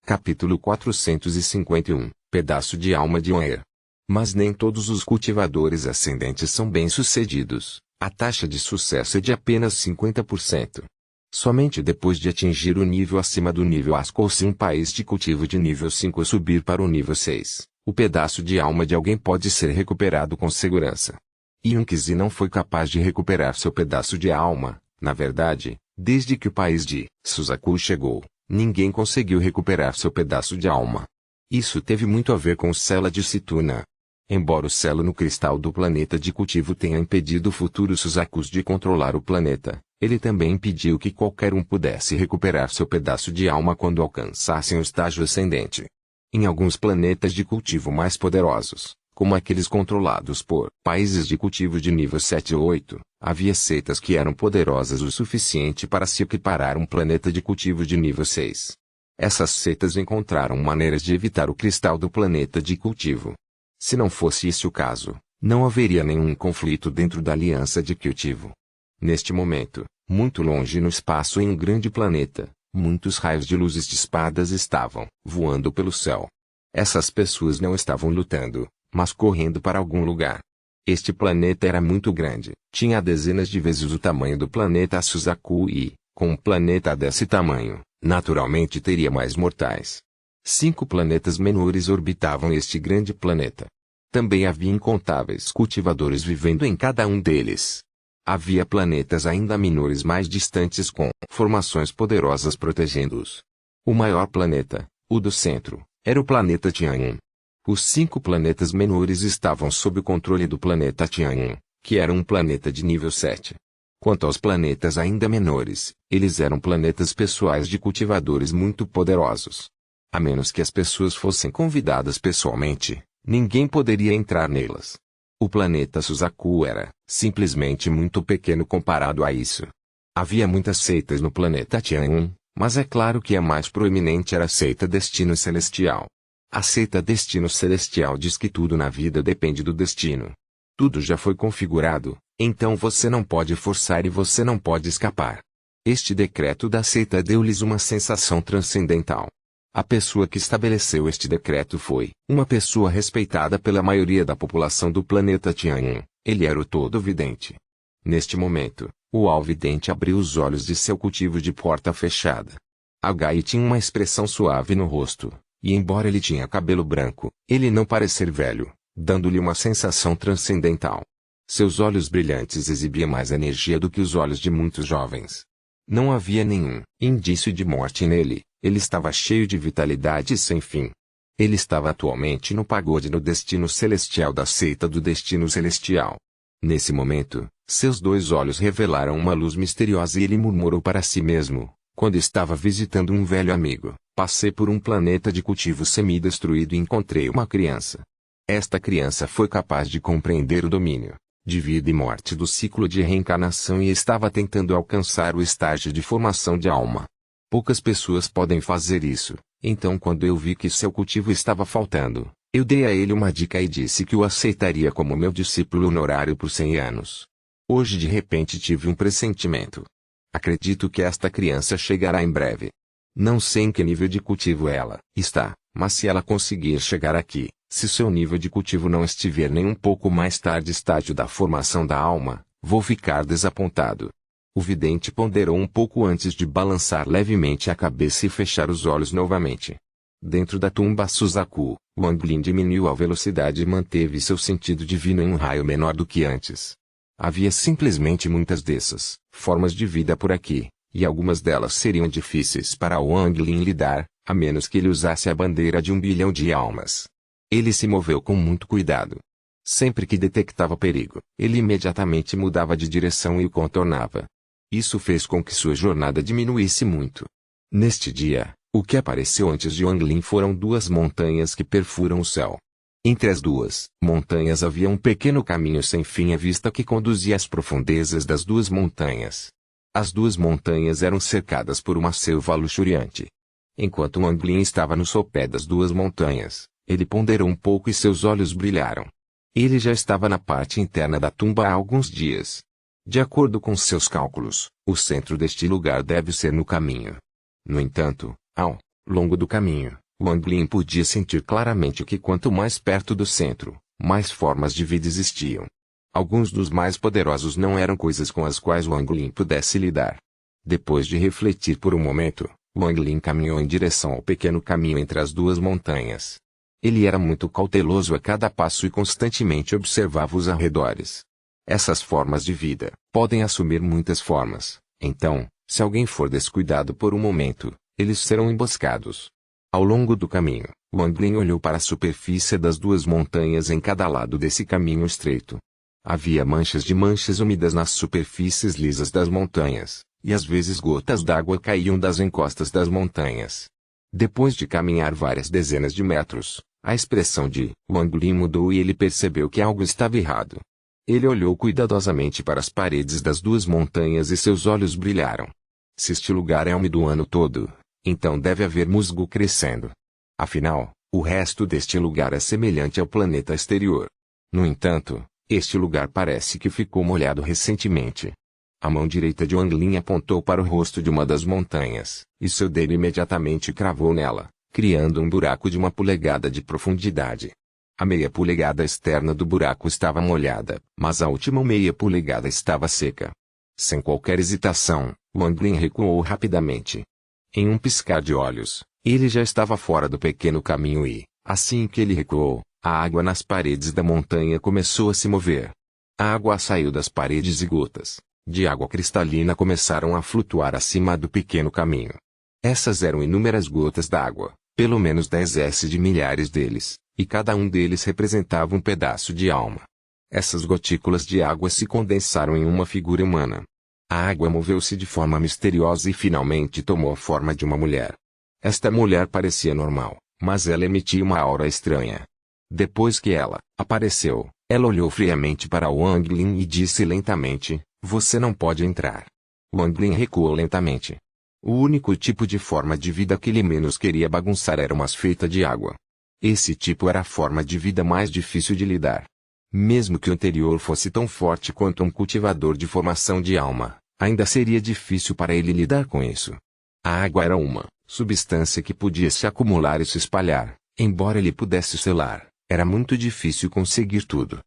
Capítulo 451, Pedaço de alma de Oer. Mas nem todos os cultivadores ascendentes são bem-sucedidos. A taxa de sucesso é de apenas 50%. Somente depois de atingir o nível acima do nível ASC ou se um país de cultivo de nível 5 subir para o nível 6, o pedaço de alma de alguém pode ser recuperado com segurança. Yunkzi não foi capaz de recuperar seu pedaço de alma. Na verdade, desde que o país de Suzaku chegou, ninguém conseguiu recuperar seu pedaço de alma. Isso teve muito a ver com o Sela de Situna. Embora o selo no cristal do planeta de cultivo tenha impedido futuros Suzakus de controlar o planeta, ele também impediu que qualquer um pudesse recuperar seu pedaço de alma quando alcançassem o estágio ascendente. Em alguns planetas de cultivo mais poderosos, como aqueles controlados por países de cultivo de nível 7 ou 8, havia seitas que eram poderosas o suficiente para se equiparar a um planeta de cultivo de nível 6. Essas seitas encontraram maneiras de evitar o cristal do planeta de cultivo. Se não fosse esse o caso, não haveria nenhum conflito dentro da aliança de cultivo. Neste momento, muito longe no espaço em um grande planeta, muitos raios de luzes de espadas estavam voando pelo céu. Essas pessoas não estavam lutando, mas correndo para algum lugar. Este planeta era muito grande, tinha dezenas de vezes o tamanho do planeta Suzaku e, com um planeta desse tamanho, naturalmente teria mais mortais. 5 planetas menores orbitavam este grande planeta. Também havia incontáveis cultivadores vivendo em cada um deles. Havia planetas ainda menores mais distantes com formações poderosas protegendo-os. O maior planeta, o do centro, era o planeta Tianyin. Os 5 planetas menores estavam sob o controle do planeta Tianyin, que era um planeta de nível 7. Quanto aos planetas ainda menores, eles eram planetas pessoais de cultivadores muito poderosos. A menos que as pessoas fossem convidadas pessoalmente, ninguém poderia entrar nelas. O planeta Suzaku era, simplesmente muito pequeno comparado a isso. Havia muitas seitas no planeta Tianyin, mas é claro que a mais proeminente era a seita Destino Celestial. A seita Destino Celestial diz que tudo na vida depende do destino. Tudo já foi configurado, então você não pode forçar e você não pode escapar. Este decreto da seita deu-lhes uma sensação transcendental. A pessoa que estabeleceu este decreto foi uma pessoa respeitada pela maioria da população do planeta Tianyin. Ele era o todo-vidente. Neste momento, o alvidente abriu os olhos de seu cultivo de porta fechada. Gai tinha uma expressão suave no rosto, e embora ele tinha cabelo branco, ele não parecia velho, dando-lhe uma sensação transcendental. Seus olhos brilhantes exibiam mais energia do que os olhos de muitos jovens. Não havia nenhum indício de morte nele. Ele estava cheio de vitalidade sem fim. Ele estava atualmente no pagode no destino celestial da seita do destino celestial. Nesse momento, seus 2 olhos revelaram uma luz misteriosa e ele murmurou para si mesmo, quando estava visitando um velho amigo, passei por um planeta de cultivo semi-destruído e encontrei uma criança. Esta criança foi capaz de compreender o domínio de vida e morte do ciclo de reencarnação e estava tentando alcançar o estágio de formação de alma. Poucas pessoas podem fazer isso, então quando eu vi que seu cultivo estava faltando, eu dei a ele uma dica e disse que o aceitaria como meu discípulo honorário por 100 anos. Hoje de repente tive um pressentimento. Acredito que esta criança chegará em breve. Não sei em que nível de cultivo ela está, mas se ela conseguir chegar aqui, se seu nível de cultivo não estiver nem um pouco mais tarde estágio da formação da alma, vou ficar desapontado. O vidente ponderou um pouco antes de balançar levemente a cabeça e fechar os olhos novamente. Dentro da tumba Suzaku, Wang Lin diminuiu a velocidade e manteve seu sentido divino em um raio menor do que antes. Havia simplesmente muitas dessas formas de vida por aqui, e algumas delas seriam difíceis para Wang Lin lidar, a menos que ele usasse a bandeira de 1 bilhão de almas. Ele se moveu com muito cuidado. Sempre que detectava perigo, ele imediatamente mudava de direção e o contornava. Isso fez com que sua jornada diminuísse muito. Neste dia, o que apareceu antes de Wang Lin foram 2 montanhas que perfuram o céu. Entre as 2 montanhas havia um pequeno caminho sem fim à vista que conduzia às profundezas das 2 montanhas. As 2 montanhas eram cercadas por uma selva luxuriante. Enquanto Wang Lin estava no sopé das 2 montanhas, ele ponderou um pouco e seus olhos brilharam. Ele já estava na parte interna da tumba há alguns dias. De acordo com seus cálculos, o centro deste lugar deve ser no caminho. No entanto, ao Longo do caminho, Wang Lin podia sentir claramente que quanto mais perto do centro, mais formas de vida existiam. Alguns dos mais poderosos não eram coisas com as quais Wang Lin pudesse lidar. Depois de refletir por um momento, Wang Lin caminhou em direção ao pequeno caminho entre as duas montanhas. Ele era muito cauteloso a cada passo e constantemente observava os arredores. Essas formas de vida podem assumir muitas formas, então, se alguém for descuidado por um momento, eles serão emboscados. Ao longo do caminho, Wang Lin olhou para a superfície das duas montanhas em cada lado desse caminho estreito. Havia manchas úmidas nas superfícies lisas das montanhas, e às vezes gotas d'água caíam das encostas das montanhas. Depois de caminhar várias dezenas de metros, a expressão de Wang Lin mudou e ele percebeu que algo estava errado. Ele olhou cuidadosamente para as paredes das duas montanhas e seus olhos brilharam. Se este lugar é úmido o ano todo, então deve haver musgo crescendo. Afinal, o resto deste lugar é semelhante ao planeta exterior. No entanto, este lugar parece que ficou molhado recentemente. A mão direita de Wang Lin apontou para o rosto de uma das montanhas, e seu dedo imediatamente cravou nela, criando um buraco de 1 polegada de profundidade. A meia polegada externa do buraco estava molhada, mas a última meia polegada estava seca. Sem qualquer hesitação, Wang Lin recuou rapidamente. Em um piscar de olhos, ele já estava fora do pequeno caminho e, assim que ele recuou, a água nas paredes da montanha começou a se mover. A água saiu das paredes e gotas de água cristalina começaram a flutuar acima do pequeno caminho. Essas eram inúmeras gotas d'água, pelo menos 10 de milhares deles, e cada um deles representava um pedaço de alma. Essas gotículas de água se condensaram em uma figura humana. A água moveu-se de forma misteriosa e finalmente tomou a forma de uma mulher. Esta mulher parecia normal, mas ela emitia uma aura estranha. Depois que ela apareceu, ela olhou friamente para Wang Lin e disse lentamente: "Você não pode entrar." Wang Lin recuou lentamente. O único tipo de forma de vida que ele menos queria bagunçar era uma feita de água. Esse tipo era a forma de vida mais difícil de lidar. Mesmo que o anterior fosse tão forte quanto um cultivador de formação de alma, ainda seria difícil para ele lidar com isso. A água era uma substância que podia se acumular e se espalhar, embora ele pudesse selar, era muito difícil conseguir tudo.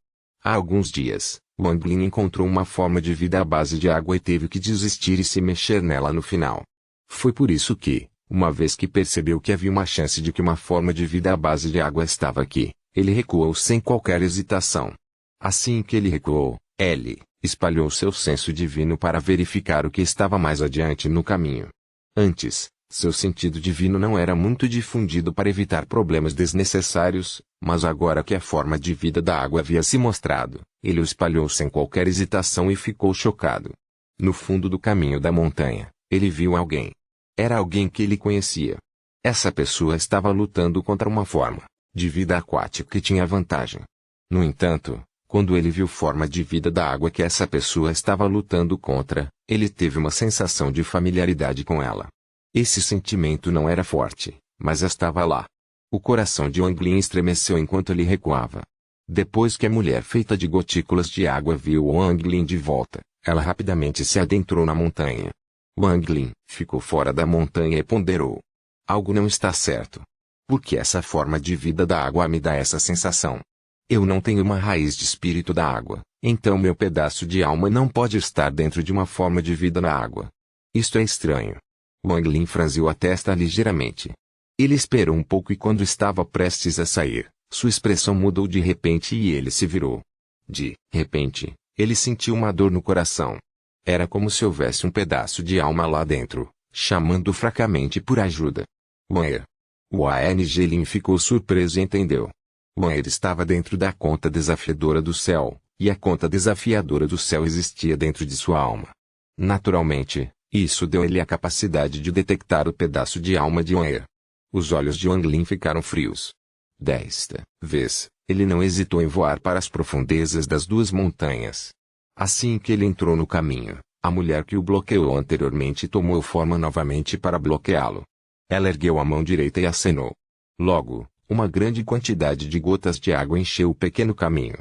Há alguns dias, Wang Lin encontrou uma forma de vida à base de água e teve que desistir e se mexer nela no final. Foi por isso que, uma vez que percebeu que havia uma chance de que uma forma de vida à base de água estava aqui, ele recuou sem qualquer hesitação. Assim que ele recuou, ele espalhou seu senso divino para verificar o que estava mais adiante no caminho. Antes, seu sentido divino não era muito difundido para evitar problemas desnecessários, mas agora que a forma de vida da água havia se mostrado, ele o espalhou sem qualquer hesitação e ficou chocado. No fundo do caminho da montanha, ele viu alguém. Era alguém que ele conhecia. Essa pessoa estava lutando contra uma forma de vida aquática que tinha vantagem. No entanto, quando ele viu a forma de vida da água que essa pessoa estava lutando contra, ele teve uma sensação de familiaridade com ela. Esse sentimento não era forte, mas estava lá. O coração de Wang Lin estremeceu enquanto ele recuava. Depois que a mulher feita de gotículas de água viu Wang Lin de volta, ela rapidamente se adentrou na montanha. Wang Lin ficou fora da montanha e ponderou. Algo não está certo. Por que essa forma de vida da água me dá essa sensação? Eu não tenho uma raiz de espírito da água, então meu pedaço de alma não pode estar dentro de uma forma de vida na água. Isto é estranho. Wang Lin franziu a testa ligeiramente. Ele esperou um pouco e quando estava prestes a sair, sua expressão mudou de repente e ele se virou. De repente, ele sentiu uma dor no coração. Era como se houvesse um pedaço de alma lá dentro, chamando fracamente por ajuda. Wang Lin ficou surpreso e entendeu. Wang estava dentro da conta desafiadora do céu, e a conta desafiadora do céu existia dentro de sua alma. Naturalmente, isso deu-lhe a capacidade de detectar o pedaço de alma de Wang. Os olhos de Wang Lin ficaram frios. Desta vez, ele não hesitou em voar para as profundezas das duas montanhas. Assim que ele entrou no caminho, a mulher que o bloqueou anteriormente tomou forma novamente para bloqueá-lo. Ela ergueu a mão direita e acenou. Logo, uma grande quantidade de gotas de água encheu o pequeno caminho.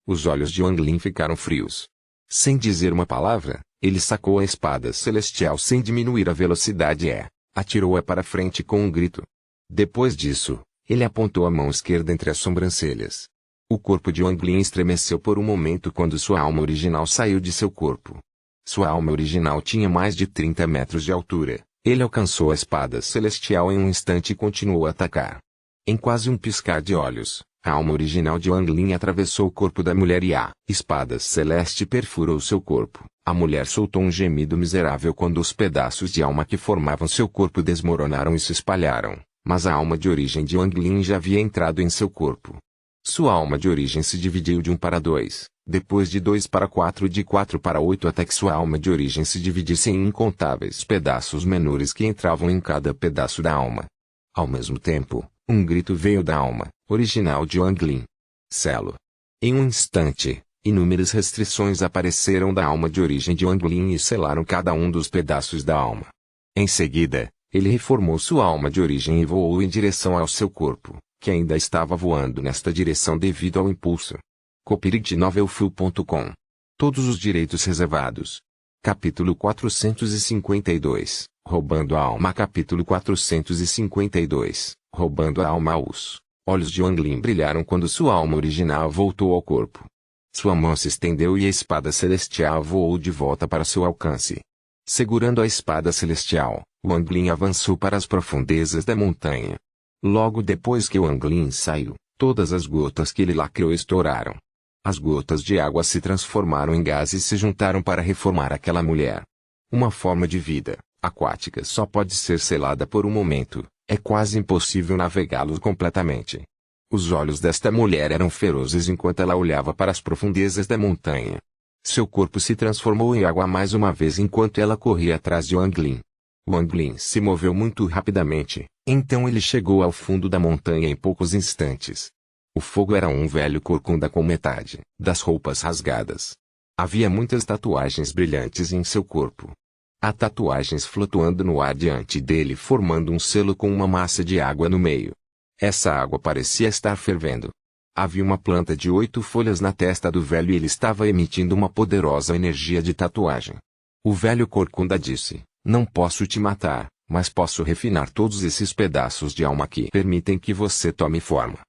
Os olhos de Wang Lin ficaram frios. Sem dizer uma palavra, ele sacou a espada celestial sem diminuir a velocidade Atirou-a para frente com um grito. Depois disso, ele apontou a mão esquerda entre as sobrancelhas. O corpo de Wang Lin estremeceu por um momento quando sua alma original saiu de seu corpo. Sua alma original tinha mais de 30 metros de altura. Ele alcançou a espada celestial em um instante e continuou a atacar. Em quase um piscar de olhos, a alma original de Wang Lin atravessou o corpo da mulher e a espada celeste perfurou seu corpo. A mulher soltou um gemido miserável quando os pedaços de alma que formavam seu corpo desmoronaram e se espalharam, mas a alma de origem de Wang Lin já havia entrado em seu corpo. Sua alma de origem se dividiu de 1 para 2, depois de 2 para 4 e de 4 para 8 até que sua alma de origem se dividisse em incontáveis pedaços menores que entravam em cada pedaço da alma. Ao mesmo tempo, um grito veio da alma original de Wang Lin. Selo. Em um instante, inúmeras restrições apareceram da alma de origem de Wang Lin e selaram cada um dos pedaços da alma. Em seguida, ele reformou sua alma de origem e voou em direção ao seu corpo, que ainda estava voando nesta direção devido ao impulso. Copyright Novelfull.com. Todos os direitos reservados. Capítulo 452, Roubando a alma. Capítulo 452, Roubando a alma. Os olhos de Wang Lin brilharam quando sua alma original voltou ao corpo. Sua mão se estendeu e a espada celestial voou de volta para seu alcance. Segurando a espada celestial, Wang Lin avançou para as profundezas da montanha. Logo depois que Wang Lin saiu, todas as gotas que ele lacrou estouraram. As gotas de água se transformaram em gás e se juntaram para reformar aquela mulher. Uma forma de vida aquática só pode ser selada por um momento, é quase impossível navegá-los completamente. Os olhos desta mulher eram ferozes enquanto ela olhava para as profundezas da montanha. Seu corpo se transformou em água mais uma vez enquanto ela corria atrás de Wang Lin. Wang Lin se moveu muito rapidamente, então ele chegou ao fundo da montanha em poucos instantes. O fogo era um velho corcunda com metade das roupas rasgadas. Havia muitas tatuagens brilhantes em seu corpo. Há tatuagens flutuando no ar diante dele formando um selo com uma massa de água no meio. Essa água parecia estar fervendo. Havia uma planta de 8 folhas na testa do velho e ele estava emitindo uma poderosa energia de tatuagem. O velho corcunda disse: "Não posso te matar, mas posso refinar todos esses pedaços de alma que permitem que você tome forma.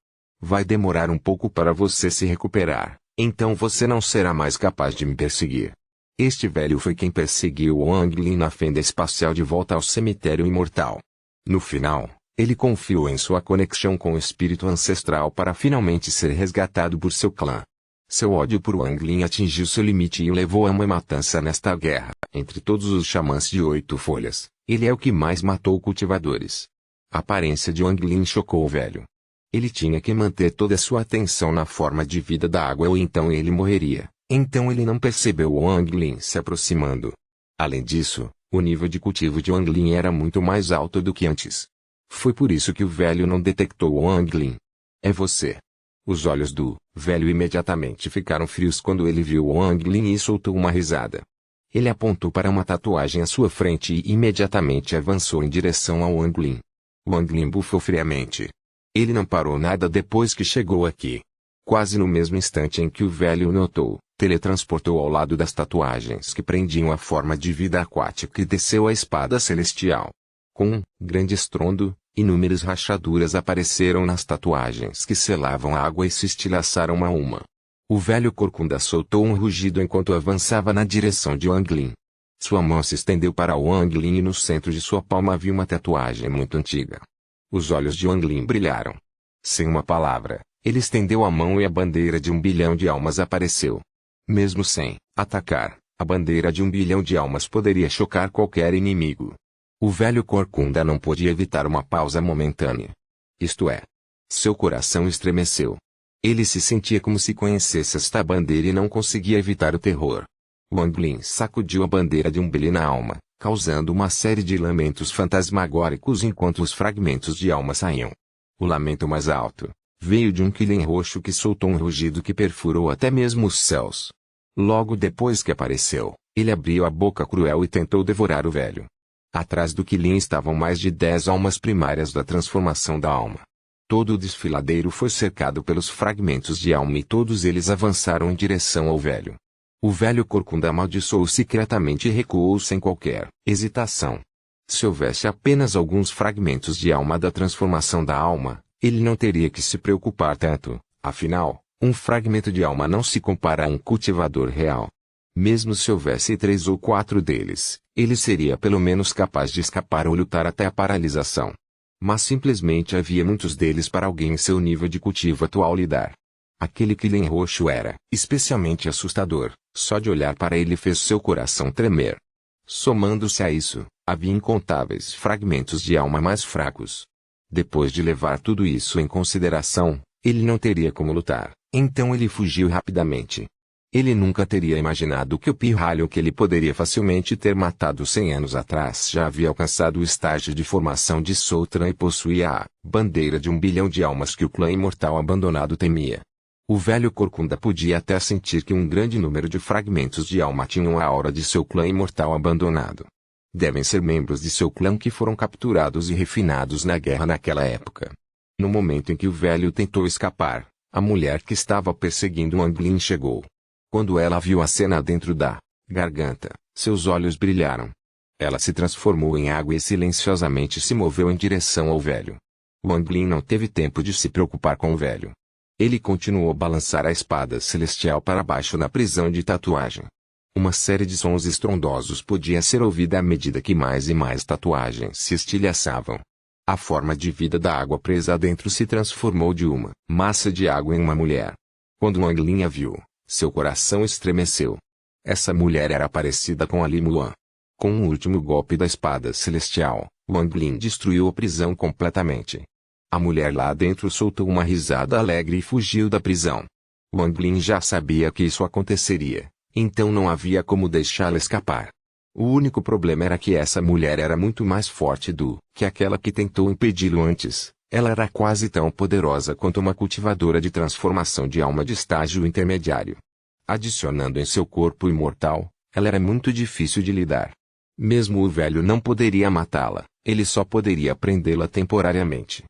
Vai demorar um pouco para você se recuperar, então você não será mais capaz de me perseguir." Este velho foi quem perseguiu Wang Lin na fenda espacial de volta ao cemitério imortal. No final, ele confiou em sua conexão com o espírito ancestral para finalmente ser resgatado por seu clã. Seu ódio por Wang Lin atingiu seu limite e o levou a uma matança nesta guerra. Entre todos os xamãs de 8 folhas, ele é o que mais matou cultivadores. A aparência de Wang Lin chocou o velho. Ele tinha que manter toda a sua atenção na forma de vida da água ou então ele morreria. Então ele não percebeu Wang Lin se aproximando. Além disso, o nível de cultivo de Wang Lin era muito mais alto do que antes. Foi por isso que o velho não detectou Wang Lin. "É você." Os olhos do velho imediatamente ficaram frios quando ele viu Wang Lin e soltou uma risada. Ele apontou para uma tatuagem à sua frente e imediatamente avançou em direção a Wang Lin. Wang Lin bufou friamente. Ele não parou nada depois que chegou aqui. Quase no mesmo instante em que o velho o notou, teletransportou ao lado das tatuagens que prendiam a forma de vida aquática e desceu a espada celestial. Com um grande estrondo, inúmeras rachaduras apareceram nas tatuagens que selavam a água e se estilhaçaram uma a uma. O velho corcunda soltou um rugido enquanto avançava na direção de Wang Lin. Sua mão se estendeu para Wang Lin e no centro de sua palma havia uma tatuagem muito antiga. Os olhos de Wang Lin brilharam. Sem uma palavra, ele estendeu a mão e a bandeira de 1 bilhão de almas apareceu. Mesmo sem atacar, a bandeira de 1 bilhão de almas poderia chocar qualquer inimigo. O velho corcunda não podia evitar uma pausa momentânea. Isto é, seu coração estremeceu. Ele se sentia como se conhecesse esta bandeira e não conseguia evitar o terror. Wang Lin sacudiu a bandeira de 1 bilhão na alma, causando uma série de lamentos fantasmagóricos enquanto os fragmentos de alma saíam. O lamento mais alto veio de um Qilin roxo que soltou um rugido que perfurou até mesmo os céus. Logo depois que apareceu, ele abriu a boca cruel e tentou devorar o velho. Atrás do Qilin estavam mais de 10 almas primárias da transformação da alma. Todo o desfiladeiro foi cercado pelos fragmentos de alma e todos eles avançaram em direção ao velho. O velho corcunda amaldiçoou secretamente e recuou sem qualquer hesitação. Se houvesse apenas alguns fragmentos de alma da transformação da alma, ele não teria que se preocupar tanto, afinal, um fragmento de alma não se compara a um cultivador real. Mesmo se houvesse 3 ou 4 deles, ele seria pelo menos capaz de escapar ou lutar até a paralisação. Mas simplesmente havia muitos deles para alguém em seu nível de cultivo atual lidar. Aquele Killing roxo era especialmente assustador, só de olhar para ele fez seu coração tremer. Somando-se a isso, havia incontáveis fragmentos de alma mais fracos. Depois de levar tudo isso em consideração, ele não teria como lutar, então ele fugiu rapidamente. Ele nunca teria imaginado que o pirralho que ele poderia facilmente ter matado 100 anos atrás já havia alcançado o estágio de formação de Soltran e possuía a bandeira de 1 bilhão de almas que o clã imortal abandonado temia. O velho Corcunda podia até sentir que um grande número de fragmentos de alma tinham a aura de seu clã imortal abandonado. Devem ser membros de seu clã que foram capturados e refinados na guerra naquela época. No momento em que o velho tentou escapar, a mulher que estava perseguindo Anglin chegou. Quando ela viu a cena dentro da garganta, seus olhos brilharam. Ela se transformou em água e silenciosamente se moveu em direção ao velho. Anglin não teve tempo de se preocupar com o velho. Ele continuou a balançar a espada celestial para baixo na prisão de tatuagem. Uma série de sons estrondosos podia ser ouvida à medida que mais e mais tatuagens se estilhaçavam. A forma de vida da água presa dentro se transformou de uma massa de água em uma mulher. Quando Anglin a viu, seu coração estremeceu. Essa mulher era parecida com a Limuan. Com um último golpe da espada celestial, Anglin destruiu a prisão completamente. A mulher lá dentro soltou uma risada alegre e fugiu da prisão. Anglin já sabia que isso aconteceria, então não havia como deixá-la escapar. O único problema era que essa mulher era muito mais forte do que aquela que tentou impedi-lo antes. Ela era quase tão poderosa quanto uma cultivadora de transformação de alma de estágio intermediário. Adicionando em seu corpo imortal, ela era muito difícil de lidar. Mesmo o velho não poderia matá-la, ele só poderia prendê-la temporariamente.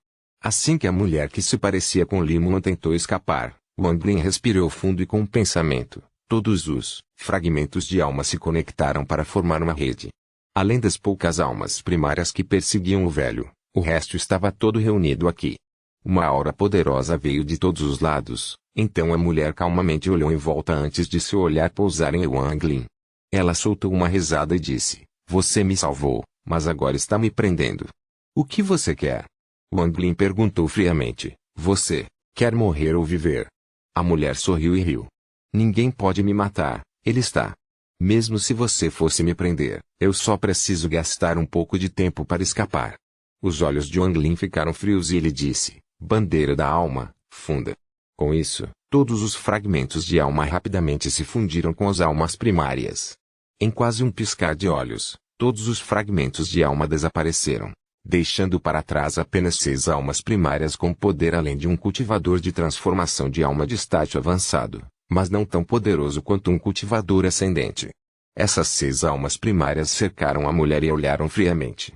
Assim que a mulher que se parecia com Limuan tentou escapar, Anglin respirou fundo e com um pensamento, todos os fragmentos de alma se conectaram para formar uma rede. Além das poucas almas primárias que perseguiam o velho, o resto estava todo reunido aqui. Uma aura poderosa veio de todos os lados, então a mulher calmamente olhou em volta antes de seu olhar pousar em Anglin. Ela soltou uma risada e disse, você me salvou, mas agora está me prendendo. O que você quer? Anglin perguntou friamente, você quer morrer ou viver? A mulher sorriu e riu. Ninguém pode me matar, ele está. Mesmo se você fosse me prender, eu só preciso gastar um pouco de tempo para escapar. Os olhos de Anglin ficaram frios e ele disse, bandeira da alma, funda. Com isso, todos os fragmentos de alma rapidamente se fundiram com as almas primárias. Em quase um piscar de olhos, todos os fragmentos de alma desapareceram, deixando para trás apenas 6 almas primárias com poder além de um cultivador de transformação de alma de estágio avançado, mas não tão poderoso quanto um cultivador ascendente. Essas 6 almas primárias cercaram a mulher e olharam friamente.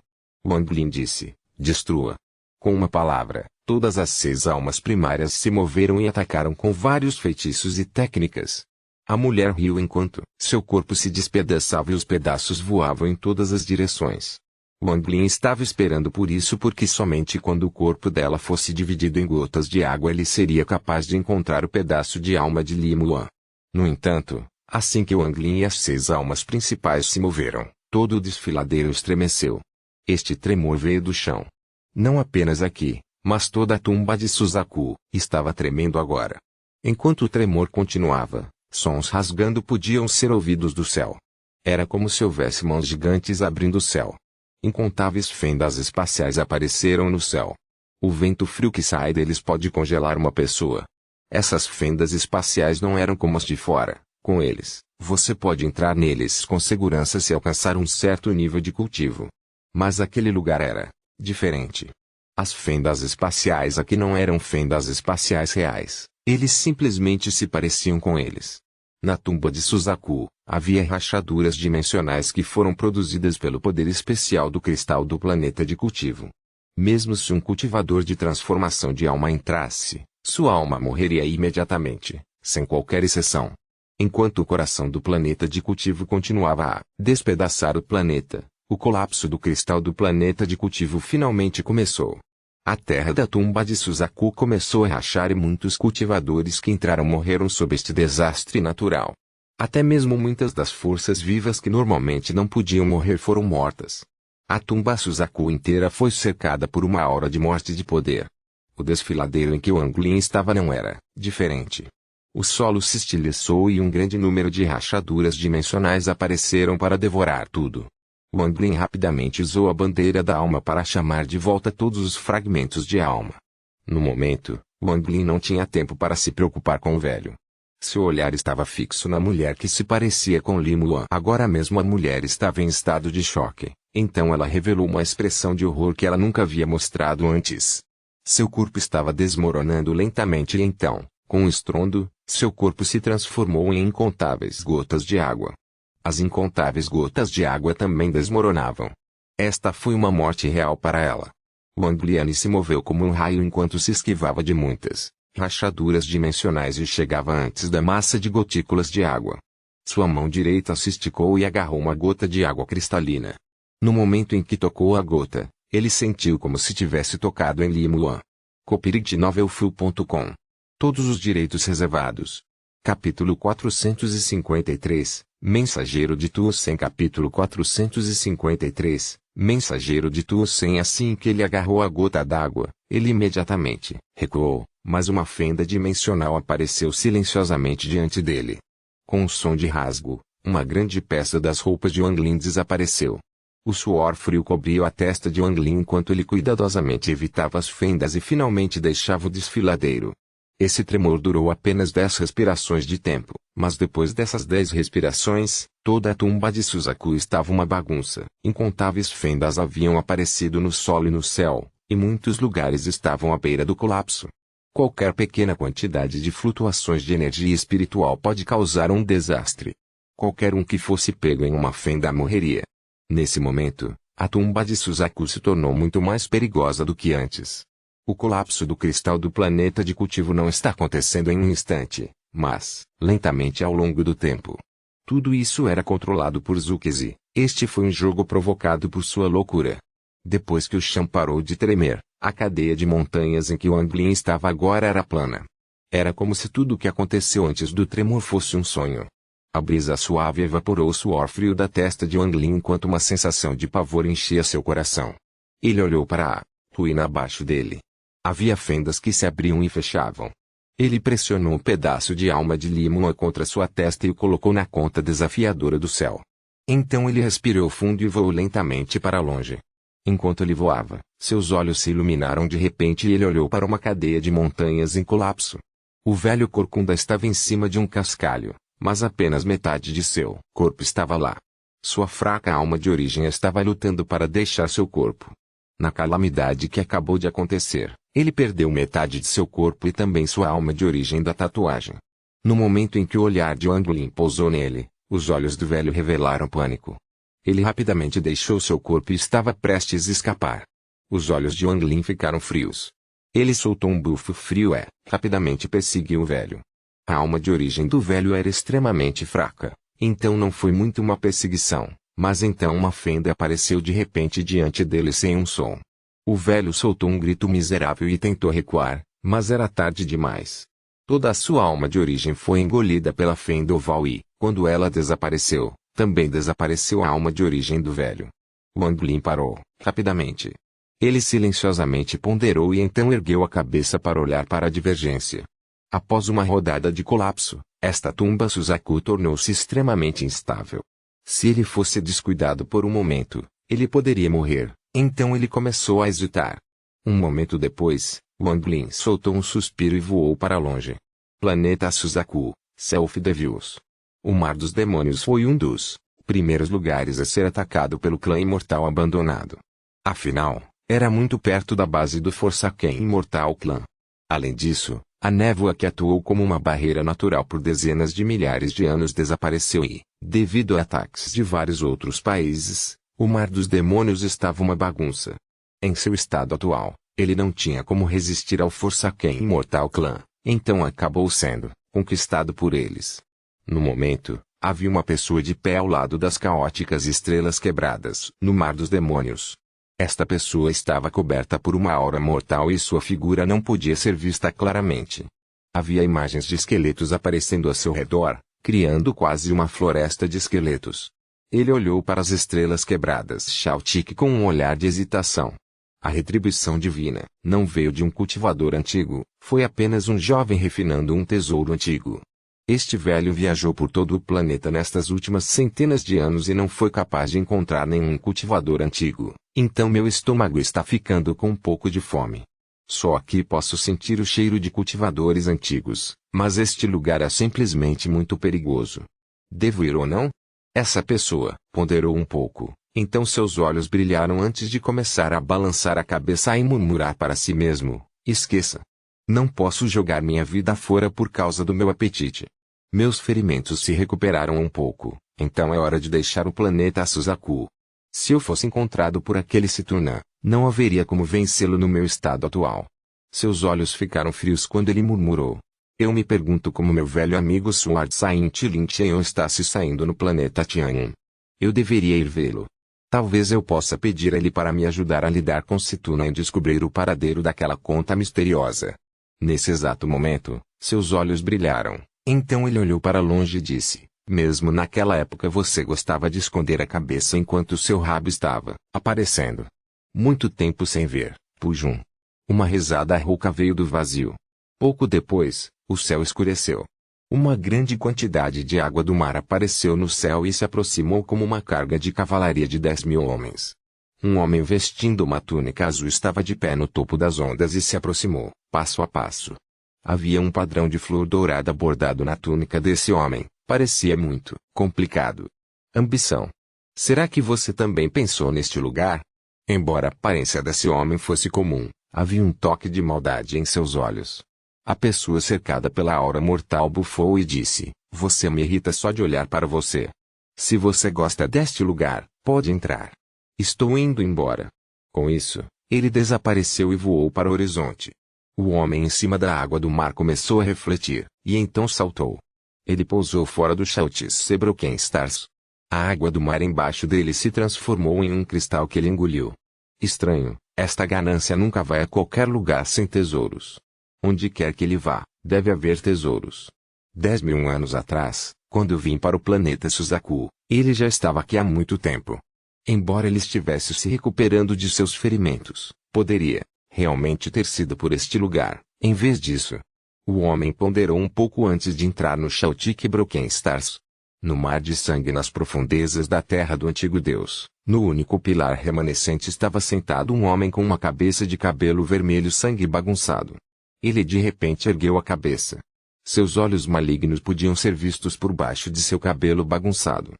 Anglin disse, destrua. Com uma palavra, todas as 6 almas primárias se moveram e atacaram com vários feitiços e técnicas. A mulher riu enquanto seu corpo se despedaçava e os pedaços voavam em todas as direções. Anglin estava esperando por isso porque somente quando o corpo dela fosse dividido em gotas de água ele seria capaz de encontrar o pedaço de alma de Limuan. No entanto, assim que Anglin e as 6 almas principais se moveram, todo o desfiladeiro estremeceu. Este tremor veio do chão. Não apenas aqui, mas toda a tumba de Suzaku estava tremendo agora. Enquanto o tremor continuava, sons rasgando podiam ser ouvidos do céu. Era como se houvesse mãos gigantes abrindo o céu. Incontáveis fendas espaciais apareceram no céu. O vento frio que sai deles pode congelar uma pessoa. Essas fendas espaciais não eram como as de fora. Com eles, você pode entrar neles com segurança se alcançar um certo nível de cultivo. Mas aquele lugar era diferente. As fendas espaciais aqui não eram fendas espaciais reais, eles simplesmente se pareciam com eles. Na tumba de Suzaku, havia rachaduras dimensionais que foram produzidas pelo poder especial do cristal do planeta de cultivo. Mesmo se um cultivador de transformação de alma entrasse, sua alma morreria imediatamente, sem qualquer exceção. Enquanto o coração do planeta de cultivo continuava a despedaçar o planeta, O colapso do cristal do planeta de cultivo finalmente começou. A terra da tumba de Suzaku começou a rachar e muitos cultivadores que entraram morreram sob este desastre natural. Até mesmo muitas das forças vivas que normalmente não podiam morrer foram mortas. A tumba Suzaku inteira foi cercada por uma aura de morte de poder. O desfiladeiro em que Wang Lin estava não era diferente. O solo se estilhaçou e um grande número de rachaduras dimensionais apareceram para devorar tudo. Wang Lin rapidamente usou a bandeira da alma para chamar de volta todos os fragmentos de alma. No momento, Wang Lin não tinha tempo para se preocupar com o velho. Seu olhar estava fixo na mulher que se parecia com Li Muan. Agora mesmo a mulher estava em estado de choque, então ela revelou uma expressão de horror que ela nunca havia mostrado antes. Seu corpo estava desmoronando lentamente e então, com um estrondo, seu corpo se transformou em incontáveis gotas de água. As incontáveis gotas de água também desmoronavam. Esta foi uma morte real para ela. Wang Lian se moveu como um raio enquanto se esquivava de muitas rachaduras dimensionais e chegava antes da massa de gotículas de água. Sua mão direita se esticou e agarrou uma gota de água cristalina. No momento em que tocou a gota, ele sentiu como se tivesse tocado em Li Muan. Copyright-novelfull.com. Todos os direitos reservados. Capítulo 453, Mensageiro de Tuosen. Capítulo 453, Mensageiro de Tuosen. Assim que ele agarrou a gota d'água, ele imediatamente recuou, mas uma fenda dimensional apareceu silenciosamente diante dele. Com um som de rasgo, uma grande peça das roupas de Wang Lin desapareceu. O suor frio cobriu a testa de Wang Lin enquanto ele cuidadosamente evitava as fendas e finalmente deixava o desfiladeiro. Esse tremor durou apenas 10 respirações de tempo, mas depois dessas 10 respirações, toda a tumba de Suzaku estava uma bagunça. Incontáveis fendas haviam aparecido no solo e no céu, e muitos lugares estavam à beira do colapso. Qualquer pequena quantidade de flutuações de energia espiritual pode causar um desastre. Qualquer um que fosse pego em uma fenda morreria. Nesse momento, a tumba de Suzaku se tornou muito mais perigosa do que antes. O colapso do cristal do planeta de cultivo não está acontecendo em um instante, mas, lentamente ao longo do tempo. Tudo isso era controlado por Zukezi. Este foi um jogo provocado por sua loucura. Depois que o chão parou de tremer, a cadeia de montanhas em que Wang Lin estava agora era plana. Era como se tudo o que aconteceu antes do tremor fosse um sonho. A brisa suave evaporou o suor frio da testa de Wang Lin enquanto uma sensação de pavor enchia seu coração. Ele olhou para a ruína abaixo dele. Havia fendas que se abriam e fechavam. Ele pressionou um pedaço de alma de Li Muan contra sua testa e o colocou na conta desafiadora do céu. Então ele respirou fundo e voou lentamente para longe. Enquanto ele voava, seus olhos se iluminaram de repente e ele olhou para uma cadeia de montanhas em colapso. O velho corcunda estava em cima de um cascalho, mas apenas metade de seu corpo estava lá. Sua fraca alma de origem estava lutando para deixar seu corpo. Na calamidade que acabou de acontecer, ele perdeu metade de seu corpo e também sua alma de origem da tatuagem. No momento em que o olhar de Wang Lin pousou nele, os olhos do velho revelaram pânico. Ele rapidamente deixou seu corpo e estava prestes a escapar. Os olhos de Wang Lin ficaram frios. Ele soltou um bufo frio e, rapidamente perseguiu o velho. A alma de origem do velho era extremamente fraca, então não foi muito uma perseguição, mas então uma fenda apareceu de repente diante dele sem um som. O velho soltou um grito miserável e tentou recuar, mas era tarde demais. Toda a sua alma de origem foi engolida pela fenda oval e, quando ela desapareceu, também desapareceu a alma de origem do velho. Wang Lin parou, rapidamente. Ele silenciosamente ponderou e então ergueu a cabeça para olhar para a divergência. Após uma rodada de colapso, esta tumba Suzaku tornou-se extremamente instável. Se ele fosse descuidado por um momento, ele poderia morrer, então ele começou a hesitar. Um momento depois, Wang Lin soltou um suspiro e voou para longe. Planeta Suzaku, Self Devils. O Mar dos Demônios foi um dos primeiros lugares a ser atacado pelo clã imortal abandonado. Afinal, era muito perto da base do Forsaken Imortal Clã. Além disso, a névoa que atuou como uma barreira natural por dezenas de milhares de anos desapareceu e, devido a ataques de vários outros países, o Mar dos Demônios estava uma bagunça. Em seu estado atual, ele não tinha como resistir ao Forsaken Imortal Clã, então acabou sendo conquistado por eles. No momento, Havia uma pessoa de pé ao lado das caóticas estrelas quebradas, no mar dos demônios. Esta pessoa estava coberta por uma aura mortal e sua figura não podia ser vista claramente. Havia imagens de esqueletos aparecendo a seu redor, criando quase uma floresta de esqueletos. Ele olhou para as estrelas quebradas Chaltik com um olhar de hesitação. A retribuição divina não veio de um cultivador antigo, foi apenas um jovem refinando um tesouro antigo. Este velho viajou por todo o planeta nestas últimas centenas de anos e não foi capaz de encontrar nenhum cultivador antigo, então meu estômago está ficando com um pouco de fome. Só aqui posso sentir o cheiro de cultivadores antigos, mas este lugar é simplesmente muito perigoso. Devo ir ou não? Essa pessoa ponderou um pouco, então seus olhos brilharam antes de começar a balançar a cabeça e murmurar para si mesmo: esqueça. Não posso jogar minha vida fora por causa do meu apetite. Meus ferimentos se recuperaram um pouco, então é hora de deixar o planeta Suzaku. Se eu fosse encontrado por aquele Citurna, não haveria como vencê-lo no meu estado atual. Seus olhos ficaram frios quando ele murmurou: eu me pergunto como meu velho amigo Sword Saint Lin Chen está se saindo no planeta Tianyin. Eu deveria ir vê-lo. Talvez eu possa pedir a ele para me ajudar a lidar com Citurna e descobrir o paradeiro daquela conta misteriosa. Nesse exato momento, seus olhos brilharam. Então ele olhou para longe e disse: mesmo naquela época você gostava de esconder a cabeça enquanto seu rabo estava aparecendo. Muito tempo sem ver, Pujum. Uma risada rouca veio do vazio. Pouco depois, o céu escureceu. Uma grande quantidade de água do mar apareceu no céu e se aproximou como uma carga de cavalaria de 10.000 homens. Um homem vestindo uma túnica azul estava de pé no topo das ondas e se aproximou, passo a passo. Havia um padrão de flor dourada bordado na túnica desse homem, parecia muito complicado. Ambição. Será que você também pensou neste lugar? Embora a aparência desse homem fosse comum, havia um toque de maldade em seus olhos. A pessoa cercada pela aura mortal bufou e disse: você me irrita só de olhar para você. Se você gosta deste lugar, pode entrar. Estou indo embora. Com isso, ele desapareceu e voou para o horizonte. O homem em cima da água do mar começou a refletir, e então saltou. Ele pousou fora do Chaltise Broken Stars. A água do mar embaixo dele se transformou em um cristal que ele engoliu. Estranho, esta ganância nunca vai a qualquer lugar sem tesouros. Onde quer que ele vá, deve haver tesouros. 10.000 anos atrás, quando eu vim para o planeta Suzaku, ele já estava aqui há muito tempo. Embora ele estivesse se recuperando de seus ferimentos, poderia realmente ter sido por este lugar, em vez disso. O homem ponderou um pouco antes de entrar no Chaltik Broken Stars. No mar de sangue nas profundezas da terra do antigo deus, no único pilar remanescente estava sentado um homem com uma cabeça de cabelo vermelho sangue bagunçado. Ele de repente ergueu a cabeça. Seus olhos malignos podiam ser vistos por baixo de seu cabelo bagunçado.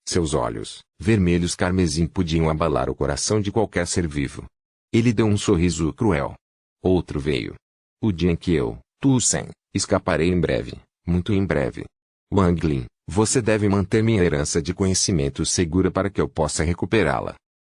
Seus olhos, vermelhos carmesim, podiam abalar o coração de qualquer ser vivo. Ele deu um sorriso cruel. Outro veio. O dia em que eu, Tu Sen, escaparei em breve, muito em breve. Wang Lin, você deve manter minha herança de conhecimento segura para que eu possa recuperá-la.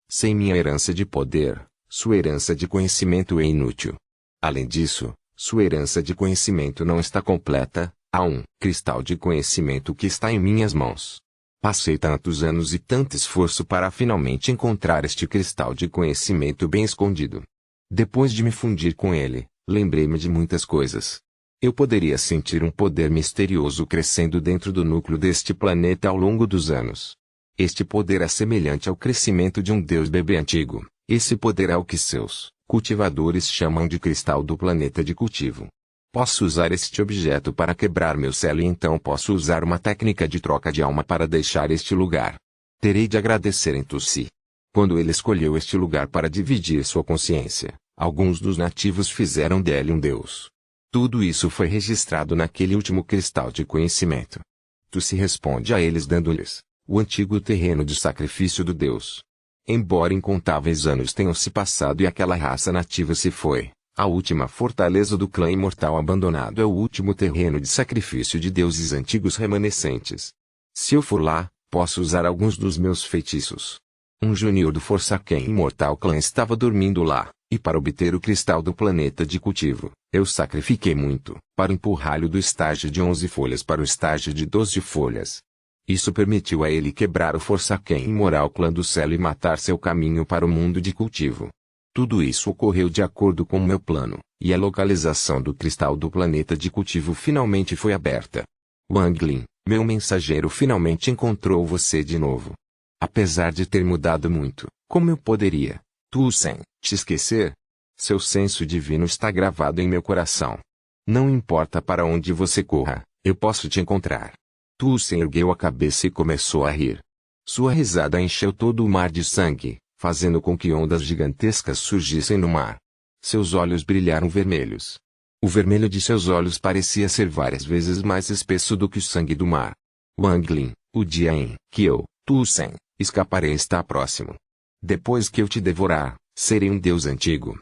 Sem minha herança de poder, sua herança de conhecimento é inútil. Além disso, sua herança de conhecimento não está completa. Há um cristal de conhecimento que está em minhas mãos. Passei tantos anos e tanto esforço para finalmente encontrar este cristal de conhecimento bem escondido. Depois de me fundir com ele, lembrei-me de muitas coisas. Eu poderia sentir um poder misterioso crescendo dentro do núcleo deste planeta ao longo dos anos. Este poder é semelhante ao crescimento de um deus bebê antigo. Esse poder é o que seus cultivadores chamam de cristal do planeta de cultivo. Posso usar este objeto para quebrar meu selo e então posso usar uma técnica de troca de alma para deixar este lugar. Terei de agradecer em Tussi. Quando ele escolheu este lugar para dividir sua consciência, alguns dos nativos fizeram dele um deus. Tudo isso foi registrado naquele último cristal de conhecimento. Tussi responde a eles dando-lhes o antigo terreno de sacrifício do deus. Embora incontáveis anos tenham se passado e aquela raça nativa se foi, a última fortaleza do clã imortal abandonado é o último terreno de sacrifício de deuses antigos remanescentes. Se eu for lá, posso usar alguns dos meus feitiços. Um júnior do Forsaken Imortal Clã estava dormindo lá, e para obter o cristal do planeta de cultivo, eu sacrifiquei muito, para empurrá-lo do estágio de 11 folhas para o estágio de 12 folhas. Isso permitiu a ele quebrar o forsaken imoral clã do Celo e matar seu caminho para o mundo de cultivo. Tudo isso ocorreu de acordo com meu plano, e a localização do cristal do planeta de cultivo finalmente foi aberta. Wang Lin, meu mensageiro finalmente encontrou você de novo. Apesar de ter mudado muito, como eu poderia, Tu Sen, te esquecer? Seu senso divino está gravado em meu coração. Não importa para onde você corra, eu posso te encontrar. Tu Sen ergueu a cabeça e começou a rir. Sua risada encheu todo o mar de sangue, fazendo com que ondas gigantescas surgissem no mar. Seus olhos brilharam vermelhos. O vermelho de seus olhos parecia ser várias vezes mais espesso do que o sangue do mar. Wang Lin, o dia em que eu, Tu Sen, escaparei está próximo. Depois que eu te devorar, serei um deus antigo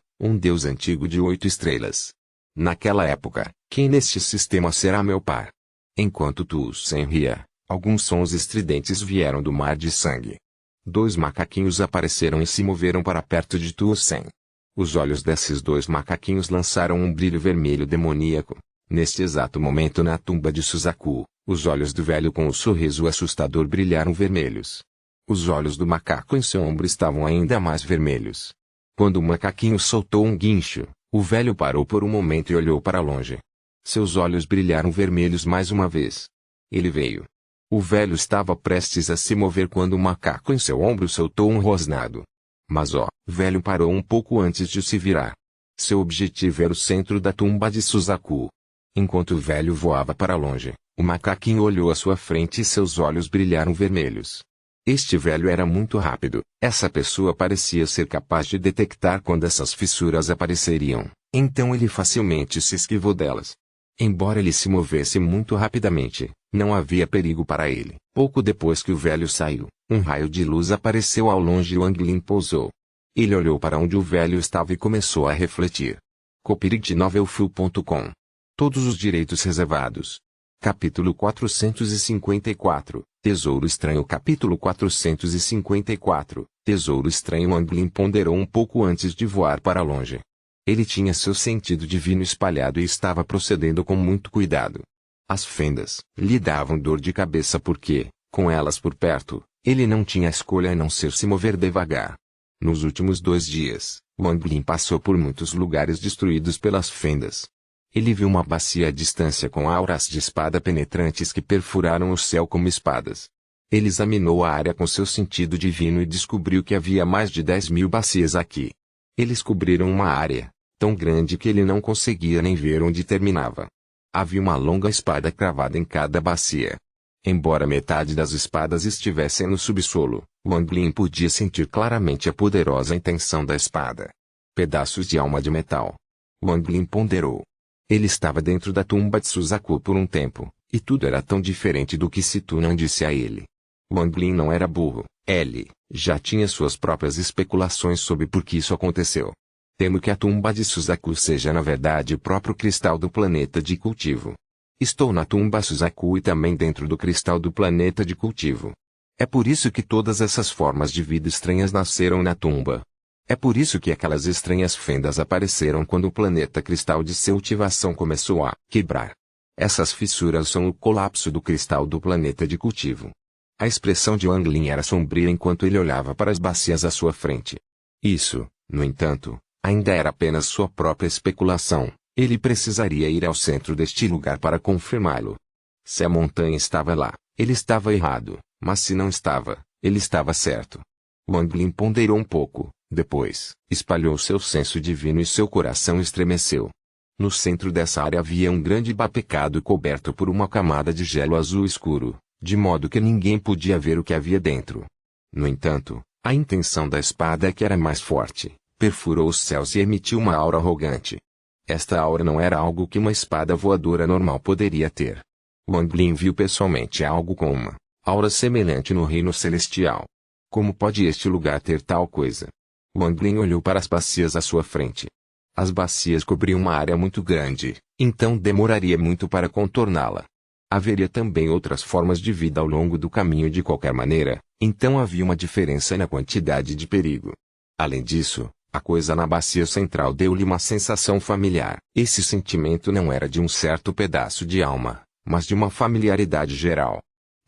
de 8 estrelas. Naquela época, quem neste sistema será meu par? Enquanto Tu Sen ria, alguns sons estridentes vieram do mar de sangue. 2 macaquinhos apareceram e se moveram para perto de Tu Sen. Os olhos desses 2 macaquinhos lançaram um brilho vermelho demoníaco. Neste exato momento na tumba de Suzaku, os olhos do velho com um sorriso assustador brilharam vermelhos. Os olhos do macaco em seu ombro estavam ainda mais vermelhos. Quando o macaquinho soltou um guincho, o velho parou por um momento e olhou para longe. Seus olhos brilharam vermelhos mais uma vez. Ele veio. O velho estava prestes a se mover quando o macaco em seu ombro soltou um rosnado. Mas o velho parou um pouco antes de se virar. Seu objetivo era o centro da tumba de Suzaku. Enquanto o velho voava para longe, o macaquinho olhou à sua frente e seus olhos brilharam vermelhos. Este velho era muito rápido. Essa pessoa parecia ser capaz de detectar quando essas fissuras apareceriam, então ele facilmente se esquivou delas. Embora ele se movesse muito rapidamente, não havia perigo para ele. Pouco depois que o velho saiu, um raio de luz apareceu ao longe e Wang Lin pousou. Ele olhou para onde o velho estava e começou a refletir. copyright-novelfull.com. Todos os direitos reservados. Capítulo 454, Tesouro Estranho. Capítulo 454, Tesouro Estranho. Wang Lin ponderou um pouco antes de voar para longe. Ele tinha seu sentido divino espalhado e estava procedendo com muito cuidado. As fendas lhe davam dor de cabeça porque, com elas por perto, ele não tinha escolha a não ser se mover devagar. Nos últimos 2 dias, Wang Lin passou por muitos lugares destruídos pelas fendas. Ele viu uma bacia à distância com auras de espada penetrantes que perfuraram o céu como espadas. Ele examinou a área com seu sentido divino e descobriu que havia mais de 10.000 bacias aqui. Eles cobriram uma área tão grande que ele não conseguia nem ver onde terminava. Havia uma longa espada cravada em cada bacia. Embora metade das espadas estivessem no subsolo, Wang Lin podia sentir claramente a poderosa intenção da espada. Pedaços de alma de metal. Wang Lin ponderou. Ele estava dentro da tumba de Suzaku por um tempo, e tudo era tão diferente do que Situ não disse a ele. Wang Lin não era burro, ele já tinha suas próprias especulações sobre por que isso aconteceu. Temo que a tumba de Suzaku seja na verdade o próprio cristal do planeta de cultivo. Estou na tumba Suzaku e também dentro do cristal do planeta de cultivo. É por isso que todas essas formas de vida estranhas nasceram na tumba. É por isso que aquelas estranhas fendas apareceram quando o planeta cristal de seu ativação começou a quebrar. Essas fissuras são o colapso do cristal do planeta de cultivo. A expressão de Wang Lin era sombria enquanto ele olhava para as bacias à sua frente. Isso, no entanto, ainda era apenas sua própria especulação. Ele precisaria ir ao centro deste lugar para confirmá-lo. Se a montanha estava lá, ele estava errado, mas se não estava, ele estava certo. Wang Lin ponderou um pouco. Depois, espalhou seu senso divino e seu coração estremeceu. No centro dessa área havia um grande bapecado coberto por uma camada de gelo azul escuro, de modo que ninguém podia ver o que havia dentro. No entanto, a intenção da espada é que era mais forte, perfurou os céus e emitiu uma aura arrogante. Esta aura não era algo que uma espada voadora normal poderia ter. Wang Lin viu pessoalmente algo com uma aura semelhante no reino celestial. Como pode este lugar ter tal coisa? Wang Lin olhou para as bacias à sua frente. As bacias cobriam uma área muito grande, então demoraria muito para contorná-la. Haveria também outras formas de vida ao longo do caminho de qualquer maneira, então havia uma diferença na quantidade de perigo. Além disso, a coisa na bacia central deu-lhe uma sensação familiar. Esse sentimento não era de um certo pedaço de alma, mas de uma familiaridade geral.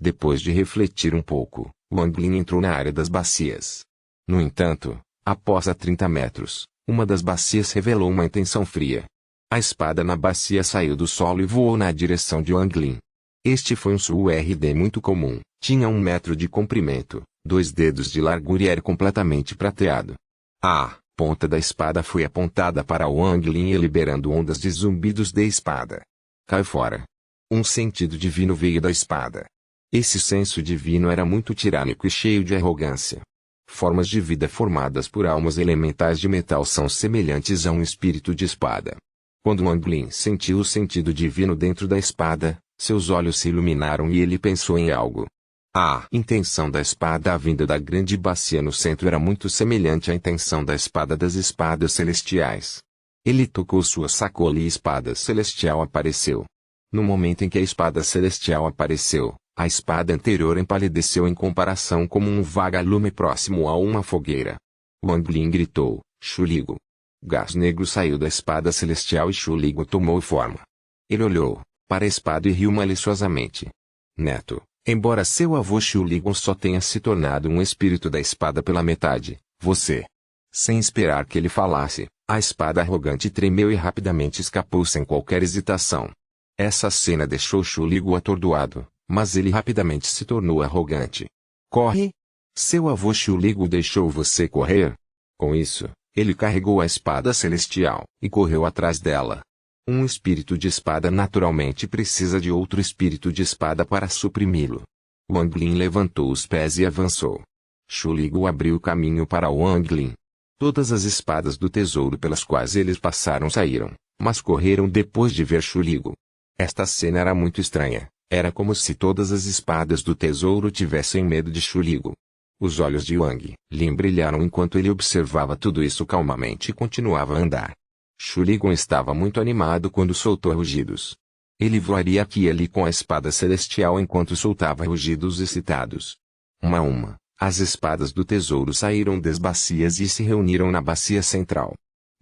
Depois de refletir um pouco, Wang Lin entrou na área das bacias. No entanto, após 30 metros, uma das bacias revelou uma intenção fria. A espada na bacia saiu do solo e voou na direção de Wang Lin. Este foi um SURD muito comum, tinha 1 metro de comprimento, 2 dedos de largura e era completamente prateado. A ponta da espada foi apontada para Wang Lin e liberando ondas de zumbidos de espada. Caiu fora. Um sentido divino veio da espada. Esse senso divino era muito tirânico e cheio de arrogância. Formas de vida formadas por almas elementais de metal são semelhantes a um espírito de espada. Quando Wang Lin sentiu o sentido divino dentro da espada, seus olhos se iluminaram e ele pensou em algo. A intenção da espada à vinda da grande bacia no centro era muito semelhante à intenção da espada das espadas celestiais. Ele tocou sua sacola e a espada celestial apareceu. No momento em que a espada celestial apareceu, a espada anterior empalideceu em comparação como um vagalume próximo a uma fogueira. Wang Lin gritou, Shuligo. Gás negro saiu da espada celestial e Shuligo tomou forma. Ele olhou para a espada e riu maliciosamente. Neto, embora seu avô Shuligo só tenha se tornado um espírito da espada pela metade, você... Sem esperar que ele falasse, a espada arrogante tremeu e rapidamente escapou sem qualquer hesitação. Essa cena deixou Shuligo atordoado, mas ele rapidamente se tornou arrogante. Corre! Seu avô Shuligo deixou você correr? Com isso, ele carregou a espada celestial e correu atrás dela. Um espírito de espada naturalmente precisa de outro espírito de espada para suprimi-lo. Wang Lin levantou os pés e avançou. Shuligo abriu caminho para Wang Lin. Todas as espadas do tesouro pelas quais eles passaram saíram, mas correram depois de ver Shuligo. Esta cena era muito estranha. Era como se todas as espadas do tesouro tivessem medo de Shuligo. Os olhos de Wang Lin brilharam enquanto ele observava tudo isso calmamente e continuava a andar. Shuligo estava muito animado quando soltou rugidos. Ele voaria aqui e ali com a espada celestial enquanto soltava rugidos excitados. Uma a uma, as espadas do tesouro saíram das bacias e se reuniram na bacia central.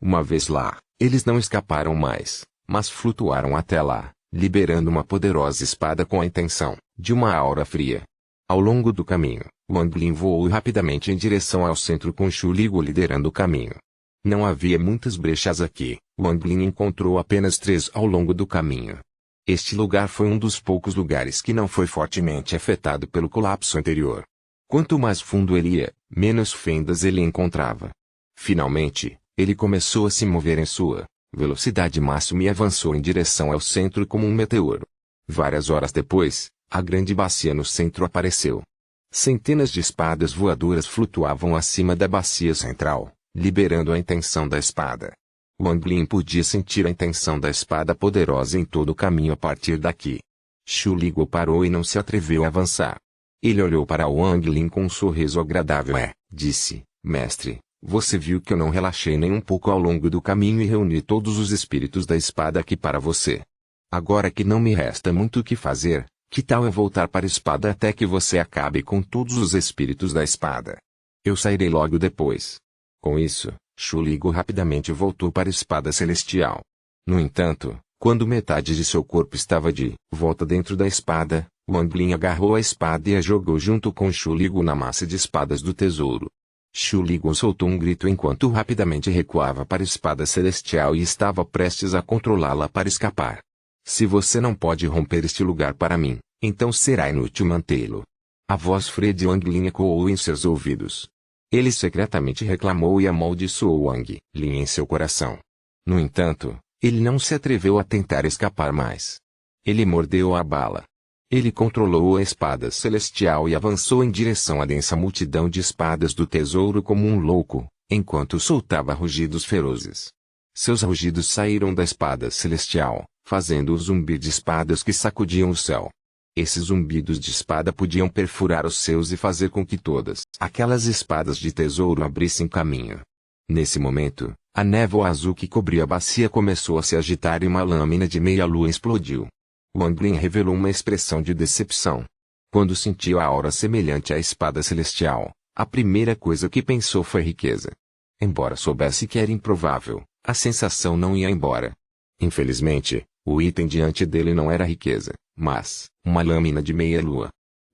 Uma vez lá, eles não escaparam mais, mas flutuaram até lá, liberando uma poderosa espada com a intenção de uma aura fria. Ao longo do caminho, Wang Lin voou rapidamente em direção ao centro com Shuligo liderando o caminho. Não havia muitas brechas aqui, Wang Lin encontrou apenas 3 ao longo do caminho. Este lugar foi um dos poucos lugares que não foi fortemente afetado pelo colapso anterior. Quanto mais fundo ele ia, menos fendas ele encontrava. Finalmente, ele começou a se mover em sua velocidade máxima e avançou em direção ao centro como um meteoro. Várias horas depois, a grande bacia no centro apareceu. Centenas de espadas voadoras flutuavam acima da bacia central, liberando a intenção da espada. Wang Lin podia sentir a intenção da espada poderosa em todo o caminho a partir daqui. Shuligo parou e não se atreveu a avançar. Ele olhou para Wang Lin com um sorriso agradável e disse, mestre, você viu que eu não relaxei nem um pouco ao longo do caminho e reuni todos os espíritos da espada aqui para você. Agora que não me resta muito o que fazer, que tal eu voltar para a espada até que você acabe com todos os espíritos da espada? Eu sairei logo depois. Com isso, Shuligo rapidamente voltou para a espada celestial. No entanto, quando metade de seu corpo estava de volta dentro da espada, Wang Lin agarrou a espada e a jogou junto com Shuligo na massa de espadas do tesouro. Shuligo soltou um grito enquanto rapidamente recuava para a espada celestial e estava prestes a controlá-la para escapar. Se você não pode romper este lugar para mim, então será inútil mantê-lo. A voz fria de Wang Lin ecoou em seus ouvidos. Ele secretamente reclamou e amaldiçoou Wang Lin em seu coração. No entanto, ele não se atreveu a tentar escapar mais. Ele mordeu a bala. Ele controlou a espada celestial e avançou em direção à densa multidão de espadas do tesouro como um louco, enquanto soltava rugidos ferozes. Seus rugidos saíram da espada celestial, fazendo o zumbir de espadas que sacudiam o céu. Esses zumbidos de espada podiam perfurar os céus e fazer com que todas aquelas espadas de tesouro abrissem caminho. Nesse momento, a névoa azul que cobria a bacia começou a se agitar e uma lâmina de meia-lua explodiu. Wang Lin revelou uma expressão de decepção. Quando sentiu a aura semelhante à espada celestial, a primeira coisa que pensou foi riqueza. Embora soubesse que era improvável, a sensação não ia embora. Infelizmente, o item diante dele não era riqueza, mas uma lâmina de meia-lua.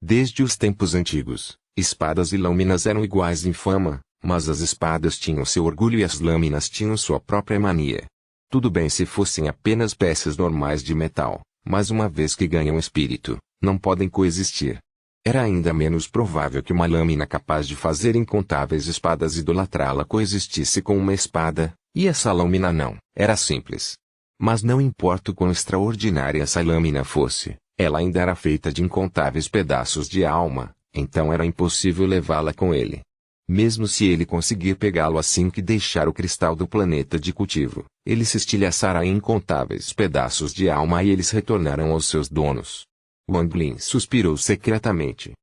Desde os tempos antigos, espadas e lâminas eram iguais em fama, mas as espadas tinham seu orgulho e as lâminas tinham sua própria mania. Tudo bem se fossem apenas peças normais de metal, mas uma vez que ganham espírito, não podem coexistir. Era ainda menos provável que uma lâmina capaz de fazer incontáveis espadas idolatrá-la coexistisse com uma espada, e essa lâmina não, era simples. Mas não importa o quão extraordinária essa lâmina fosse, ela ainda era feita de incontáveis pedaços de alma, então era impossível levá-la com ele. Mesmo se ele conseguir pegá-lo assim que deixar o cristal do planeta de cultivo, ele se estilhaçará em incontáveis pedaços de alma e eles retornarão aos seus donos. Wang Lin suspirou secretamente.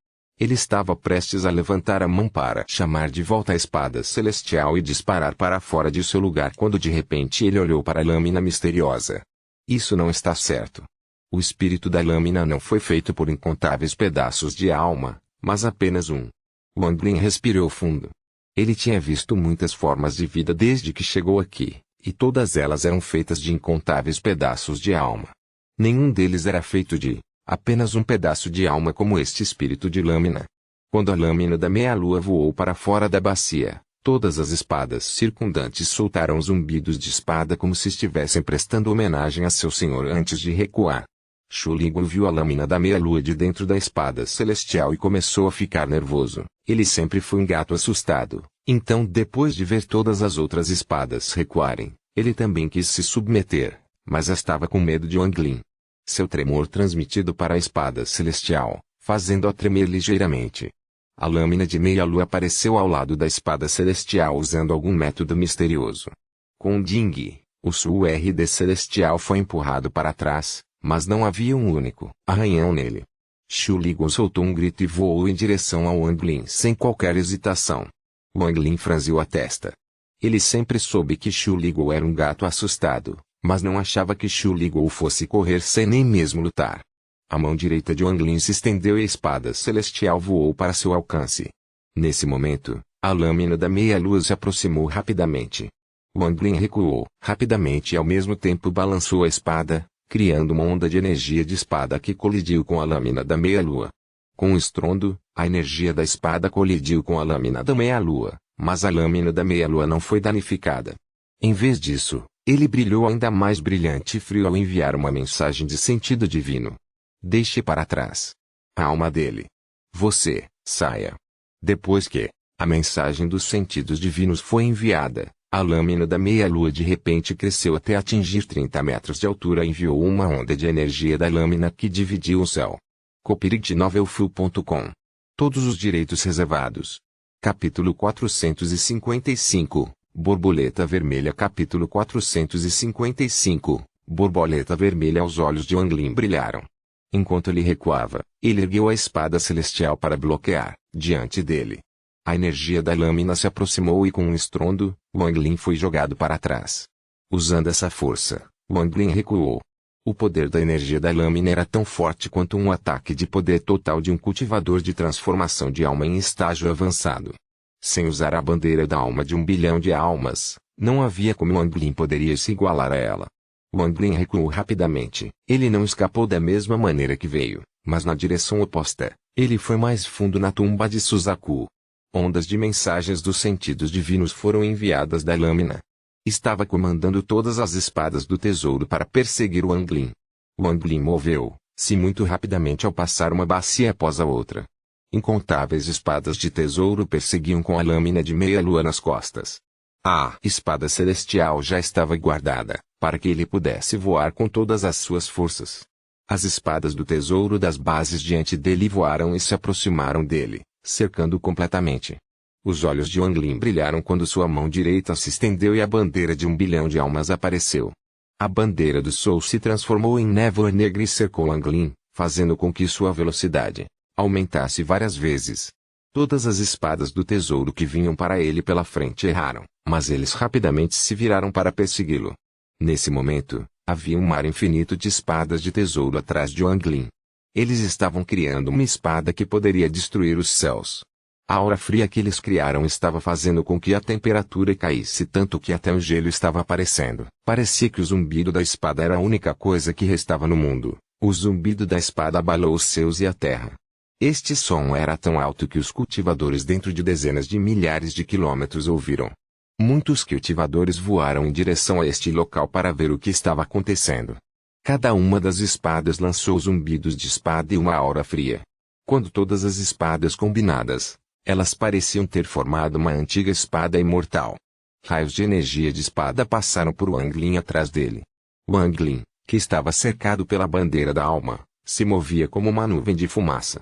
Ele estava prestes a levantar a mão para chamar de volta a espada celestial e disparar para fora de seu lugar quando de repente ele olhou para a lâmina misteriosa. Isso não está certo. O espírito da lâmina não foi feito por incontáveis pedaços de alma, mas apenas um. Wang Lin respirou fundo. Ele tinha visto muitas formas de vida desde que chegou aqui, e todas elas eram feitas de incontáveis pedaços de alma. Nenhum deles era feito de apenas um pedaço de alma como este espírito de lâmina. Quando a lâmina da meia-lua voou para fora da bacia, todas as espadas circundantes soltaram zumbidos de espada como se estivessem prestando homenagem a seu senhor antes de recuar. Shu Liguo viu a lâmina da meia-lua de dentro da espada celestial e começou a ficar nervoso. Ele sempre foi um gato assustado, então depois de ver todas as outras espadas recuarem, ele também quis se submeter, mas estava com medo de Wang Lin. Seu tremor transmitido para a espada celestial, fazendo-a tremer ligeiramente. A lâmina de meia-lua apareceu ao lado da espada celestial usando algum método misterioso. Com um ding, o SURD celestial foi empurrado para trás, mas não havia um único arranhão nele. Shu Liguo soltou um grito e voou em direção a Wang Lin sem qualquer hesitação. Wang Lin franziu a testa. Ele sempre soube que Shu Liguo era um gato assustado, mas não achava que Shu Liguo fosse correr sem nem mesmo lutar. A mão direita de Wang Lin se estendeu e a espada celestial voou para seu alcance. Nesse momento, a lâmina da meia-lua se aproximou rapidamente. Wang Lin recuou rapidamente e ao mesmo tempo balançou a espada, criando uma onda de energia de espada que colidiu com a lâmina da meia-lua. Com um estrondo, a energia da espada colidiu com a lâmina da meia-lua, mas a lâmina da meia-lua não foi danificada. Em vez disso, ele brilhou ainda mais brilhante e frio ao enviar uma mensagem de sentido divino. Deixe para trás a alma dele. Você, saia. Depois que a mensagem dos sentidos divinos foi enviada, a lâmina da meia-lua de repente cresceu até atingir 30 metros de altura e enviou uma onda de energia da lâmina que dividiu o céu. Copyright novelfull.com. Todos os direitos reservados. Capítulo 455, Borboleta Vermelha. Capítulo 455, Borboleta Vermelha. Os olhos de Wang Lin brilharam. Enquanto ele recuava, ele ergueu a espada celestial para bloquear, diante dele. A energia da lâmina se aproximou e com um estrondo, Wang Lin foi jogado para trás. Usando essa força, Wang Lin recuou. O poder da energia da lâmina era tão forte quanto um ataque de poder total de um cultivador de transformação de alma em estágio avançado. Sem usar a bandeira da alma de 1 bilhão de almas, não havia como Wang Lin poderia se igualar a ela. Wang Lin recuou rapidamente. Ele não escapou da mesma maneira que veio, mas na direção oposta. Ele foi mais fundo na tumba de Suzaku. Ondas de mensagens dos sentidos divinos foram enviadas da lâmina. Estava comandando todas as espadas do tesouro para perseguir Wang Lin. Wang Lin moveu-se muito rapidamente ao passar uma bacia após a outra. Incontáveis espadas de tesouro perseguiam com a lâmina de meia-lua nas costas. A espada celestial já estava guardada, para que ele pudesse voar com todas as suas forças. As espadas do tesouro das bases diante dele voaram e se aproximaram dele, cercando-o completamente. Os olhos de Wang Lin brilharam quando sua mão direita se estendeu e a bandeira de 1 bilhão de almas apareceu. A bandeira do Sol se transformou em névoa negra e cercou Wang Lin, fazendo com que sua velocidade aumentasse várias vezes. Todas as espadas do tesouro que vinham para ele pela frente erraram, mas eles rapidamente se viraram para persegui-lo. Nesse momento, havia um mar infinito de espadas de tesouro atrás de Wang Lin. Eles estavam criando uma espada que poderia destruir os céus. A aura fria que eles criaram estava fazendo com que a temperatura caísse tanto que até um gelo estava aparecendo. Parecia que o zumbido da espada era a única coisa que restava no mundo. O zumbido da espada abalou os céus e a terra. Este som era tão alto que os cultivadores dentro de dezenas de milhares de quilômetros ouviram. Muitos cultivadores voaram em direção a este local para ver o que estava acontecendo. Cada uma das espadas lançou zumbidos de espada e uma aura fria. Quando todas as espadas combinadas, elas pareciam ter formado uma antiga espada imortal. Raios de energia de espada passaram por Wang Lin atrás dele. Wang Lin, que estava cercado pela bandeira da alma, se movia como uma nuvem de fumaça.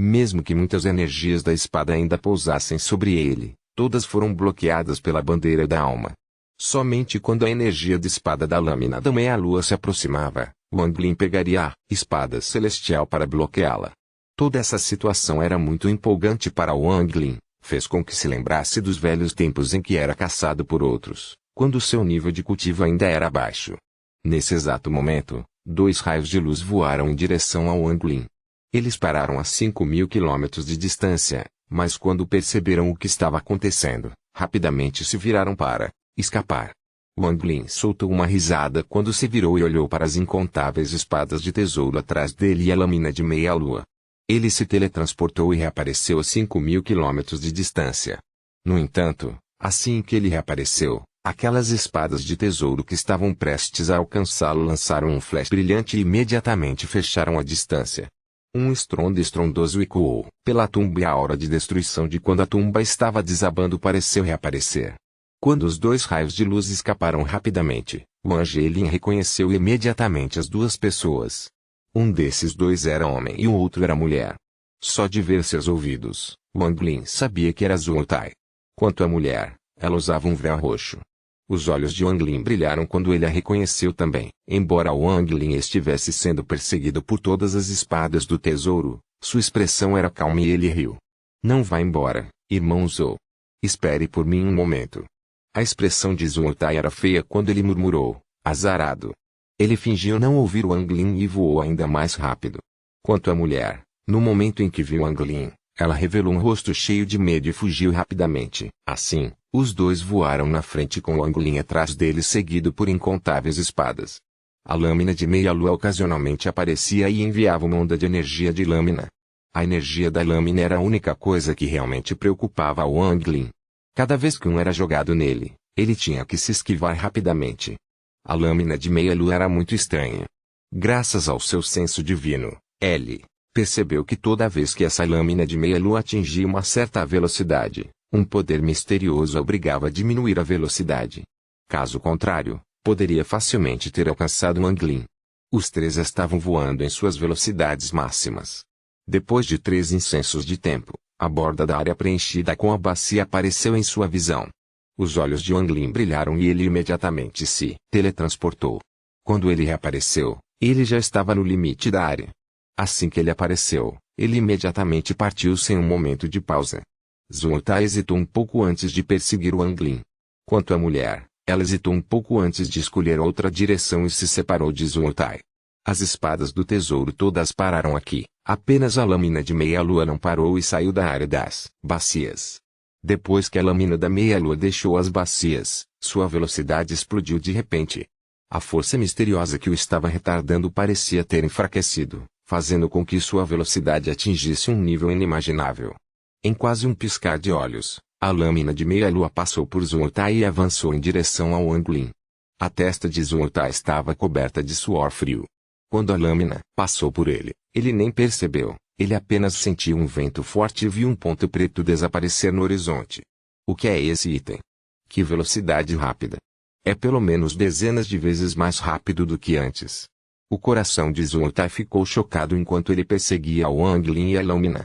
Mesmo que muitas energias da espada ainda pousassem sobre ele, todas foram bloqueadas pela bandeira da alma. Somente quando a energia de espada da lâmina da meia-lua se aproximava, Wang Lin pegaria a espada celestial para bloqueá-la. Toda essa situação era muito empolgante para Wang Lin, fez com que se lembrasse dos velhos tempos em que era caçado por outros, quando seu nível de cultivo ainda era baixo. Nesse exato momento, 2 raios de luz voaram em direção a Wang Lin. Eles pararam a 5.000 quilômetros de distância, mas quando perceberam o que estava acontecendo, rapidamente se viraram para escapar. Wang Lin soltou uma risada quando se virou e olhou para as incontáveis espadas de tesouro atrás dele e a lâmina de meia-lua. Ele se teletransportou e reapareceu a 5.000 quilômetros de distância. No entanto, assim que ele reapareceu, aquelas espadas de tesouro que estavam prestes a alcançá-lo lançaram um flash brilhante e imediatamente fecharam a distância. Um estrondo estrondoso ecoou pela tumba e a aura de destruição de quando a tumba estava desabando pareceu reaparecer. Quando os 2 raios de luz escaparam rapidamente, Wang Lin reconheceu imediatamente as 2 pessoas. Um desses 2 era homem e o outro era mulher. Só de ver seus ouvidos, Wang Lin sabia que era Zuo Tai. Quanto à mulher, ela usava um véu roxo. Os olhos de Wang Lin brilharam quando ele a reconheceu também. Embora Wang Lin estivesse sendo perseguido por todas as espadas do tesouro, sua expressão era calma e ele riu. Não vá embora, irmão Zuo. Espere por mim um momento. A expressão de Zuo Tai era feia quando ele murmurou, azarado. Ele fingiu não ouvir Wang Lin e voou ainda mais rápido. Quanto à mulher, no momento em que viu Wang Lin, ela revelou um rosto cheio de medo e fugiu rapidamente. Assim, os 2 voaram na frente com Wang Lin atrás deles seguido por incontáveis espadas. A lâmina de meia-lua ocasionalmente aparecia e enviava uma onda de energia de lâmina. A energia da lâmina era a única coisa que realmente preocupava Wang Lin. Cada vez que um era jogado nele, ele tinha que se esquivar rapidamente. A lâmina de meia-lua era muito estranha. Graças ao seu senso divino, ele percebeu que toda vez que essa lâmina de meia-lua atingia uma certa velocidade, um poder misterioso a obrigava a diminuir a velocidade. Caso contrário, poderia facilmente ter alcançado Wang Lin. Os 3 estavam voando em suas velocidades máximas. Depois de 3 incensos de tempo, a borda da área preenchida com a bacia apareceu em sua visão. Os olhos de Wang Lin brilharam e ele imediatamente se teletransportou. Quando ele reapareceu, ele já estava no limite da área. Assim que ele apareceu, ele imediatamente partiu sem um momento de pausa. Zuo Tai hesitou um pouco antes de perseguir Wang Lin. Quanto à mulher, ela hesitou um pouco antes de escolher outra direção e se separou de Zuo Tai. As espadas do tesouro todas pararam aqui, apenas a lâmina de meia-lua não parou e saiu da área das bacias. Depois que a lâmina da meia-lua deixou as bacias, sua velocidade explodiu de repente. A força misteriosa que o estava retardando parecia ter enfraquecido, fazendo com que sua velocidade atingisse um nível inimaginável. Em quase um piscar de olhos, a lâmina de meia-lua passou por Zuo Tai e avançou em direção ao Wang Lin. A testa de Zuo Tai estava coberta de suor frio. Quando a lâmina passou por ele, ele nem percebeu. Ele apenas sentiu um vento forte e viu um ponto preto desaparecer no horizonte. O que é esse item? Que velocidade rápida! É pelo menos dezenas de vezes mais rápido do que antes. O coração de Zuo Tai ficou chocado enquanto ele perseguia Wang Lin e a lâmina.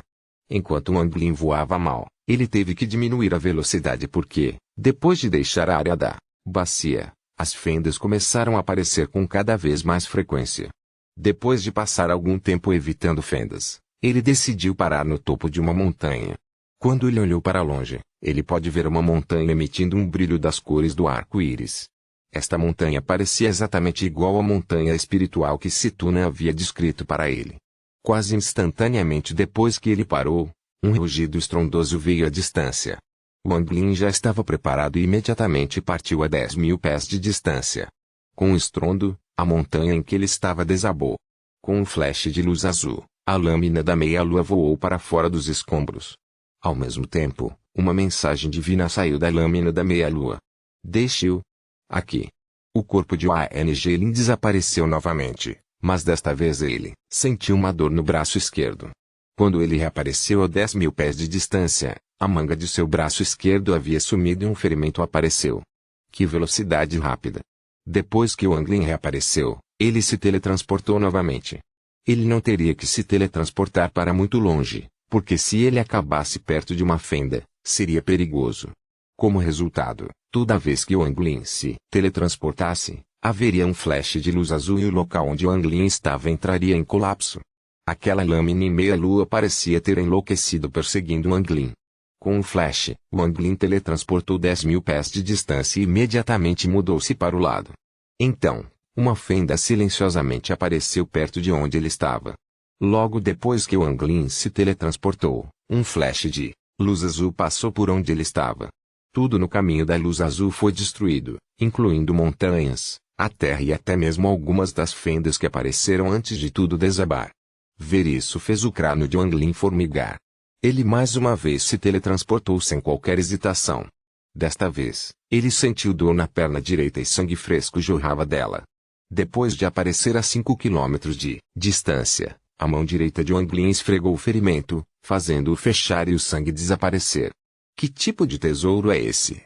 Enquanto Wang Lin voava mal, ele teve que diminuir a velocidade porque, depois de deixar a área da bacia, as fendas começaram a aparecer com cada vez mais frequência. Depois de passar algum tempo evitando fendas, ele decidiu parar no topo de uma montanha. Quando ele olhou para longe, ele pode ver uma montanha emitindo um brilho das cores do arco-íris. Esta montanha parecia exatamente igual à montanha espiritual que Situna havia descrito para ele. Quase instantaneamente depois que ele parou, um rugido estrondoso veio à distância. Wang Lin já estava preparado e imediatamente partiu a 10.000 pés de distância. Com um estrondo, a montanha em que ele estava desabou. Com um flash de luz azul, A lâmina da meia-lua voou para fora dos escombros. Ao mesmo tempo, uma mensagem divina saiu da lâmina da meia-lua. Deixe-o aqui. O corpo de Wangelin desapareceu novamente, mas desta vez ele sentiu uma dor no braço esquerdo. Quando ele reapareceu a 10.000 pés de distância, a manga de seu braço esquerdo havia sumido e um ferimento apareceu. Que velocidade rápida! Depois que Wang Lin reapareceu, ele se teletransportou novamente. Ele não teria que se teletransportar para muito longe, porque se ele acabasse perto de uma fenda, seria perigoso. Como resultado, toda vez que Wang Lin se teletransportasse, haveria um flash de luz azul e o local onde Wang Lin estava entraria em colapso. Aquela lâmina em meia-lua parecia ter enlouquecido perseguindo Wang Lin. Com um flash, Wang Lin teletransportou 10.000 pés de distância e imediatamente mudou-se para o lado. Então, uma fenda silenciosamente apareceu perto de onde ele estava. Logo depois que Wang Lin se teletransportou, um flash de luz azul passou por onde ele estava. Tudo no caminho da luz azul foi destruído, incluindo montanhas, a terra e até mesmo algumas das fendas que apareceram antes de tudo desabar. Ver isso fez o crânio de Wang Lin formigar. Ele mais uma vez se teletransportou sem qualquer hesitação. Desta vez, ele sentiu dor na perna direita e sangue fresco jorrava dela. Depois de aparecer a 5 quilômetros de distância, a mão direita de Wang Lin esfregou o ferimento, fazendo-o fechar e o sangue desaparecer. Que tipo de tesouro é esse?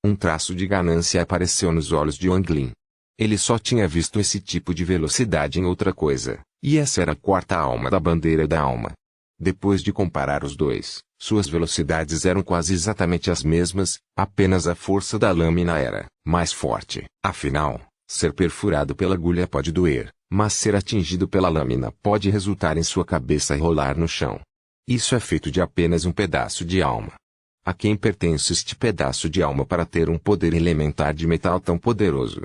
Um traço de ganância apareceu nos olhos de Wang Lin. Ele só tinha visto esse tipo de velocidade em outra coisa, e essa era a quarta alma da bandeira da alma. Depois de comparar os dois, suas velocidades eram quase exatamente as mesmas, apenas a força da lâmina era mais forte. Afinal, ser perfurado pela agulha pode doer, mas ser atingido pela lâmina pode resultar em sua cabeça rolar no chão. Isso é feito de apenas um pedaço de alma. A quem pertence este pedaço de alma para ter um poder elementar de metal tão poderoso?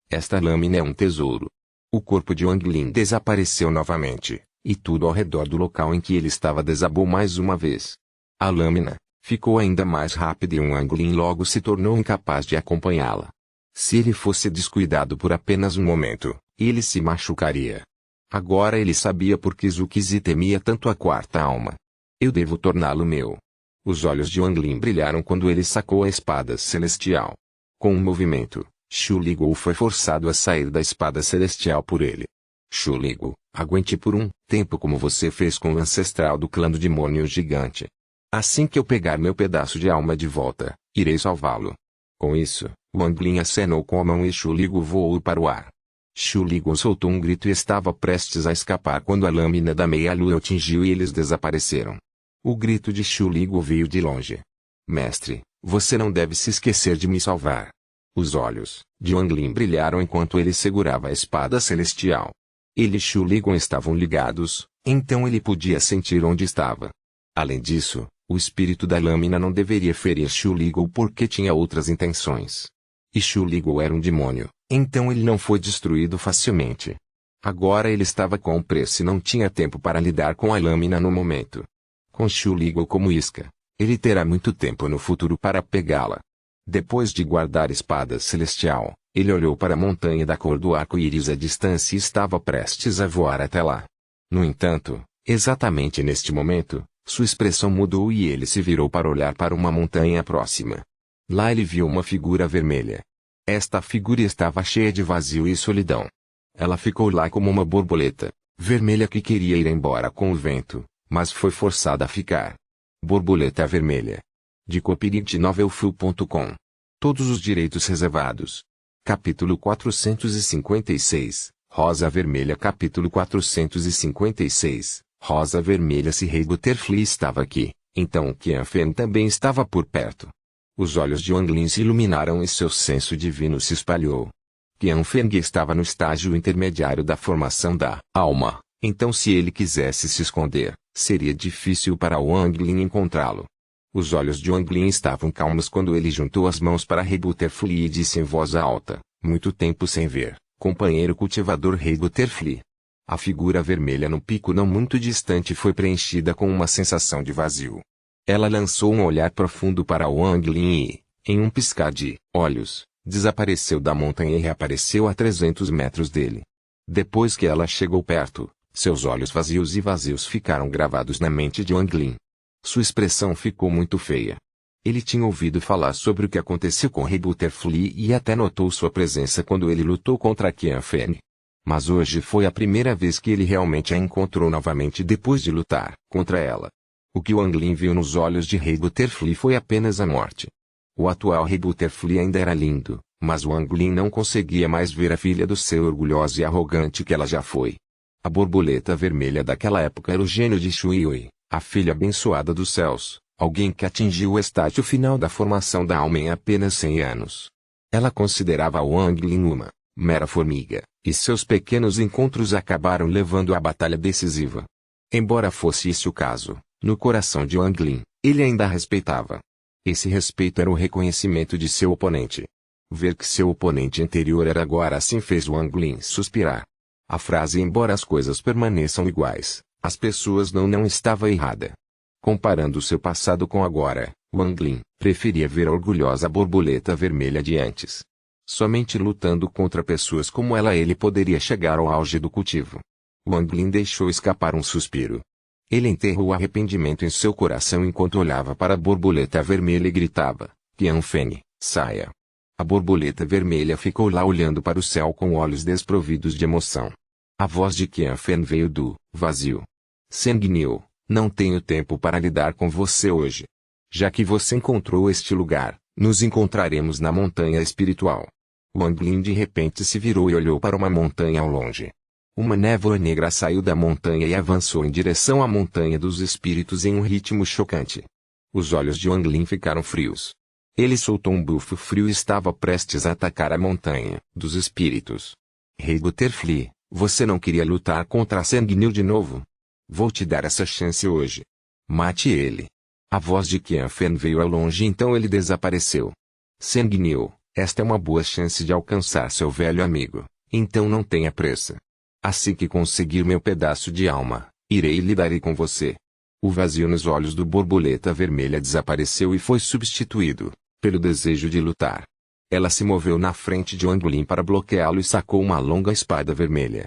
Esta lâmina é um tesouro. O corpo de Wang Lin desapareceu novamente, e tudo ao redor do local em que ele estava desabou mais uma vez. A lâmina ficou ainda mais rápida e Wang Lin logo se tornou incapaz de acompanhá-la. Se ele fosse descuidado por apenas um momento, ele se machucaria. Agora ele sabia por que Zukizi temia tanto a quarta alma. Eu devo torná-lo meu. Os olhos de Wang Lin brilharam quando ele sacou a espada celestial. Com um movimento, Shu Ligu foi forçado a sair da espada celestial por ele. Shu Ligu, aguente por um tempo como você fez com o ancestral do clã do demônio gigante. Assim que eu pegar meu pedaço de alma de volta, irei salvá-lo. Com isso, Wang Lin acenou com a mão e Shu Ligu voou para o ar. Shu Ligu soltou um grito e estava prestes a escapar quando a lâmina da meia-lua o atingiu e eles desapareceram. O grito de Shu Ligu veio de longe. Mestre, você não deve se esquecer de me salvar. Os olhos de Wang Lin brilharam enquanto ele segurava a espada celestial. Ele e Shu Ligu estavam ligados, então ele podia sentir onde estava. Além disso, o espírito da lâmina não deveria ferir Shu Ligu porque tinha outras intenções. E Shu Ligu era um demônio, então ele não foi destruído facilmente. Agora ele estava com pressa e não tinha tempo para lidar com a lâmina no momento. Com Shu Ligu como isca, ele terá muito tempo no futuro para pegá-la. Depois de guardar a espada celestial, ele olhou para a montanha da cor do arco-íris à distância e estava prestes a voar até lá. No entanto, exatamente neste momento, sua expressão mudou e ele se virou para olhar para uma montanha próxima. Lá ele viu uma figura vermelha. Esta figura estava cheia de vazio e solidão. Ela ficou lá como uma borboleta, vermelha que queria ir embora com o vento, mas foi forçada a ficar. Borboleta vermelha. De copyright novelfu.com. Todos os direitos reservados. Capítulo 456, Rosa Vermelha. Capítulo 456, Rosa Vermelha. Se Rei Butterfly estava aqui, então Qianfen também estava por perto. Os olhos de Wang Lin se iluminaram e seu senso divino se espalhou. Qianfen estava no estágio intermediário da formação da alma, então se ele quisesse se esconder, seria difícil para Wang Lin encontrá-lo. Os olhos de Wang Lin estavam calmos quando ele juntou as mãos para Rei Butterfly e disse em voz alta, muito tempo sem ver, companheiro cultivador Rei Butterfly. A figura vermelha no pico não muito distante foi preenchida com uma sensação de vazio. Ela lançou um olhar profundo para Wang Lin e, em um piscar de olhos, desapareceu da montanha e reapareceu a 300 metros dele. Depois que ela chegou perto, Seus olhos vazios ficaram gravados na mente de Wang Lin. Sua expressão ficou muito feia. Ele tinha ouvido falar sobre o que aconteceu com Rei Butterfly e até notou sua presença quando ele lutou contra Qian Fen. Mas hoje foi a primeira vez que ele realmente a encontrou novamente depois de lutar contra ela. O que Wang Lin viu nos olhos de Rei Butterfly foi apenas a morte. O atual Rei Butterfly ainda era lindo, mas Wang Lin não conseguia mais ver a filha do ser orgulhosa e arrogante que ela já foi. A borboleta vermelha daquela época era o gênio de Shuiyui, a filha abençoada dos céus, alguém que atingiu o estágio final da formação da alma em apenas 100 anos. Ela considerava Wang Lin uma mera formiga, e seus pequenos encontros acabaram levando à batalha decisiva. Embora fosse esse o caso, no coração de Wang Lin, ele ainda a respeitava. Esse respeito era o reconhecimento de seu oponente. Ver que seu oponente anterior era agora assim fez Wang Lin suspirar. A frase "embora as coisas permaneçam iguais, as pessoas não estava errada". Comparando seu passado com agora, Wang Lin preferia ver a orgulhosa borboleta vermelha de antes. Somente lutando contra pessoas como ela ele poderia chegar ao auge do cultivo. Wang Lin deixou escapar um suspiro. Ele enterrou o arrependimento em seu coração enquanto olhava para a borboleta vermelha e gritava: "Qian Fen, saia!" A borboleta vermelha ficou lá olhando para o céu com olhos desprovidos de emoção. A voz de Qian Fen veio do vazio. "Sanguinil, não tenho tempo para lidar com você hoje. Já que você encontrou este lugar, nos encontraremos na montanha espiritual." Wang Lin de repente se virou e olhou para uma montanha ao longe. Uma névoa negra saiu da montanha e avançou em direção à montanha dos espíritos em um ritmo chocante. Os olhos de Wang Lin ficaram frios. Ele soltou um bufo frio e estava prestes a atacar a montanha dos espíritos. "Rei Butterfly, você não queria lutar contra Sanguinil de novo? Vou te dar essa chance hoje. Mate ele." A voz de Qian Fen veio ao longe e então ele desapareceu. "Sanguinil, esta é uma boa chance de alcançar seu velho amigo, então não tenha pressa. Assim que conseguir meu pedaço de alma, irei lidar com você." O vazio nos olhos do borboleta vermelha desapareceu e foi substituído pelo desejo de lutar. Ela se moveu na frente de Wang Lin para bloqueá-lo e sacou uma longa espada vermelha.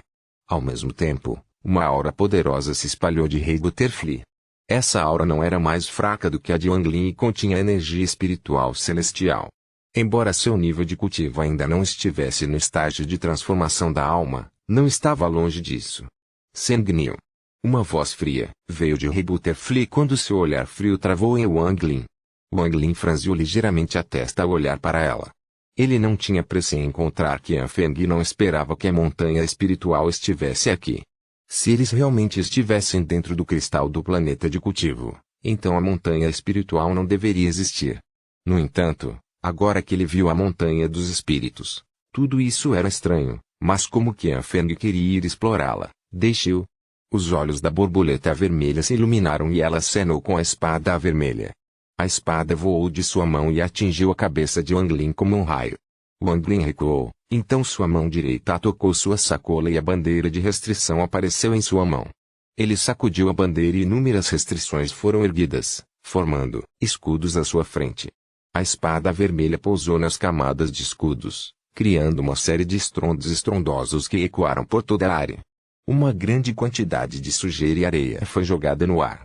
Ao mesmo tempo, uma aura poderosa se espalhou de Rei Butterfly. Essa aura não era mais fraca do que a de Wang Lin e continha energia espiritual celestial. Embora seu nível de cultivo ainda não estivesse no estágio de transformação da alma, não estava longe disso. "Sanguinil." Uma voz fria veio de Rei Butterfly quando seu olhar frio travou em Wang Lin. Wang Lin franziu ligeiramente a testa ao olhar para ela. Ele não tinha pressa em encontrar Qian Feng e não esperava que a montanha espiritual estivesse aqui. Se eles realmente estivessem dentro do cristal do planeta de cultivo, então a montanha espiritual não deveria existir. No entanto, agora que ele viu a montanha dos espíritos, tudo isso era estranho, mas como Qian Feng queria ir explorá-la, deixou. Os olhos da borboleta vermelha se iluminaram e ela acenou com a espada vermelha. A espada voou de sua mão e atingiu a cabeça de Wang Lin como um raio. Wang Lin recuou, então sua mão direita tocou sua sacola e a bandeira de restrição apareceu em sua mão. Ele sacudiu a bandeira e inúmeras restrições foram erguidas, formando escudos à sua frente. A espada vermelha pousou nas camadas de escudos, criando uma série de estrondos estrondosos que ecoaram por toda a área. Uma grande quantidade de sujeira e areia foi jogada no ar.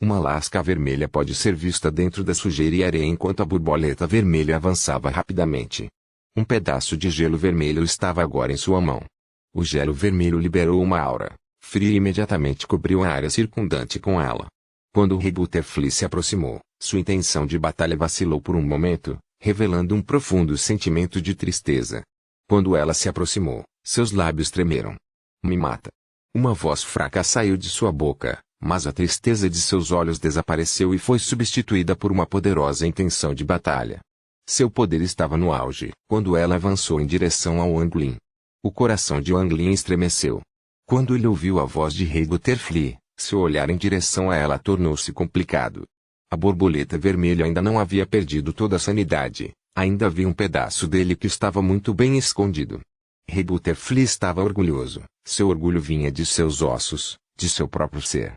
Uma lasca vermelha pode ser vista dentro da sujeira e areia enquanto a borboleta vermelha avançava rapidamente. Um pedaço de gelo vermelho estava agora em sua mão. O gelo vermelho liberou uma aura fria e imediatamente cobriu a área circundante com ela. Quando o Rei Butterfly se aproximou, sua intenção de batalha vacilou por um momento, revelando um profundo sentimento de tristeza. Quando ela se aproximou, seus lábios tremeram. "Me mata." Uma voz fraca saiu de sua boca, mas a tristeza de seus olhos desapareceu e foi substituída por uma poderosa intenção de batalha. Seu poder estava no auge quando ela avançou em direção a Wang Lin. O coração de Wang Lin estremeceu. Quando ele ouviu a voz de Rei Butterfly, seu olhar em direção a ela tornou-se complicado. A borboleta vermelha ainda não havia perdido toda a sanidade, ainda havia um pedaço dele que estava muito bem escondido. Rei Butterfly estava orgulhoso, seu orgulho vinha de seus ossos, de seu próprio ser.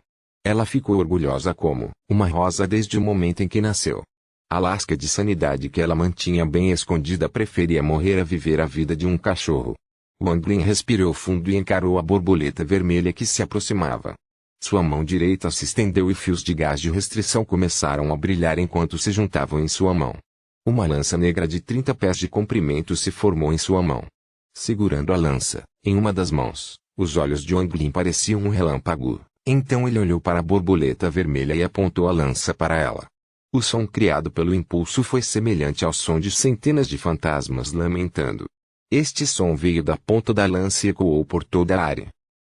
Ela ficou orgulhosa como uma rosa desde o momento em que nasceu. A lasca de sanidade que ela mantinha bem escondida preferia morrer a viver a vida de um cachorro. Wang Lin respirou fundo e encarou a borboleta vermelha que se aproximava. Sua mão direita se estendeu e fios de gás de restrição começaram a brilhar enquanto se juntavam em sua mão. Uma lança negra de 30 pés de comprimento se formou em sua mão. Segurando a lança, em uma das mãos, os olhos de Wang Lin pareciam um relâmpago. Então ele olhou para a borboleta vermelha e apontou a lança para ela. O som criado pelo impulso foi semelhante ao som de centenas de fantasmas lamentando. Este som veio da ponta da lança e ecoou por toda a área.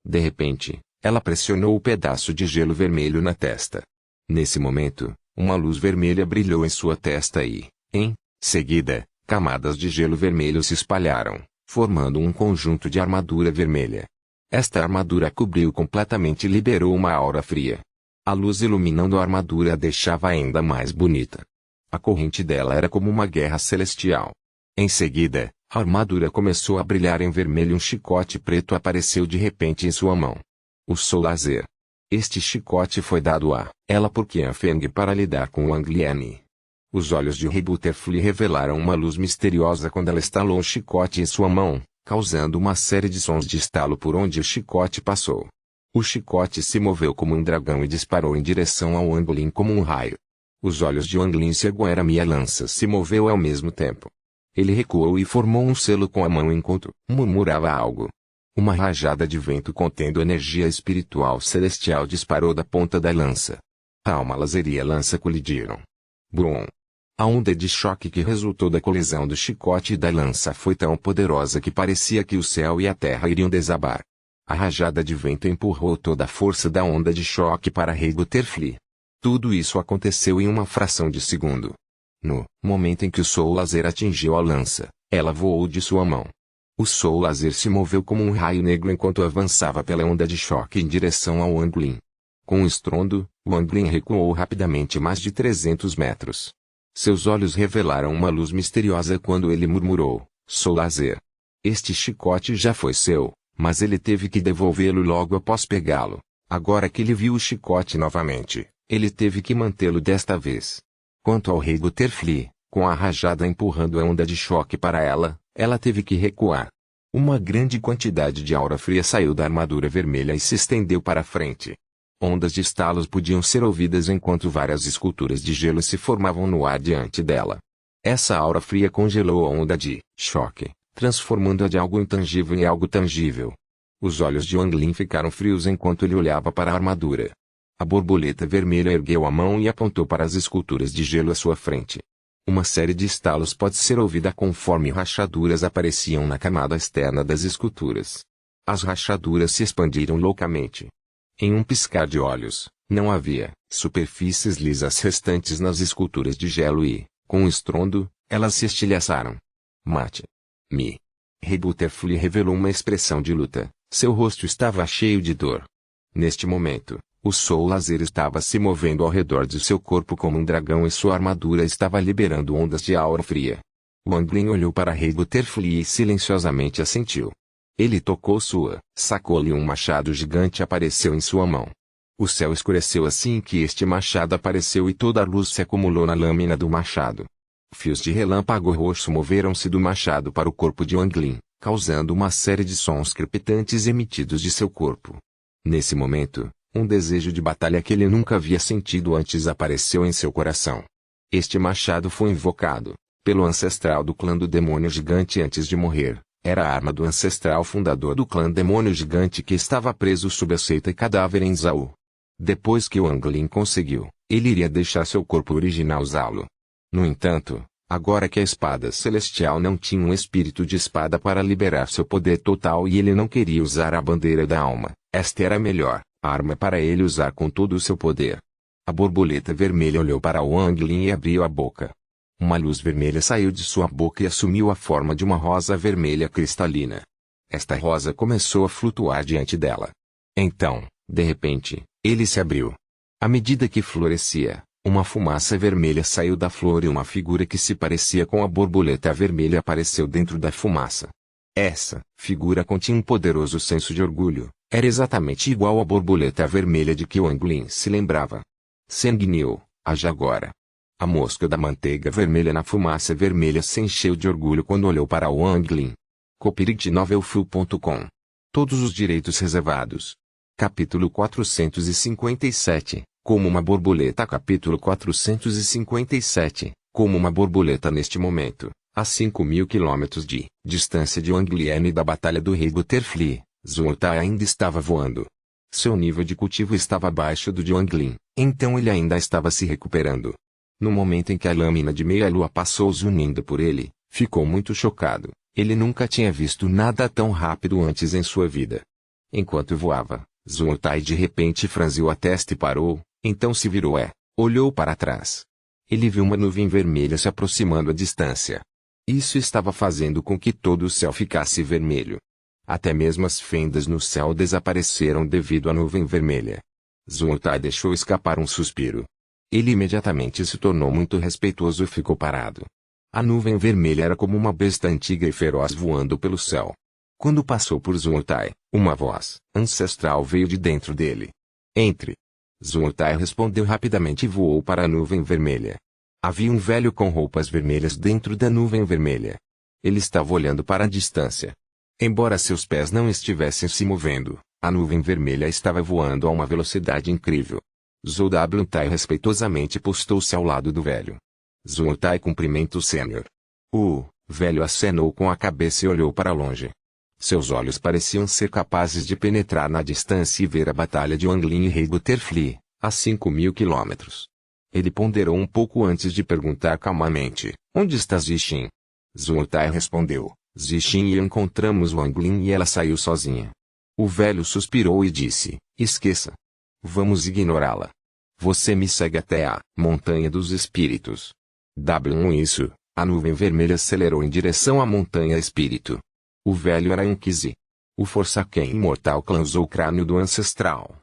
De repente, ela pressionou o pedaço de gelo vermelho na testa. Nesse momento, uma luz vermelha brilhou em sua testa e, em seguida, camadas de gelo vermelho se espalharam, formando um conjunto de armadura vermelha. Esta armadura cobriu completamente e liberou uma aura fria. A luz iluminando a armadura a deixava ainda mais bonita. A corrente dela era como uma guerra celestial. Em seguida, a armadura começou a brilhar em vermelho e um chicote preto apareceu de repente em sua mão. O Soul Laser. Este chicote foi dado a ela por Qian Feng para lidar com Wang Lian. Os olhos de Rei Butterfly revelaram uma luz misteriosa quando ela estalou o chicote em sua mão, causando uma série de sons de estalo por onde o chicote passou. O chicote se moveu como um dragão e disparou em direção ao Wang Lin como um raio. Os olhos de Wang Lin se aguaram e a lança se moveu ao mesmo tempo. Ele recuou e formou um selo com a mão enquanto murmurava algo. Uma rajada de vento contendo energia espiritual celestial disparou da ponta da lança. A alma laser e a lança colidiram. Brum! A onda de choque que resultou da colisão do chicote e da lança foi tão poderosa que parecia que o céu e a terra iriam desabar. A rajada de vento empurrou toda a força da onda de choque para Rei Butterfly. Tudo isso aconteceu em uma fração de segundo. No momento em que o Soul Laser atingiu a lança, ela voou de sua mão. O Soul Laser se moveu como um raio negro enquanto avançava pela onda de choque em direção ao Wang Lin. Com um estrondo, Wang Lin recuou rapidamente mais de 300 metros. Seus olhos revelaram uma luz misteriosa quando ele murmurou, Soul Laser. Este chicote já foi seu, mas ele teve que devolvê-lo logo após pegá-lo. Agora que ele viu o chicote novamente, ele teve que mantê-lo desta vez. Quanto ao Rei Butterfly, com a rajada empurrando a onda de choque para ela, ela teve que recuar. Uma grande quantidade de aura fria saiu da armadura vermelha e se estendeu para frente. Ondas de estalos podiam ser ouvidas enquanto várias esculturas de gelo se formavam no ar diante dela. Essa aura fria congelou a onda de choque, transformando-a de algo intangível em algo tangível. Os olhos de Wang Lin ficaram frios enquanto ele olhava para a armadura. A borboleta vermelha ergueu a mão e apontou para as esculturas de gelo à sua frente. Uma série de estalos pode ser ouvida conforme rachaduras apareciam na camada externa das esculturas. As rachaduras se expandiram loucamente. Em um piscar de olhos, não havia superfícies lisas restantes nas esculturas de gelo e, com um estrondo, elas se estilhaçaram. Mate-me. Rei Butterfly revelou uma expressão de luta, seu rosto estava cheio de dor. Neste momento, o Soul Laser estava se movendo ao redor de seu corpo como um dragão e sua armadura estava liberando ondas de aura fria. Wang Lin olhou para Rei Butterfly e silenciosamente assentiu. Ele tocou sua sacola e um machado gigante apareceu em sua mão. O céu escureceu assim que este machado apareceu e toda a luz se acumulou na lâmina do machado. Fios de relâmpago roxo moveram-se do machado para o corpo de Wang Lin, causando uma série de sons crepitantes emitidos de seu corpo. Nesse momento, um desejo de batalha que ele nunca havia sentido antes apareceu em seu coração. Este machado foi invocado pelo ancestral do clã do demônio gigante antes de morrer. Era a arma do ancestral fundador do clã demônio gigante que estava preso sob a seita e cadáver em Zhao. Depois que Wang Lin conseguiu, ele iria deixar seu corpo original usá-lo. No entanto, agora que a espada celestial não tinha um espírito de espada para liberar seu poder total e ele não queria usar a bandeira da alma, esta era a melhor arma para ele usar com todo o seu poder. A borboleta vermelha olhou para Wang Lin e abriu a boca. Uma luz vermelha saiu de sua boca e assumiu a forma de uma rosa vermelha cristalina. Esta rosa começou a flutuar diante dela. Então, de repente, ele se abriu. À medida que florescia, uma fumaça vermelha saiu da flor e uma figura que se parecia com a borboleta vermelha apareceu dentro da fumaça. Essa figura continha um poderoso senso de orgulho. Era exatamente igual à borboleta vermelha de que Wang Lin se lembrava. Sanguinil, age agora. A mosca da manteiga vermelha na fumaça vermelha se encheu de orgulho quando olhou para Wang Lin. Copyright Novelful.com. Todos os direitos reservados. Capítulo 457. Como uma borboleta. Capítulo 457. Como uma borboleta neste momento, a 5.000 quilômetros de distância de Wanglian e da Batalha do Rei Butterfly, Zhuotai ainda estava voando. Seu nível de cultivo estava abaixo do de Wanglin, então ele ainda estava se recuperando. No momento em que a lâmina de meia-lua passou zunindo por ele, ficou muito chocado. Ele nunca tinha visto nada tão rápido antes em sua vida. Enquanto voava, Zhuotai de repente franziu a testa e parou, então se virou e olhou para trás. Ele viu uma nuvem vermelha se aproximando à distância. Isso estava fazendo com que todo o céu ficasse vermelho. Até mesmo as fendas no céu desapareceram devido à nuvem vermelha. Zhuotai deixou escapar um suspiro. Ele imediatamente se tornou muito respeitoso e ficou parado. A nuvem vermelha era como uma besta antiga e feroz voando pelo céu. Quando passou por Zhuotai, uma voz ancestral veio de dentro dele. Entre. Zhuotai respondeu rapidamente e voou para a nuvem vermelha. Havia um velho com roupas vermelhas dentro da nuvem vermelha. Ele estava olhando para a distância. Embora seus pés não estivessem se movendo, a nuvem vermelha estava voando a uma velocidade incrível. Zhuotai respeitosamente postou-se ao lado do velho. Zhuotai cumprimenta o sênior. O velho acenou com a cabeça e olhou para longe. Seus olhos pareciam ser capazes de penetrar na distância e ver a batalha de Wanglin e Rei Butterfly, a 5.000 quilômetros. Ele ponderou um pouco antes de perguntar calmamente, onde está Zixin? Zhuotai respondeu, Zixin e eu encontramos Wanglin e ela saiu sozinha. O velho suspirou e disse, esqueça. Vamos ignorá-la. Você me segue até a Montanha dos Espíritos. Isso, a nuvem vermelha acelerou em direção à Montanha Espírito. O velho era um Kizi. O Forsaken imortal clã usou o crânio do ancestral.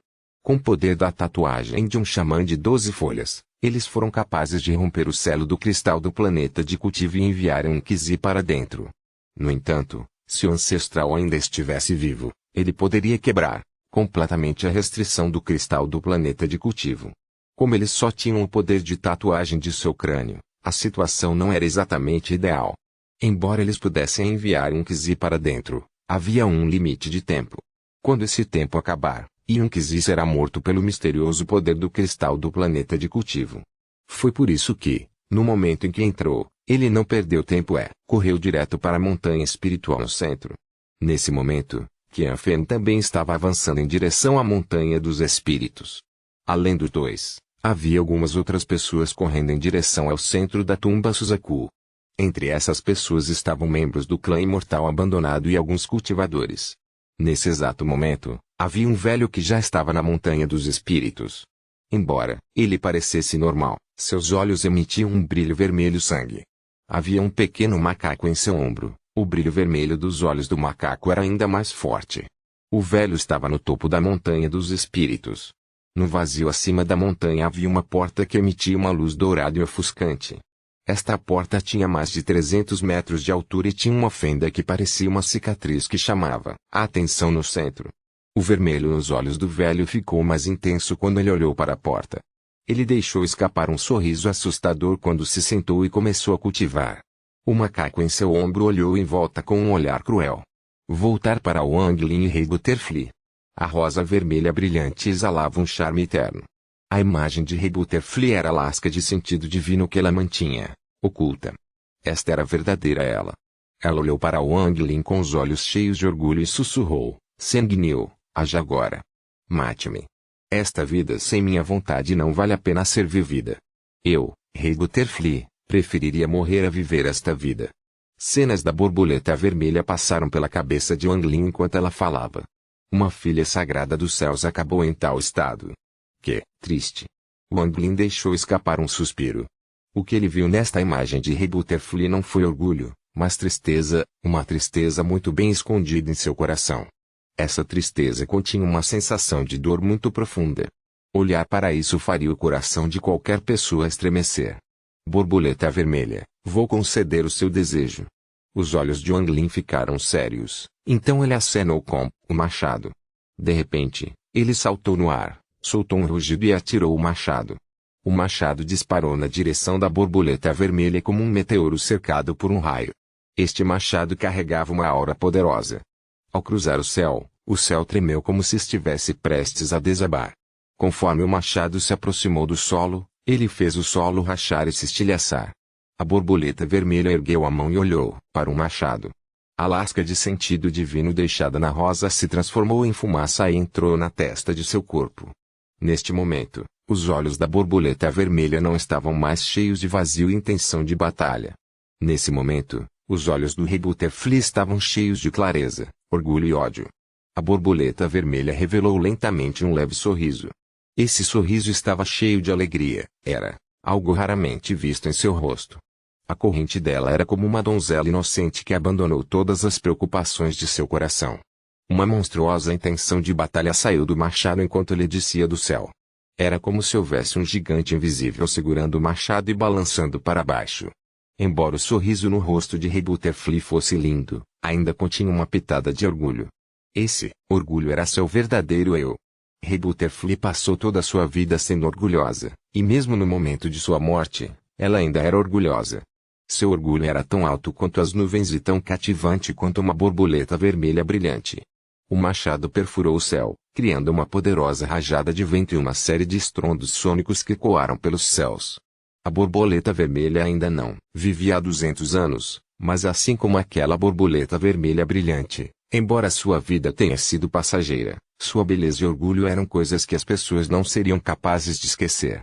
Com o poder da tatuagem de um xamã de 12 folhas, eles foram capazes de romper o selo do cristal do planeta de cultivo e enviarem um Kizi para dentro. No entanto, se o ancestral ainda estivesse vivo, ele poderia quebrar completamente a restrição do cristal do planeta de cultivo. Como eles só tinham o poder de tatuagem de seu crânio, a situação não era exatamente ideal. Embora eles pudessem enviar um Kizi para dentro, havia um limite de tempo. Quando esse tempo acabar, um Kizi será morto pelo misterioso poder do cristal do planeta de cultivo. Foi por isso que, no momento em que entrou, ele não perdeu tempo e correu direto para a montanha espiritual no centro. Nesse momento, Qianfen também estava avançando em direção à montanha dos espíritos. Além dos dois, havia algumas outras pessoas correndo em direção ao centro da tumba Suzaku. Entre essas pessoas estavam membros do clã imortal abandonado e alguns cultivadores. Nesse exato momento, havia um velho que já estava na montanha dos espíritos. Embora ele parecesse normal, seus olhos emitiam um brilho vermelho sangue. Havia um pequeno macaco em seu ombro. O brilho vermelho dos olhos do macaco era ainda mais forte. O velho estava no topo da montanha dos espíritos. No vazio acima da montanha havia uma porta que emitia uma luz dourada e ofuscante. Esta porta tinha mais de 300 metros de altura e tinha uma fenda que parecia uma cicatriz que chamava a atenção no centro. O vermelho nos olhos do velho ficou mais intenso quando ele olhou para a porta. Ele deixou escapar um sorriso assustador quando se sentou e começou a cultivar. O macaco em seu ombro olhou em volta com um olhar cruel. Voltar para Wanglin e Rei Butterfly. A rosa vermelha brilhante exalava um charme eterno. A imagem de Rei Butterfly era a lasca de sentido divino que ela mantinha, oculta. Esta era a verdadeira ela. Ela olhou para Wanglin com os olhos cheios de orgulho e sussurrou, Sanguinil, age agora. Mate-me. Esta vida sem minha vontade não vale a pena ser vivida. Eu, Rei Butterfly, preferiria morrer a viver esta vida. Cenas da borboleta vermelha passaram pela cabeça de Wanglin enquanto ela falava. Uma filha sagrada dos céus acabou em tal estado. Que triste. Wanglin deixou escapar um suspiro. O que ele viu nesta imagem de Rei Butterfly não foi orgulho, mas tristeza, uma tristeza muito bem escondida em seu coração. Essa tristeza continha uma sensação de dor muito profunda. Olhar para isso faria o coração de qualquer pessoa estremecer. Borboleta vermelha, vou conceder o seu desejo. Os olhos de Wanglin ficaram sérios, então ele acenou com o machado. De repente, ele saltou no ar, soltou um rugido e atirou o machado. O machado disparou na direção da borboleta vermelha como um meteoro cercado por um raio. Este machado carregava uma aura poderosa. Ao cruzar o céu tremeu como se estivesse prestes a desabar. Conforme o machado se aproximou do solo, ele fez o solo rachar e se estilhaçar. A borboleta vermelha ergueu a mão e olhou para o machado. A lasca de sentido divino deixada na rosa se transformou em fumaça e entrou na testa de seu corpo. Neste momento, os olhos da borboleta vermelha não estavam mais cheios de vazio e intenção de batalha. Nesse momento, os olhos do rei Butterfly estavam cheios de clareza, orgulho e ódio. A borboleta vermelha revelou lentamente um leve sorriso. Esse sorriso estava cheio de alegria, era algo raramente visto em seu rosto. A corrente dela era como uma donzela inocente que abandonou todas as preocupações de seu coração. Uma monstruosa intenção de batalha saiu do machado enquanto ele descia do céu. Era como se houvesse um gigante invisível segurando o machado e balançando para baixo. Embora o sorriso no rosto de Rei Butterfly fosse lindo, ainda continha uma pitada de orgulho. Esse orgulho era seu verdadeiro eu. Rei Butterfly passou toda a sua vida sendo orgulhosa, e mesmo no momento de sua morte, ela ainda era orgulhosa. Seu orgulho era tão alto quanto as nuvens e tão cativante quanto uma borboleta vermelha brilhante. O machado perfurou o céu, criando uma poderosa rajada de vento e uma série de estrondos sônicos que ecoaram pelos céus. A borboleta vermelha ainda não vivia há 200 anos, mas assim como aquela borboleta vermelha brilhante, embora sua vida tenha sido passageira, sua beleza e orgulho eram coisas que as pessoas não seriam capazes de esquecer.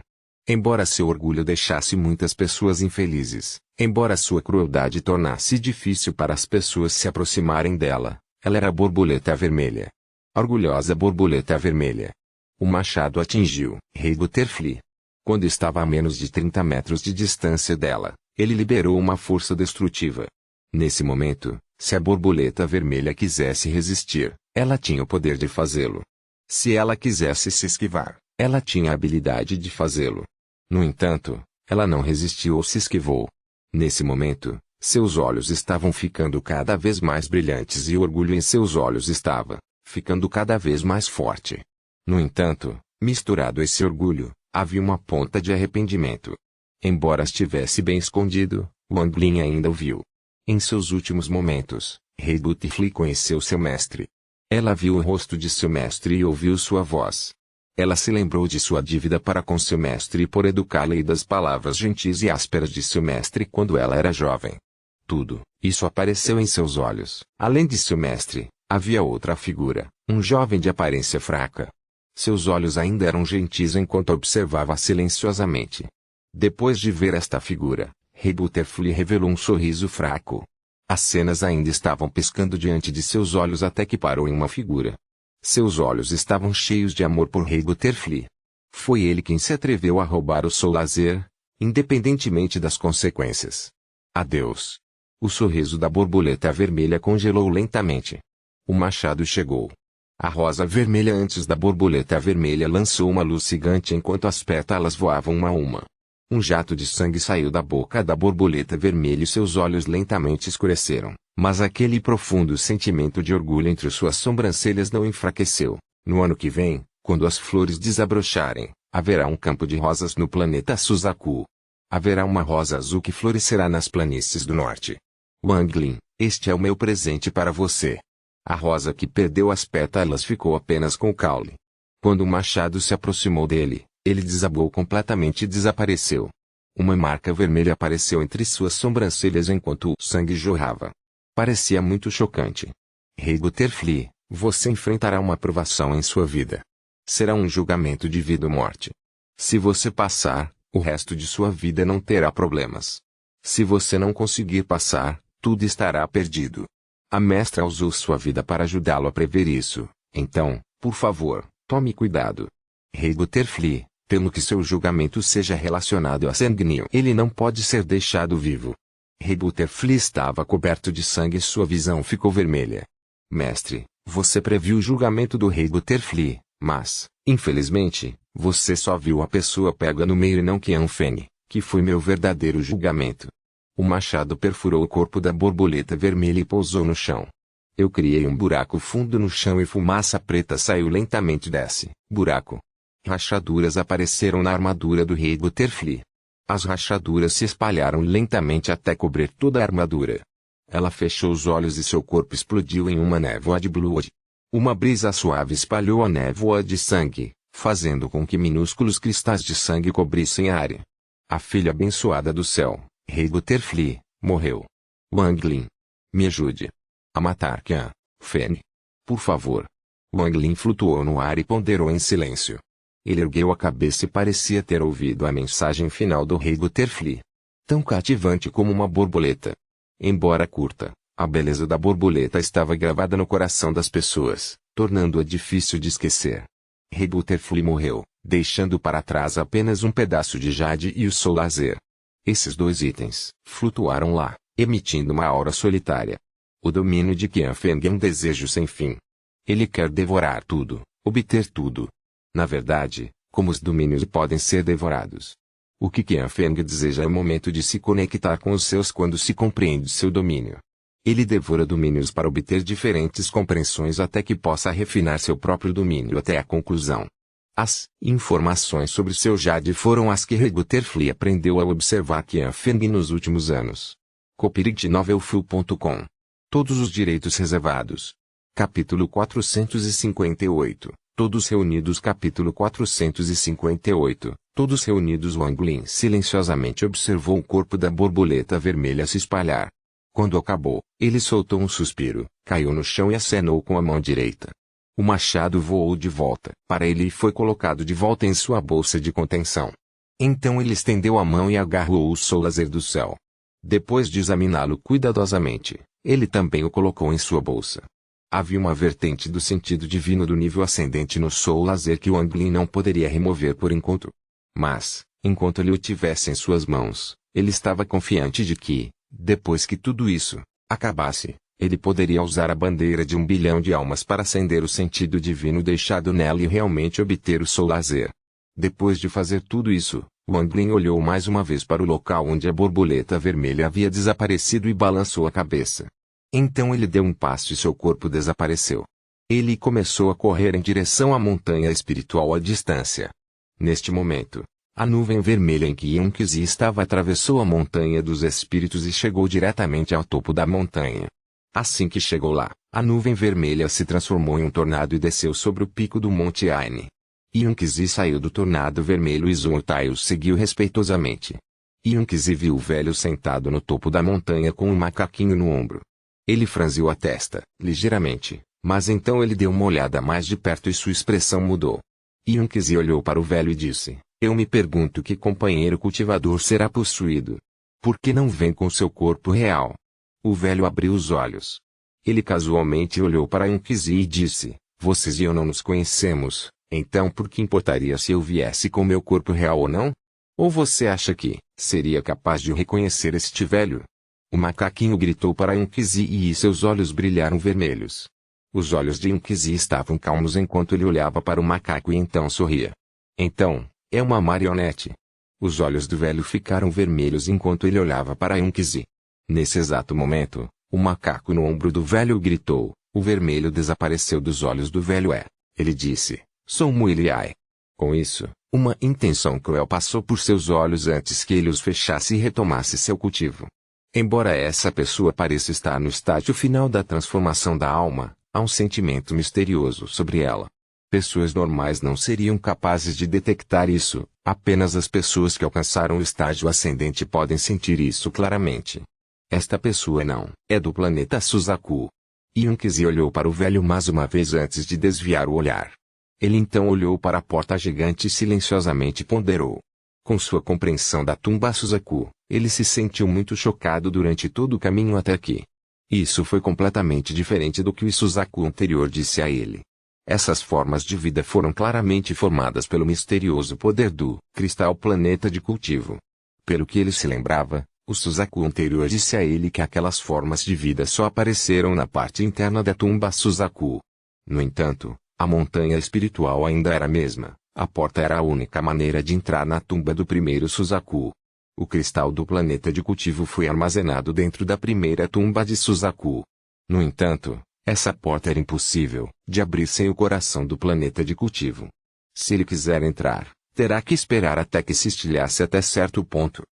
Embora seu orgulho deixasse muitas pessoas infelizes, embora sua crueldade tornasse difícil para as pessoas se aproximarem dela, ela era a borboleta vermelha. Orgulhosa borboleta vermelha. O machado atingiu Rei Butterfly. Quando estava a menos de 30 metros de distância dela, ele liberou uma força destrutiva. Nesse momento, se a borboleta vermelha quisesse resistir, ela tinha o poder de fazê-lo. Se ela quisesse se esquivar, ela tinha a habilidade de fazê-lo. No entanto, ela não resistiu ou se esquivou. Nesse momento, seus olhos estavam ficando cada vez mais brilhantes e o orgulho em seus olhos estava ficando cada vez mais forte. No entanto, misturado a esse orgulho, havia uma ponta de arrependimento. Embora estivesse bem escondido, Wang Lin ainda o viu. Em seus últimos momentos, Rei Butterfly conheceu seu mestre. Ela viu o rosto de seu mestre e ouviu sua voz. Ela se lembrou de sua dívida para com seu mestre por educá-la e das palavras gentis e ásperas de seu mestre quando ela era jovem. Tudo isso apareceu em seus olhos. Além de seu mestre, havia outra figura, um jovem de aparência fraca. Seus olhos ainda eram gentis enquanto observava silenciosamente. Depois de ver esta figura, Rei Butterfly revelou um sorriso fraco. As cenas ainda estavam piscando diante de seus olhos até que parou em uma figura. Seus olhos estavam cheios de amor por Rei Butterfly. Foi ele quem se atreveu a roubar o seu lazer, independentemente das consequências. Adeus. O sorriso da borboleta vermelha congelou lentamente. O machado chegou. A rosa vermelha antes da borboleta vermelha lançou uma luz gigante enquanto as pétalas voavam uma a uma. Um jato de sangue saiu da boca da borboleta vermelha e seus olhos lentamente escureceram, mas aquele profundo sentimento de orgulho entre suas sobrancelhas não enfraqueceu. No ano que vem, quando as flores desabrocharem, haverá um campo de rosas no planeta Suzaku. Haverá uma rosa azul que florescerá nas planícies do norte. Wang Lin, este é o meu presente para você. A rosa que perdeu as pétalas ficou apenas com o caule. Quando o machado se aproximou dele, ele desabou completamente e desapareceu. Uma marca vermelha apareceu entre suas sobrancelhas enquanto o sangue jorrava. Parecia muito chocante. Rei Butterfly, você enfrentará uma provação em sua vida. Será um julgamento de vida ou morte. Se você passar, o resto de sua vida não terá problemas. Se você não conseguir passar, tudo estará perdido. A mestra usou sua vida para ajudá-lo a prever isso, então, por favor, tome cuidado. Rei Butterfly, temo que seu julgamento seja relacionado a sanguíneo. Ele não pode ser deixado vivo. Rei Butterfly estava coberto de sangue e sua visão ficou vermelha. Mestre, você previu o julgamento do Rei Butterfly, mas, infelizmente, você só viu a pessoa pega no meio e não Qian Feng, que foi meu verdadeiro julgamento. O machado perfurou o corpo da borboleta vermelha e pousou no chão. Eu criei um buraco fundo no chão e fumaça preta saiu lentamente desse buraco. Rachaduras apareceram na armadura do Rei Butterfly. As rachaduras se espalharam lentamente até cobrir toda a armadura. Ela fechou os olhos e seu corpo explodiu em uma névoa de blood. Uma brisa suave espalhou a névoa de sangue, fazendo com que minúsculos cristais de sangue cobrissem a área. A filha abençoada do céu, Rei Butterfly, morreu. Wang Lin. Me ajude a matar Qian Fen. Por favor. Wang Lin flutuou no ar e ponderou em silêncio. Ele ergueu a cabeça e parecia ter ouvido a mensagem final do Rei Butterfly. Tão cativante como uma borboleta. Embora curta, a beleza da borboleta estava gravada no coração das pessoas, tornando-a difícil de esquecer. Rei Butterfly morreu, deixando para trás apenas um pedaço de jade e o Soul Laser. Esses dois itens flutuaram lá, emitindo uma aura solitária. O domínio de Qian Feng é um desejo sem fim. Ele quer devorar tudo, obter tudo. Na verdade, como os domínios podem ser devorados? O que Qian Feng deseja é o momento de se conectar com os seus quando se compreende seu domínio. Ele devora domínios para obter diferentes compreensões até que possa refinar seu próprio domínio até a conclusão. As informações sobre seu jade foram as que Rei Butterfly aprendeu ao observar Qian Feng nos últimos anos. Copyright novelfull.com. Todos os direitos reservados. Capítulo 458. Todos reunidos. Capítulo 458. Todos reunidos. Wang Lin silenciosamente observou o corpo da borboleta vermelha se espalhar. Quando acabou, ele soltou um suspiro, caiu no chão e acenou com a mão direita. O machado voou de volta para ele e foi colocado de volta em sua bolsa de contenção. Então ele estendeu a mão e agarrou o Soul Laser do céu. Depois de examiná-lo cuidadosamente, ele também o colocou em sua bolsa. Havia uma vertente do sentido divino do nível ascendente no Soul Laser que Wang Lin não poderia remover por enquanto. Mas, enquanto ele o tivesse em suas mãos, ele estava confiante de que, depois que tudo isso acabasse, ele poderia usar a bandeira de 1 bilhão de almas para acender o sentido divino deixado nela e realmente obter o Soul Laser. Depois de fazer tudo isso, Wang Lin olhou mais uma vez para o local onde a borboleta vermelha havia desaparecido e balançou a cabeça. Então ele deu um passo e seu corpo desapareceu. Ele começou a correr em direção à montanha espiritual à distância. Neste momento, a nuvem vermelha em que Yunqizi estava atravessou a montanha dos espíritos e chegou diretamente ao topo da montanha. Assim que chegou lá, a nuvem vermelha se transformou em um tornado e desceu sobre o pico do Monte Aine. Yunqizi saiu do tornado vermelho e Zhuotai o seguiu respeitosamente. Yunqizi viu o velho sentado no topo da montanha com um macaquinho no ombro. Ele franziu a testa, ligeiramente, mas então ele deu uma olhada mais de perto e sua expressão mudou. Yunqizi olhou para o velho e disse: Eu me pergunto que companheiro cultivador será possuído. Por que não vem com seu corpo real? O velho abriu os olhos. Ele casualmente olhou para Yunqizi e disse: Vocês e eu não nos conhecemos, então por que importaria se eu viesse com meu corpo real ou não? Ou você acha que seria capaz de reconhecer este velho? O macaquinho gritou para Yunqizi e seus olhos brilharam vermelhos. Os olhos de Yunqizi estavam calmos enquanto ele olhava para o macaco e então sorria. Então, é uma marionete. Os olhos do velho ficaram vermelhos enquanto ele olhava para Yunqizi. Nesse exato momento, o macaco no ombro do velho gritou, o vermelho desapareceu dos olhos do velho ele disse, sou Muiliai. Com isso, uma intenção cruel passou por seus olhos antes que ele os fechasse e retomasse seu cultivo. Embora essa pessoa pareça estar no estágio final da transformação da alma, há um sentimento misterioso sobre ela. Pessoas normais não seriam capazes de detectar isso, apenas as pessoas que alcançaram o estágio ascendente podem sentir isso claramente. Esta pessoa não é do planeta Suzaku. Yunqizi olhou para o velho mais uma vez antes de desviar o olhar. Ele então olhou para a porta gigante e silenciosamente ponderou. Com sua compreensão da tumba Suzaku, ele se sentiu muito chocado durante todo o caminho até aqui. Isso foi completamente diferente do que o Suzaku anterior disse a ele. Essas formas de vida foram claramente formadas pelo misterioso poder do cristal planeta de cultivo. Pelo que ele se lembrava, o Suzaku anterior disse a ele que aquelas formas de vida só apareceram na parte interna da tumba Suzaku. No entanto, a montanha espiritual ainda era a mesma, a porta era a única maneira de entrar na tumba do primeiro Suzaku. O cristal do planeta de cultivo foi armazenado dentro da primeira tumba de Suzaku. No entanto, essa porta era impossível de abrir sem o coração do planeta de cultivo. Se ele quiser entrar, terá que esperar até que se estilhasse até certo ponto.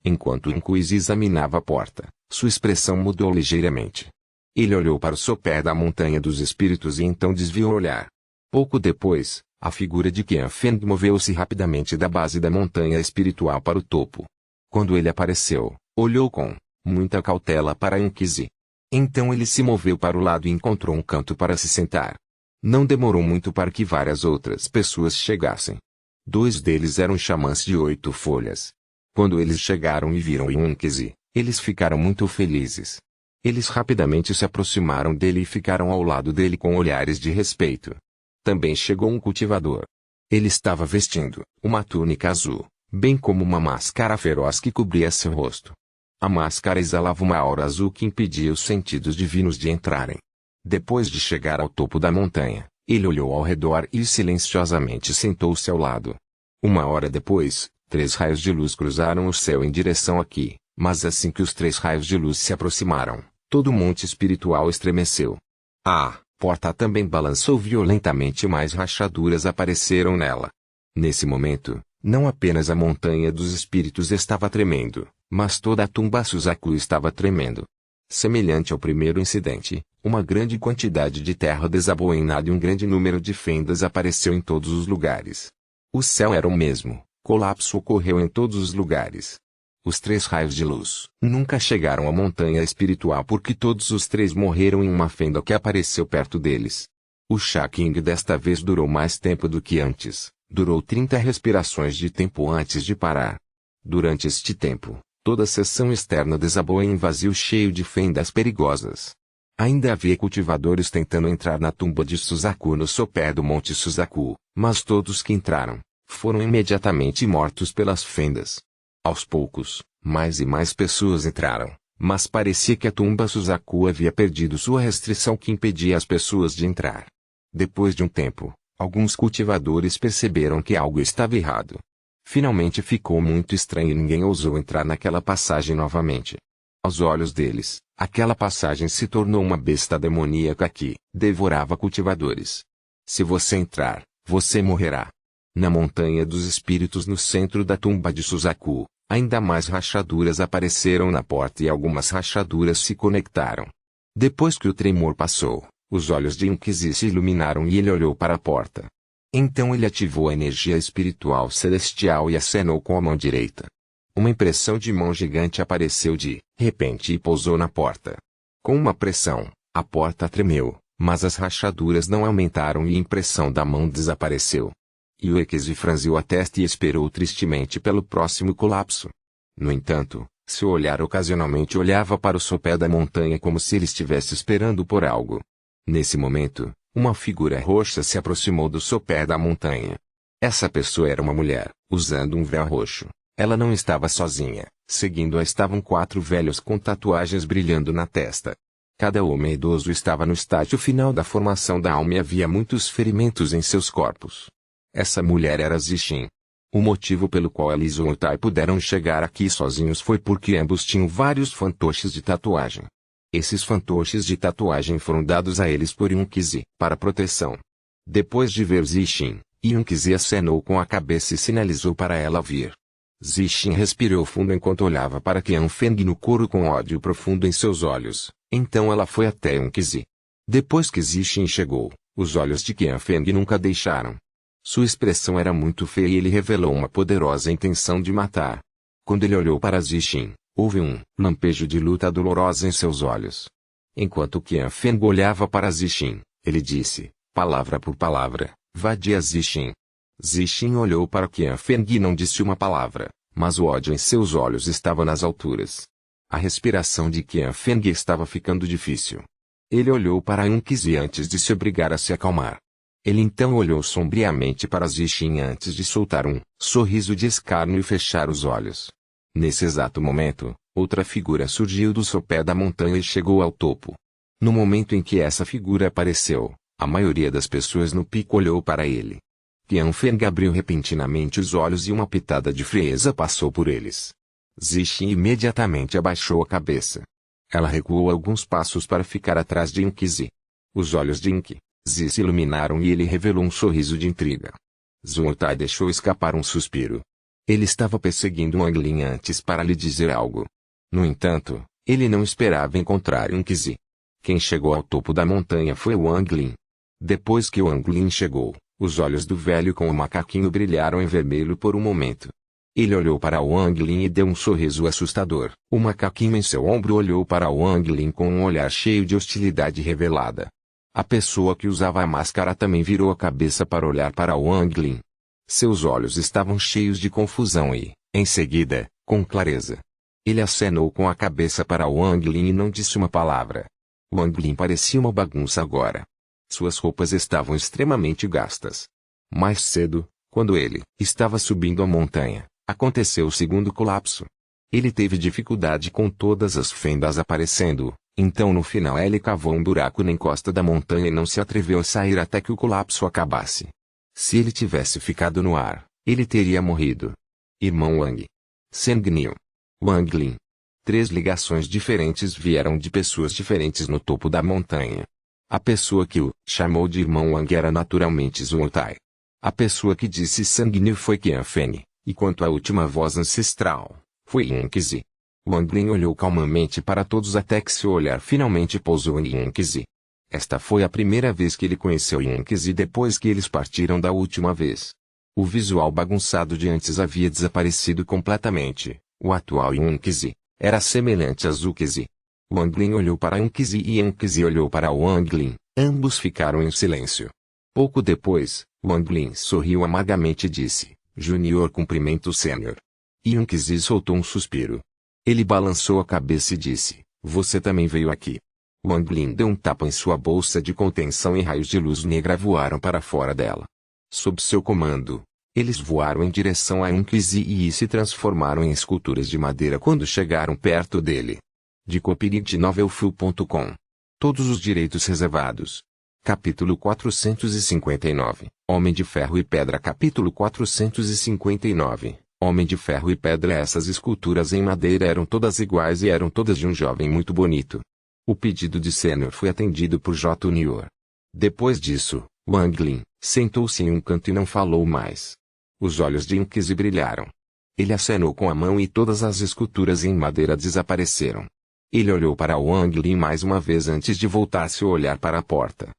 Enquanto Inquizi examinava a porta, sua expressão mudou ligeiramente. Ele olhou para o sopé da montanha dos espíritos e então desviou o olhar. Pouco depois, a figura de Qian Feng moveu-se rapidamente da base da montanha espiritual para o topo. Quando ele apareceu, olhou com muita cautela para Inquizi. Então ele se moveu para o lado e encontrou um canto para se sentar. Não demorou muito para que várias outras pessoas chegassem. 2 deles eram xamãs de 8 folhas. Quando eles chegaram e viram Inquizi, eles ficaram muito felizes. Eles rapidamente se aproximaram dele e ficaram ao lado dele com olhares de respeito. Também chegou um cultivador. Ele estava vestindo uma túnica azul, bem como uma máscara feroz que cobria seu rosto. A máscara exalava uma aura azul que impedia os sentidos divinos de entrarem. Depois de chegar ao topo da montanha, ele olhou ao redor e silenciosamente sentou-se ao lado. 1 hora depois, 3 raios de luz cruzaram o céu em direção aqui, mas assim que os 3 raios de luz se aproximaram, todo o monte espiritual estremeceu. A porta também balançou violentamente e mais rachaduras apareceram nela. Nesse momento, não apenas a montanha dos espíritos estava tremendo, mas toda a tumba Suzaku estava tremendo. Semelhante ao primeiro incidente, uma grande quantidade de terra desabou em nada e um grande número de fendas apareceu em todos os lugares. O céu era o mesmo, colapso ocorreu em todos os lugares. Os 3 raios de luz nunca chegaram à montanha espiritual porque todos os 3 morreram em uma fenda que apareceu perto deles. O Shaking desta vez durou mais tempo do que antes, durou 30 respirações de tempo antes de parar. Durante este tempo, toda a seção externa desabou em um vazio cheio de fendas perigosas. Ainda havia cultivadores tentando entrar na tumba de Suzaku no sopé do Monte Suzaku, mas todos que entraram, foram imediatamente mortos pelas fendas. Aos poucos, mais e mais pessoas entraram, mas parecia que a tumba Suzaku havia perdido sua restrição que impedia as pessoas de entrar. Depois de um tempo, alguns cultivadores perceberam que algo estava errado. Finalmente ficou muito estranho e ninguém ousou entrar naquela passagem novamente. Aos olhos deles, aquela passagem se tornou uma besta demoníaca que devorava cultivadores. Se você entrar, você morrerá. Na montanha dos espíritos no centro da tumba de Suzaku, ainda mais rachaduras apareceram na porta e algumas rachaduras se conectaram. Depois que o tremor passou, os olhos de Inquizi se iluminaram e ele olhou para a porta. Então ele ativou a energia espiritual celestial e acenou com a mão direita. Uma impressão de mão gigante apareceu de repente e pousou na porta. Com uma pressão, a porta tremeu, mas as rachaduras não aumentaram e a impressão da mão desapareceu. E o Inquizi franziu a testa e esperou tristemente pelo próximo colapso. No entanto, seu olhar ocasionalmente olhava para o sopé da montanha como se ele estivesse esperando por algo. Nesse momento, uma figura roxa se aproximou do sopé da montanha. Essa pessoa era uma mulher, usando um véu roxo. Ela não estava sozinha, seguindo-a estavam 4 velhos com tatuagens brilhando na testa. Cada homem idoso estava no estágio final da formação da alma e havia muitos ferimentos em seus corpos. Essa mulher era Zixin. O motivo pelo qual ela e Zhuotai puderam chegar aqui sozinhos foi porque ambos tinham vários fantoches de tatuagem. Esses fantoches de tatuagem foram dados a eles por Inquizi para proteção. Depois de ver Zixin, Inquizi acenou com a cabeça e sinalizou para ela vir. Zixin respirou fundo enquanto olhava para Qian Feng no couro com ódio profundo em seus olhos. Então ela foi até Inquizi. Depois que Zixin chegou, os olhos de Qian Feng nunca deixaram. Sua expressão era muito feia e ele revelou uma poderosa intenção de matar. Quando ele olhou para Zixin, houve um lampejo de luta dolorosa em seus olhos. Enquanto Qian Feng olhava para Zixin, ele disse, palavra por palavra, vadia Zixin. Zixin olhou para Qian Feng e não disse uma palavra, mas o ódio em seus olhos estava nas alturas. A respiração de Qian Feng estava ficando difícil. Ele olhou para Inquizi antes de se obrigar a se acalmar. Ele então olhou sombriamente para Zixin antes de soltar um sorriso de escárnio e fechar os olhos. Nesse exato momento, outra figura surgiu do sopé da montanha e chegou ao topo. No momento em que essa figura apareceu, a maioria das pessoas no pico olhou para ele. Qian Feng abriu repentinamente os olhos e uma pitada de frieza passou por eles. Zixin imediatamente abaixou a cabeça. Ela recuou alguns passos para ficar atrás de Inquizi. Os olhos de Inquizi se iluminaram e ele revelou um sorriso de intriga. Zhuotai deixou escapar um suspiro. Ele estava perseguindo Wang Lin antes para lhe dizer algo. No entanto, ele não esperava encontrar Yunqizi. Quem chegou ao topo da montanha foi Wang Lin. Depois que Wang Lin chegou, os olhos do velho com o macaquinho brilharam em vermelho por um momento. Ele olhou para Wang Lin e deu um sorriso assustador. O macaquinho em seu ombro olhou para Wang Lin com um olhar cheio de hostilidade revelada. A pessoa que usava a máscara também virou a cabeça para olhar para Wang Lin. Seus olhos estavam cheios de confusão e, em seguida, com clareza, ele acenou com a cabeça para Wang Lin e não disse uma palavra. Wang Lin parecia uma bagunça agora. Suas roupas estavam extremamente gastas. Mais cedo, quando ele estava subindo a montanha, aconteceu o segundo colapso. Ele teve dificuldade com todas as fendas aparecendo, então no final ele cavou um buraco na encosta da montanha e não se atreveu a sair até que o colapso acabasse. Se ele tivesse ficado no ar, ele teria morrido. Irmão Wang. Sanguíneo. Wang Lin. 3 ligações diferentes vieram de pessoas diferentes no topo da montanha. A pessoa que o chamou de irmão Wang era naturalmente Zuo Tai. A pessoa que disse sanguíneo foi Qian Feng, e quanto à última voz ancestral, foi Yunqizi. Wang Lin olhou calmamente para todos até que seu olhar finalmente pousou em Yunqizi. Esta foi a primeira vez que ele conheceu Yunqizi depois que eles partiram da última vez. O visual bagunçado de antes havia desaparecido completamente. O atual Yunqizi era semelhante a Zuqizi. Wang Lin olhou para Yunqizi e Yunqizi olhou para Wang Lin. Ambos ficaram em silêncio. Pouco depois, Wang Lin sorriu amargamente e disse: Júnior cumprimento Sênior. Yunqizi soltou um suspiro. Ele balançou a cabeça e disse: Você também veio aqui. Wang Lin deu um tapa em sua bolsa de contenção e raios de luz negra voaram para fora dela. Sob seu comando, eles voaram em direção a Yunqizi e se transformaram em esculturas de madeira quando chegaram perto dele. De copyright-novelfu.com. Todos os direitos reservados. Capítulo 459. Homem de Ferro e Pedra. Capítulo 459. Homem de Ferro e Pedra. Essas esculturas em madeira eram todas iguais e eram todas de um jovem muito bonito. O pedido de Sênior foi atendido por Junior. Depois disso, Wang Lin sentou-se em um canto e não falou mais. Os olhos de Yunqizi brilharam. Ele acenou com a mão e todas as esculturas em madeira desapareceram. Ele olhou para Wang Lin mais uma vez antes de voltar seu olhar para a porta.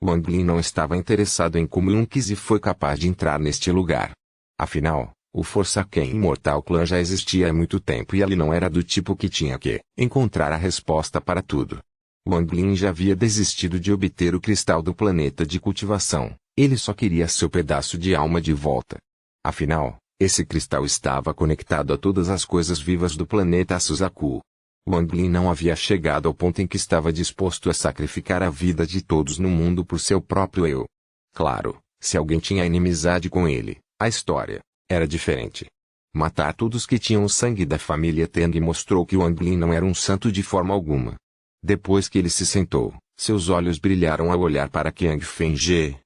Wang Lin não estava interessado em como Yunqizi foi capaz de entrar neste lugar. Afinal, o Forsaken Immortal Clan já existia há muito tempo e ele não era do tipo que tinha que encontrar a resposta para tudo. Wang Lin já havia desistido de obter o cristal do planeta de cultivação, ele só queria seu pedaço de alma de volta. Afinal, esse cristal estava conectado a todas as coisas vivas do planeta Suzaku. Wang Lin não havia chegado ao ponto em que estava disposto a sacrificar a vida de todos no mundo por seu próprio eu. Claro, se alguém tinha inimizade com ele, a história era diferente. Matar todos que tinham o sangue da família Tang mostrou que Wang Lin não era um santo de forma alguma. Depois que ele se sentou, seus olhos brilharam ao olhar para Qian Feng.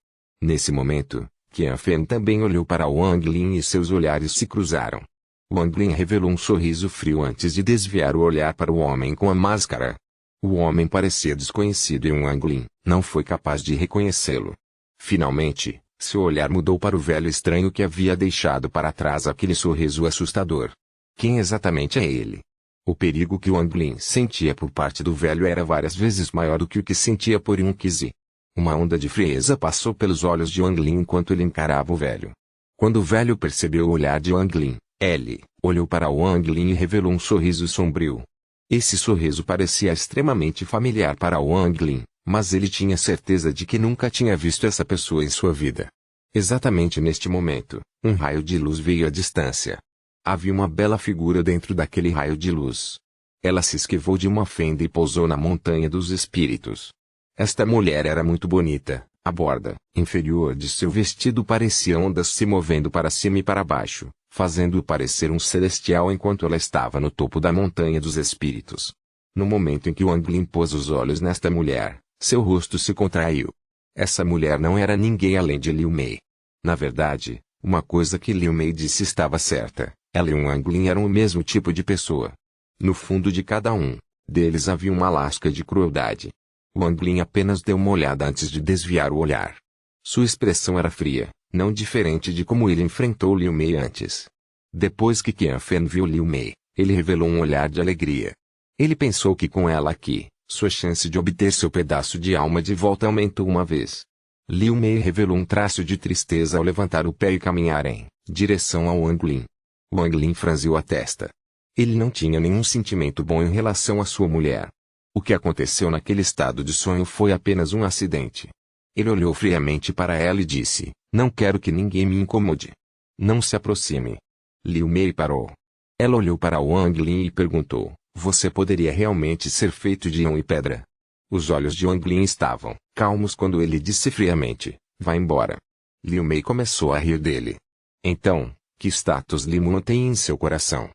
Nesse momento, Qian Feng também olhou para Wang Lin e seus olhares se cruzaram. Wang Lin revelou um sorriso frio antes de desviar o olhar para o homem com a máscara. O homem parecia desconhecido e Wang Lin não foi capaz de reconhecê-lo. Finalmente, seu olhar mudou para o velho estranho que havia deixado para trás aquele sorriso assustador. Quem exatamente é ele? O perigo que Wang Lin sentia por parte do velho era várias vezes maior do que o que sentia por Yunqizi. Uma onda de frieza passou pelos olhos de Wang Lin enquanto ele encarava o velho. Quando o velho percebeu o olhar de Wang Lin, ele olhou para Wang Lin e revelou um sorriso sombrio. Esse sorriso parecia extremamente familiar para Wang Lin, mas ele tinha certeza de que nunca tinha visto essa pessoa em sua vida. Exatamente neste momento, um raio de luz veio à distância. Havia uma bela figura dentro daquele raio de luz. Ela se esquivou de uma fenda e pousou na montanha dos espíritos. Esta mulher era muito bonita. A borda inferior de seu vestido parecia ondas se movendo para cima e para baixo, fazendo-o parecer um celestial enquanto ela estava no topo da montanha dos espíritos. No momento em que Wang Lin pôs os olhos nesta mulher, seu rosto se contraiu. Essa mulher não era ninguém além de Liu Mei. Na verdade, uma coisa que Liu Mei disse estava certa, ela e Wang Lin eram o mesmo tipo de pessoa. No fundo de cada um deles havia uma lasca de crueldade. Wang Lin apenas deu uma olhada antes de desviar o olhar. Sua expressão era fria, não diferente de como ele enfrentou Liu Mei antes. Depois que Qianfen viu Liu Mei, ele revelou um olhar de alegria. Ele pensou que com ela aqui, sua chance de obter seu pedaço de alma de volta aumentou uma vez. Liu Mei revelou um traço de tristeza ao levantar o pé e caminhar em direção ao Wang Lin. Wang Lin franziu a testa. Ele não tinha nenhum sentimento bom em relação à sua mulher. O que aconteceu naquele estado de sonho foi apenas um acidente. Ele olhou friamente para ela e disse, não quero que ninguém me incomode. Não se aproxime. Liu Mei parou. Ela olhou para Wang Lin e perguntou, você poderia realmente ser feito de íon e pedra? Os olhos de Wang Lin estavam calmos quando ele disse friamente, vá embora. Liu Mei começou a rir dele. Então, que status Li Mun tem em seu coração?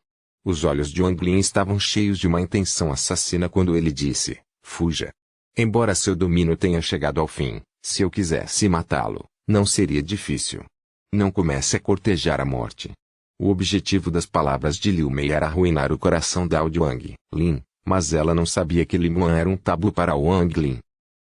Os olhos de Wang Lin estavam cheios de uma intenção assassina quando ele disse, fuja. Embora seu domínio tenha chegado ao fim, se eu quisesse matá-lo, não seria difícil. Não comece a cortejar a morte. O objetivo das palavras de Liu Mei era arruinar o coração da Wang Lin, mas ela não sabia que Li Mun era um tabu para Wang Lin.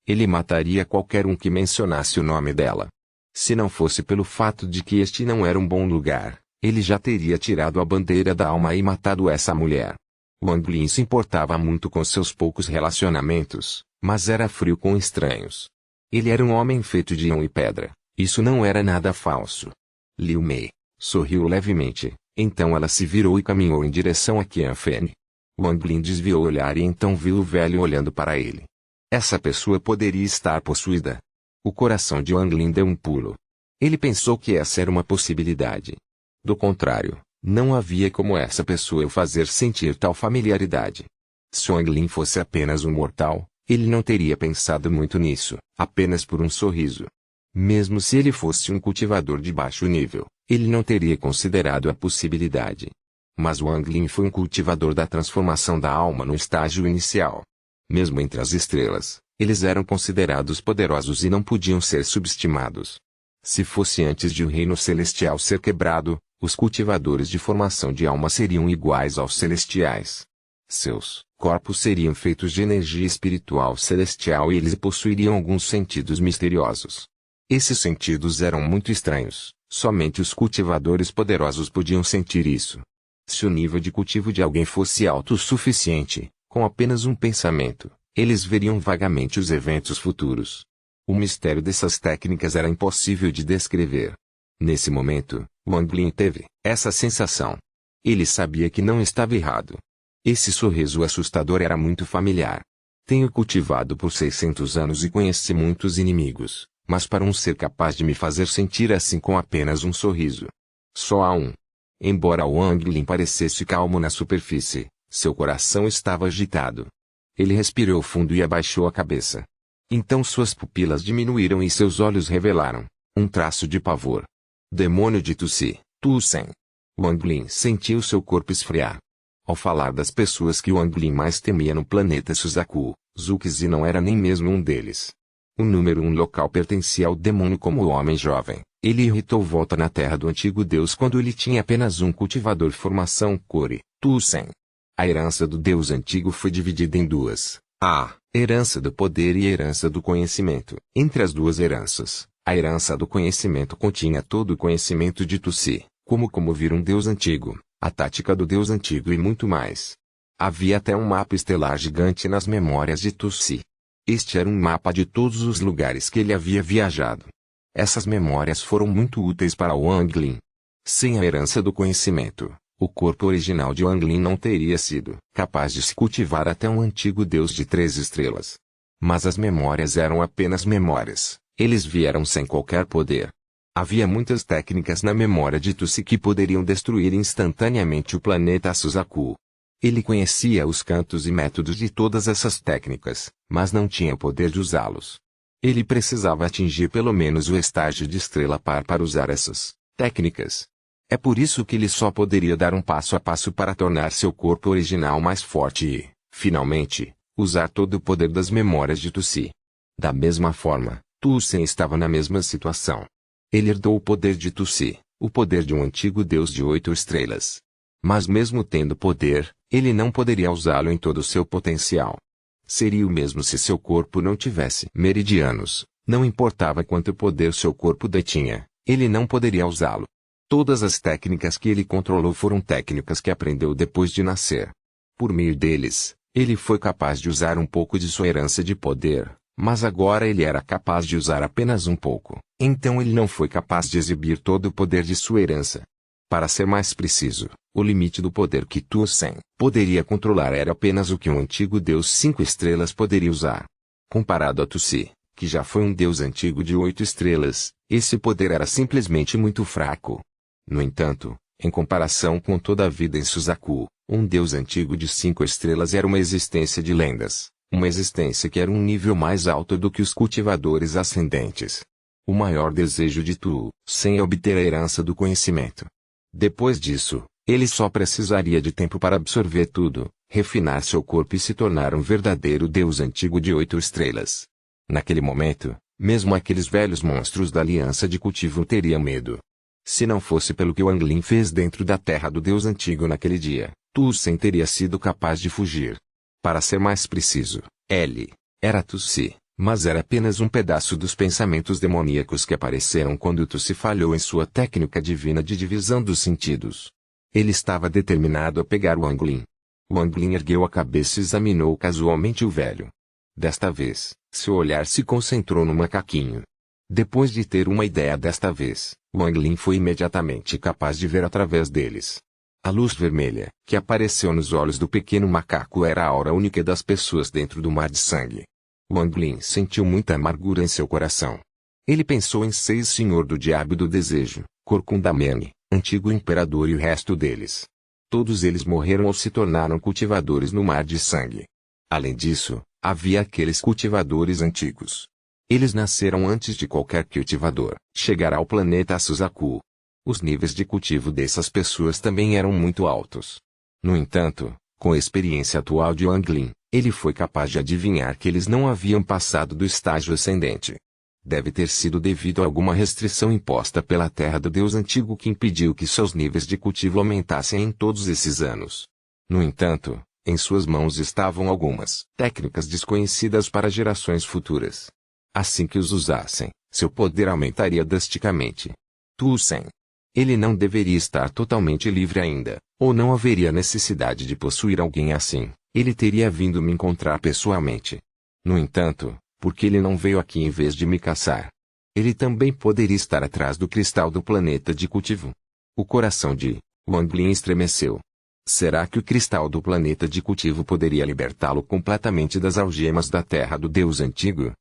Ele mataria qualquer um que mencionasse o nome dela. Se não fosse pelo fato de que este não era um bom lugar, ele já teria tirado a bandeira da alma e matado essa mulher. Wang Lin se importava muito com seus poucos relacionamentos, mas era frio com estranhos. Ele era um homem feito de íon e pedra, isso não era nada falso. Liu Mei sorriu levemente, então ela se virou e caminhou em direção a Qianfen. Wang Lin desviou o olhar e então viu o velho olhando para ele. Essa pessoa poderia estar possuída. O coração de Wang Lin deu um pulo. Ele pensou que essa era uma possibilidade. Do contrário, não havia como essa pessoa o fazer sentir tal familiaridade. Se Wang Lin fosse apenas um mortal, ele não teria pensado muito nisso, apenas por um sorriso. Mesmo se ele fosse um cultivador de baixo nível, ele não teria considerado a possibilidade. Mas Wang Lin foi um cultivador da transformação da alma no estágio inicial. Mesmo entre as estrelas, eles eram considerados poderosos e não podiam ser subestimados. Se fosse antes de o reino celestial ser quebrado, os cultivadores de formação de alma seriam iguais aos celestiais. Seus corpos seriam feitos de energia espiritual celestial e eles possuiriam alguns sentidos misteriosos. Esses sentidos eram muito estranhos, somente os cultivadores poderosos podiam sentir isso. Se o nível de cultivo de alguém fosse alto o suficiente, com apenas um pensamento, eles veriam vagamente os eventos futuros. O mistério dessas técnicas era impossível de descrever. Nesse momento, Wang Lin teve essa sensação. Ele sabia que não estava errado. Esse sorriso assustador era muito familiar. Tenho cultivado por 600 anos e conheci muitos inimigos, mas para um ser capaz de me fazer sentir assim com apenas um sorriso. Só há um. Embora Wang Lin parecesse calmo na superfície, seu coração estava agitado. Ele respirou fundo e abaixou a cabeça. Então suas pupilas diminuíram e seus olhos revelaram um traço de pavor. Demônio de Tusi, Tusen. Wang Lin sentiu seu corpo esfriar. Ao falar das pessoas que Wang Lin mais temia no planeta Suzaku, Zukizi não era nem mesmo um deles. O número 1 local pertencia ao demônio como o homem jovem. Ele irritou volta na terra do antigo deus quando ele tinha apenas um cultivador formação Kori, Tusen. A herança do deus antigo foi dividida em duas. A herança do poder e a herança do conhecimento. Entre as duas heranças, a herança do conhecimento continha todo o conhecimento de Tusi, como vir um deus antigo, a tática do deus antigo e muito mais. Havia até um mapa estelar gigante nas memórias de Tusi. Este era um mapa de todos os lugares que ele havia viajado. Essas memórias foram muito úteis para Wang Lin. Sem a herança do conhecimento, o corpo original de Wang Lin não teria sido capaz de se cultivar até um antigo deus de 3 estrelas. Mas as memórias eram apenas memórias, eles vieram sem qualquer poder. Havia muitas técnicas na memória de Tusi que poderiam destruir instantaneamente o planeta Suzaku. Ele conhecia os cantos e métodos de todas essas técnicas, mas não tinha o poder de usá-los. Ele precisava atingir pelo menos o estágio de estrela par para usar essas técnicas. É por isso que ele só poderia dar um passo a passo para tornar seu corpo original mais forte e, finalmente, usar todo o poder das memórias de Tusi. Da mesma forma, Tusen estava na mesma situação. Ele herdou o poder de Tusi, o poder de um antigo deus de 8 estrelas. Mas mesmo tendo poder, ele não poderia usá-lo em todo o seu potencial. Seria o mesmo se seu corpo não tivesse meridianos, não importava quanto poder seu corpo detinha, ele não poderia usá-lo. Todas as técnicas que ele controlou foram técnicas que aprendeu depois de nascer. Por meio deles, ele foi capaz de usar um pouco de sua herança de poder, mas agora ele era capaz de usar apenas um pouco. Então ele não foi capaz de exibir todo o poder de sua herança. Para ser mais preciso, o limite do poder que Tu-Sen poderia controlar era apenas o que um antigo deus 5 estrelas poderia usar. Comparado a Tu-Si, que já foi um deus antigo de 8 estrelas, esse poder era simplesmente muito fraco. No entanto, em comparação com toda a vida em Suzaku, um deus antigo de 5 estrelas era uma existência de lendas, uma existência que era um nível mais alto do que os cultivadores ascendentes. O maior desejo de Tu-Sen é obter a herança do conhecimento. Depois disso, ele só precisaria de tempo para absorver tudo, refinar seu corpo e se tornar um verdadeiro deus antigo de 8 estrelas. Naquele momento, mesmo aqueles velhos monstros da aliança de cultivo teriam medo. Se não fosse pelo que Wang Lin fez dentro da terra do deus antigo naquele dia, Tu-Sen teria sido capaz de fugir. Para ser mais preciso, ele era Tu-Si, mas era apenas um pedaço dos pensamentos demoníacos que apareceram quando Tu-Si falhou em sua técnica divina de divisão dos sentidos. Ele estava determinado a pegar Wang Lin. Wang Lin ergueu a cabeça e examinou casualmente o velho. Desta vez, seu olhar se concentrou no macaquinho. Depois de ter uma ideia desta vez, Wang Lin foi imediatamente capaz de ver através deles. A luz vermelha, que apareceu nos olhos do pequeno macaco era a aura única das pessoas dentro do mar de sangue. Wang Lin sentiu muita amargura em seu coração. Ele pensou em 6 Senhor do Diabo e do Desejo, Corcundamene, antigo imperador e o resto deles. Todos eles morreram ou se tornaram cultivadores no mar de sangue. Além disso, havia aqueles cultivadores antigos. Eles nasceram antes de qualquer cultivador chegar ao planeta Suzaku. Os níveis de cultivo dessas pessoas também eram muito altos. No entanto, com a experiência atual de Wang Lin, ele foi capaz de adivinhar que eles não haviam passado do estágio ascendente. Deve ter sido devido a alguma restrição imposta pela terra do deus antigo que impediu que seus níveis de cultivo aumentassem em todos esses anos. No entanto, em suas mãos estavam algumas técnicas desconhecidas para gerações futuras. Assim que os usassem, seu poder aumentaria drasticamente. Tu-Sen. Ele não deveria estar totalmente livre ainda, ou não haveria necessidade de possuir alguém assim. Ele teria vindo me encontrar pessoalmente. No entanto, por que ele não veio aqui em vez de me caçar? Ele também poderia estar atrás do cristal do planeta de cultivo. O coração de Wang Lin estremeceu. Será que o cristal do planeta de cultivo poderia libertá-lo completamente das algemas da terra do deus antigo?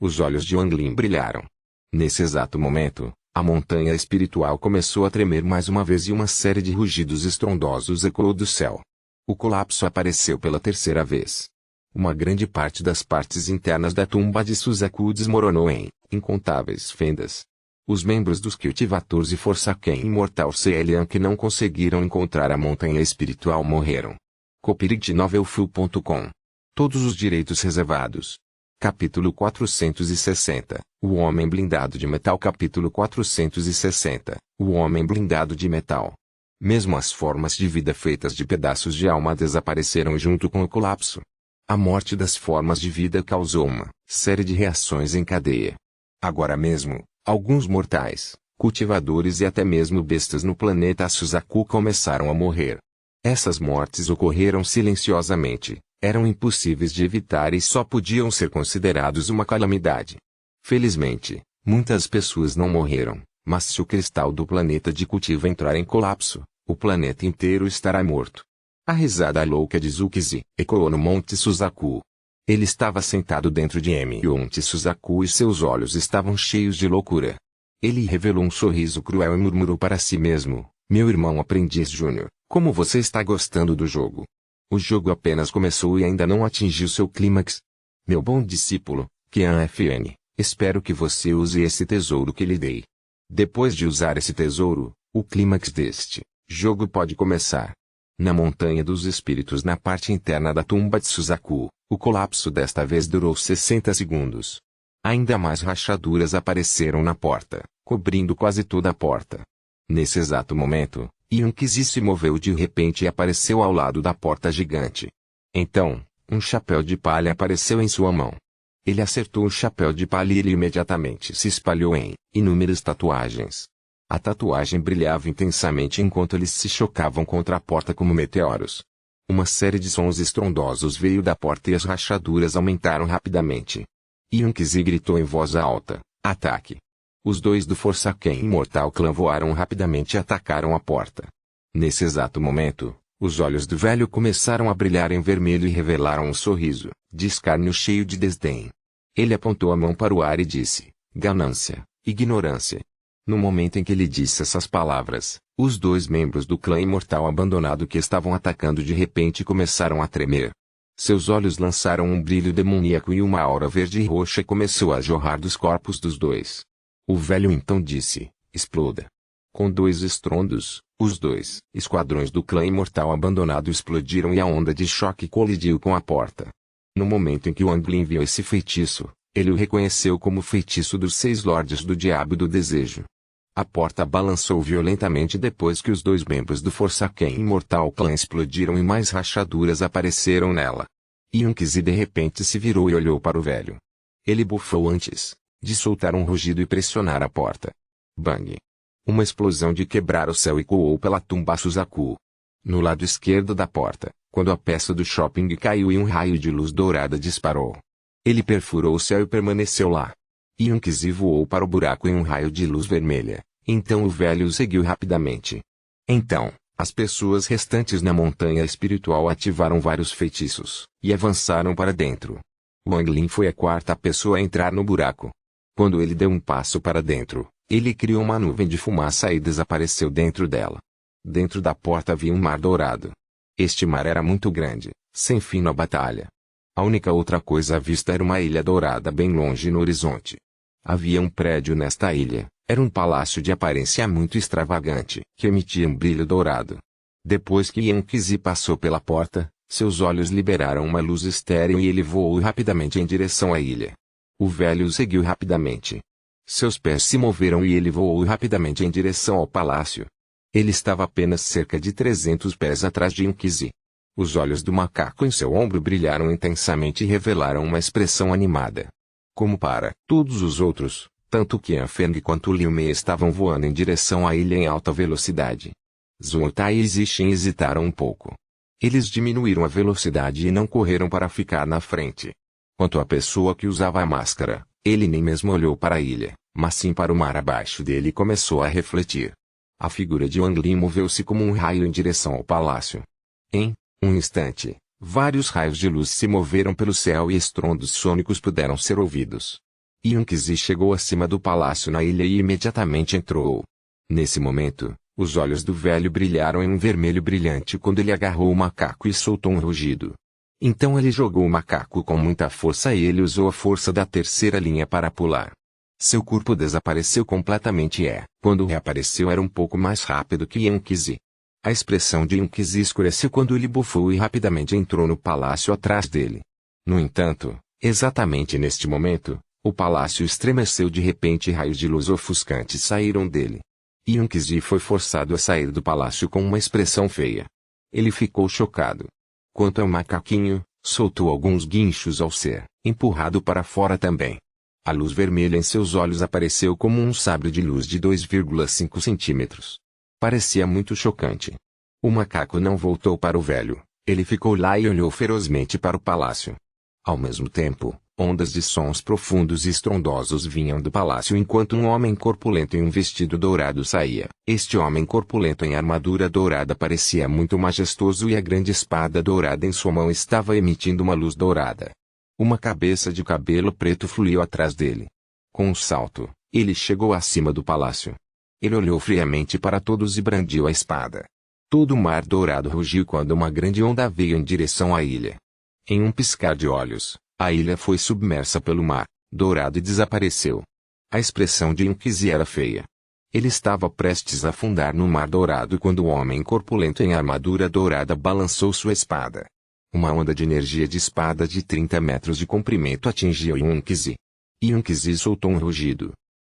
Os olhos de Wang Lin brilharam. Nesse exato momento, a montanha espiritual começou a tremer mais uma vez e uma série de rugidos estrondosos ecoou do céu. O colapso apareceu pela terceira vez. Uma grande parte das partes internas da tumba de Suzaku desmoronou em incontáveis fendas. Os membros dos Cultivators e Forsaken Imortal Celian que não conseguiram encontrar a montanha espiritual morreram. Copyright Novelfu.com. Todos os direitos reservados. Capítulo 460, O Homem Blindado de Metal. Capítulo 460, O Homem Blindado de Metal. Mesmo as formas de vida feitas de pedaços de alma desapareceram junto com o colapso. A morte das formas de vida causou uma série de reações em cadeia. Agora mesmo, alguns mortais, cultivadores e até mesmo bestas no planeta Suzaku começaram a morrer. Essas mortes ocorreram silenciosamente. Eram impossíveis de evitar e só podiam ser considerados uma calamidade. Felizmente, muitas pessoas não morreram, mas se o cristal do planeta de cultivo entrar em colapso, o planeta inteiro estará morto. A risada louca de Zukizi ecoou no Monte Suzaku. Ele estava sentado dentro de Monte Suzaku e seus olhos estavam cheios de loucura. Ele revelou um sorriso cruel e murmurou para si mesmo: "Meu irmão aprendiz Júnior, como você está gostando do jogo? O jogo apenas começou e ainda não atingiu seu clímax. Meu bom discípulo, Kian FN, espero que você use esse tesouro que lhe dei. Depois de usar esse tesouro, o clímax deste jogo pode começar." Na Montanha dos Espíritos, na parte interna da tumba de Suzaku, o colapso desta vez durou 60 segundos. Ainda mais rachaduras apareceram na porta, cobrindo quase toda a porta. Nesse exato momento, Yunkizi se moveu de repente e apareceu ao lado da porta gigante. Então, um chapéu de palha apareceu em sua mão. Ele acertou o chapéu de palha e ele imediatamente se espalhou em inúmeras tatuagens. A tatuagem brilhava intensamente enquanto eles se chocavam contra a porta como meteoros. Uma série de sons estrondosos veio da porta e as rachaduras aumentaram rapidamente. Yunkzi gritou em voz alta: "Ataque!" Os dois do Forsaken Immortal Clã voaram rapidamente e atacaram a porta. Nesse exato momento, os olhos do velho começaram a brilhar em vermelho e revelaram um sorriso de escárnio cheio de desdém. Ele apontou a mão para o ar e disse: "Ganância, ignorância." No momento em que ele disse essas palavras, os dois membros do clã imortal abandonado que estavam atacando de repente começaram a tremer. Seus olhos lançaram um brilho demoníaco e uma aura verde e roxa começou a jorrar dos corpos dos dois. O velho então disse: "Exploda." Com dois estrondos, os dois esquadrões do clã imortal abandonado explodiram e a onda de choque colidiu com a porta. No momento em que Wang Lin viu esse feitiço, ele o reconheceu como o feitiço dos 6 Lordes do Diabo do Desejo. A porta balançou violentamente depois que os dois membros do Forsaken Immortal Clã explodiram e mais rachaduras apareceram nela. Yunkzi de repente se virou e olhou para o velho. Ele bufou antes de soltar um rugido e pressionar a porta. Bang! Uma explosão de quebrar o céu ecoou pela tumba Suzaku. No lado esquerdo da porta, quando a peça do shopping caiu e um raio de luz dourada disparou. Ele perfurou o céu e permaneceu lá. Yunkzi voou para o buraco em um raio de luz vermelha, então o velho o seguiu rapidamente. Então, as pessoas restantes na montanha espiritual ativaram vários feitiços, e avançaram para dentro. Wang Lin foi a quarta pessoa a entrar no buraco. Quando ele deu um passo para dentro, ele criou uma nuvem de fumaça e desapareceu dentro dela. Dentro da porta havia um mar dourado. Este mar era muito grande, sem fim na batalha. A única outra coisa à vista era uma ilha dourada bem longe no horizonte. Havia um prédio nesta ilha, era um palácio de aparência muito extravagante, que emitia um brilho dourado. Depois que Yunkzi passou pela porta, seus olhos liberaram uma luz estéril e ele voou rapidamente em direção à ilha. O velho o seguiu rapidamente. Seus pés se moveram e ele voou rapidamente em direção ao palácio. Ele estava apenas cerca de 300 pés atrás de Yunkzi. Os olhos do macaco em seu ombro brilharam intensamente e revelaram uma expressão animada. Como para todos os outros, tanto Qian Feng quanto Liu Mei estavam voando em direção à ilha em alta velocidade. Zhou Tai e Zixin hesitaram um pouco. Eles diminuíram a velocidade e não correram para ficar na frente. Quanto à pessoa que usava a máscara, ele nem mesmo olhou para a ilha, mas sim para o mar abaixo dele e começou a refletir. A figura de Wang Lin moveu-se como um raio em direção ao palácio. Em um instante, vários raios de luz se moveram pelo céu e estrondos sônicos puderam ser ouvidos. Yunkzi chegou acima do palácio na ilha e imediatamente entrou. Nesse momento, os olhos do velho brilharam em um vermelho brilhante quando ele agarrou o macaco e soltou um rugido. Então ele jogou o macaco com muita força e ele usou a força da terceira linha para pular. Seu corpo desapareceu completamente e quando reapareceu era um pouco mais rápido que Yunkzi. A expressão de Yunkzi escureceu quando ele bufou e rapidamente entrou no palácio atrás dele. No entanto, exatamente neste momento, o palácio estremeceu de repente e raios de luz ofuscantes saíram dele. Yunkzi foi forçado a sair do palácio com uma expressão feia. Ele ficou chocado. Quanto ao macaquinho, soltou alguns guinchos ao ser empurrado para fora também. A luz vermelha em seus olhos apareceu como um sabre de luz de 2,5 centímetros. Parecia muito chocante. O macaco não voltou para o velho, ele ficou lá e olhou ferozmente para o palácio. Ao mesmo tempo, ondas de sons profundos e estrondosos vinham do palácio enquanto um homem corpulento em um vestido dourado saía. Este homem corpulento em armadura dourada parecia muito majestoso e a grande espada dourada em sua mão estava emitindo uma luz dourada. Uma cabeça de cabelo preto fluiu atrás dele. Com um salto, ele chegou acima do palácio. Ele olhou friamente para todos e brandiu a espada. Todo o mar dourado rugiu quando uma grande onda veio em direção à ilha. Em um piscar de olhos, a ilha foi submersa pelo mar dourado e desapareceu. A expressão de Yunkzi era feia. Ele estava prestes a afundar no mar dourado quando o homem corpulento em armadura dourada balançou sua espada. Uma onda de energia de espada de 30 metros de comprimento atingiu Yunkzi. Yunkzi soltou um rugido.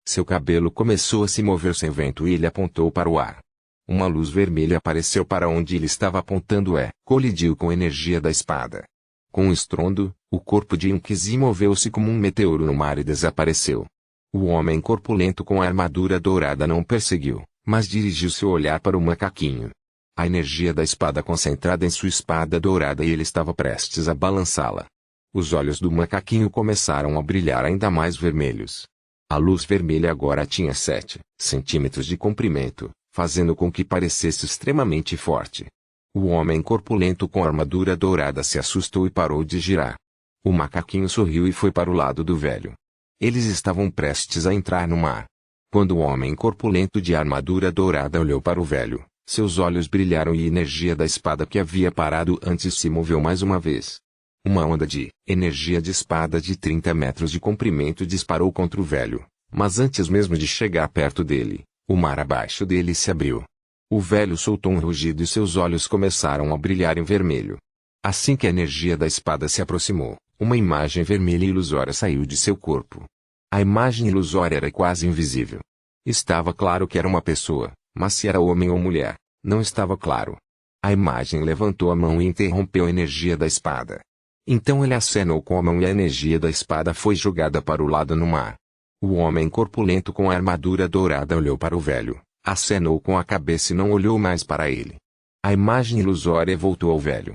Seu cabelo começou a se mover sem vento e ele apontou para o ar. Uma luz vermelha apareceu para onde ele estava apontando e colidiu com a energia da espada. Com um estrondo, o corpo de Yunkzi moveu-se como um meteoro no mar e desapareceu. O homem corpulento com a armadura dourada não perseguiu, mas dirigiu seu olhar para o macaquinho. A energia da espada concentrada em sua espada dourada e ele estava prestes a balançá-la. Os olhos do macaquinho começaram a brilhar ainda mais vermelhos. A luz vermelha agora tinha 7 centímetros de comprimento, fazendo com que parecesse extremamente forte. O homem corpulento com a armadura dourada se assustou e parou de girar. O macaquinho sorriu e foi para o lado do velho. Eles estavam prestes a entrar no mar. Quando o homem corpulento de armadura dourada olhou para o velho, seus olhos brilharam e a energia da espada que havia parado antes se moveu mais uma vez. Uma onda de energia de espada de 30 metros de comprimento disparou contra o velho, mas antes mesmo de chegar perto dele, o mar abaixo dele se abriu. O velho soltou um rugido e seus olhos começaram a brilhar em vermelho. Assim que a energia da espada se aproximou, uma imagem vermelha e ilusória saiu de seu corpo. A imagem ilusória era quase invisível. Estava claro que era uma pessoa, mas se era homem ou mulher, não estava claro. A imagem levantou a mão e interrompeu a energia da espada. Então ele acenou com a mão e a energia da espada foi jogada para o lado no mar. O homem corpulento com a armadura dourada olhou para o velho, acenou com a cabeça e não olhou mais para ele. A imagem ilusória voltou ao velho.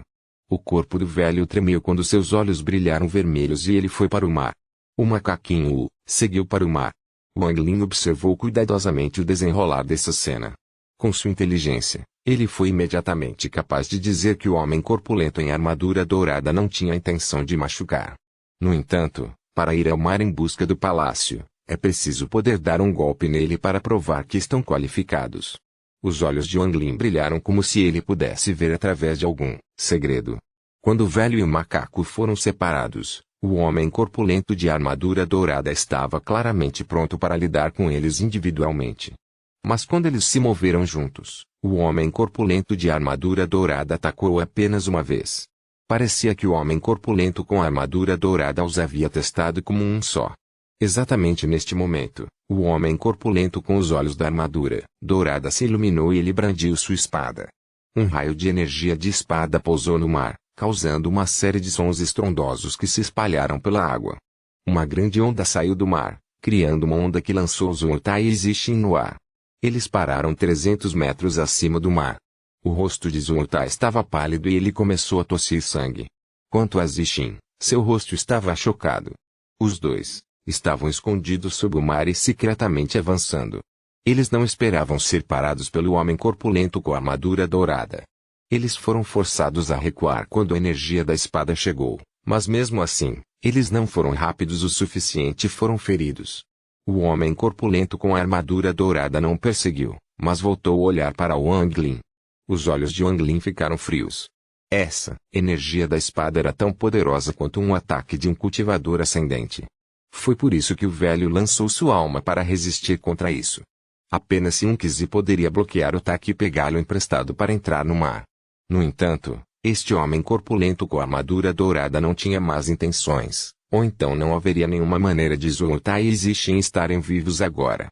O corpo do velho tremeu quando seus olhos brilharam vermelhos e ele foi para o mar. O macaquinho seguiu para o mar. Wang Lin observou cuidadosamente o desenrolar dessa cena. Com sua inteligência, ele foi imediatamente capaz de dizer que o homem corpulento em armadura dourada não tinha a intenção de machucar. No entanto, para ir ao mar em busca do palácio, é preciso poder dar um golpe nele para provar que estão qualificados. Os olhos de Wang Lin brilharam como se ele pudesse ver através de algum segredo. Quando o velho e o macaco foram separados, o homem corpulento de armadura dourada estava claramente pronto para lidar com eles individualmente. Mas quando eles se moveram juntos, o homem corpulento de armadura dourada atacou apenas uma vez. Parecia que o homem corpulento com a armadura dourada os havia testado como um só. Exatamente neste momento, o homem corpulento com os olhos da armadura dourada se iluminou e ele brandiu sua espada. Um raio de energia de espada pousou no mar, causando uma série de sons estrondosos que se espalharam pela água. Uma grande onda saiu do mar, criando uma onda que lançou os Zhuotai e Zixin no ar. Eles pararam 300 metros acima do mar. O rosto de Zhuotai estava pálido e ele começou a tossir sangue. Quanto a Zixin, seu rosto estava chocado. Os dois estavam escondidos sob o mar e secretamente avançando. Eles não esperavam ser parados pelo homem corpulento com a armadura dourada. Eles foram forçados a recuar quando a energia da espada chegou, mas mesmo assim, eles não foram rápidos o suficiente e foram feridos. O homem corpulento com a armadura dourada não perseguiu, mas voltou a olhar para Wang Lin. Os olhos de Wang Lin ficaram frios. Essa energia da espada era tão poderosa quanto um ataque de um cultivador ascendente. Foi por isso que o velho lançou sua alma para resistir contra isso. Apenas se um Qizi poderia bloquear o ataque e pegá-lo emprestado para entrar no mar. No entanto, este homem corpulento com a armadura dourada não tinha más intenções, ou então não haveria nenhuma maneira de Zhuotai e Zixin estarem vivos agora.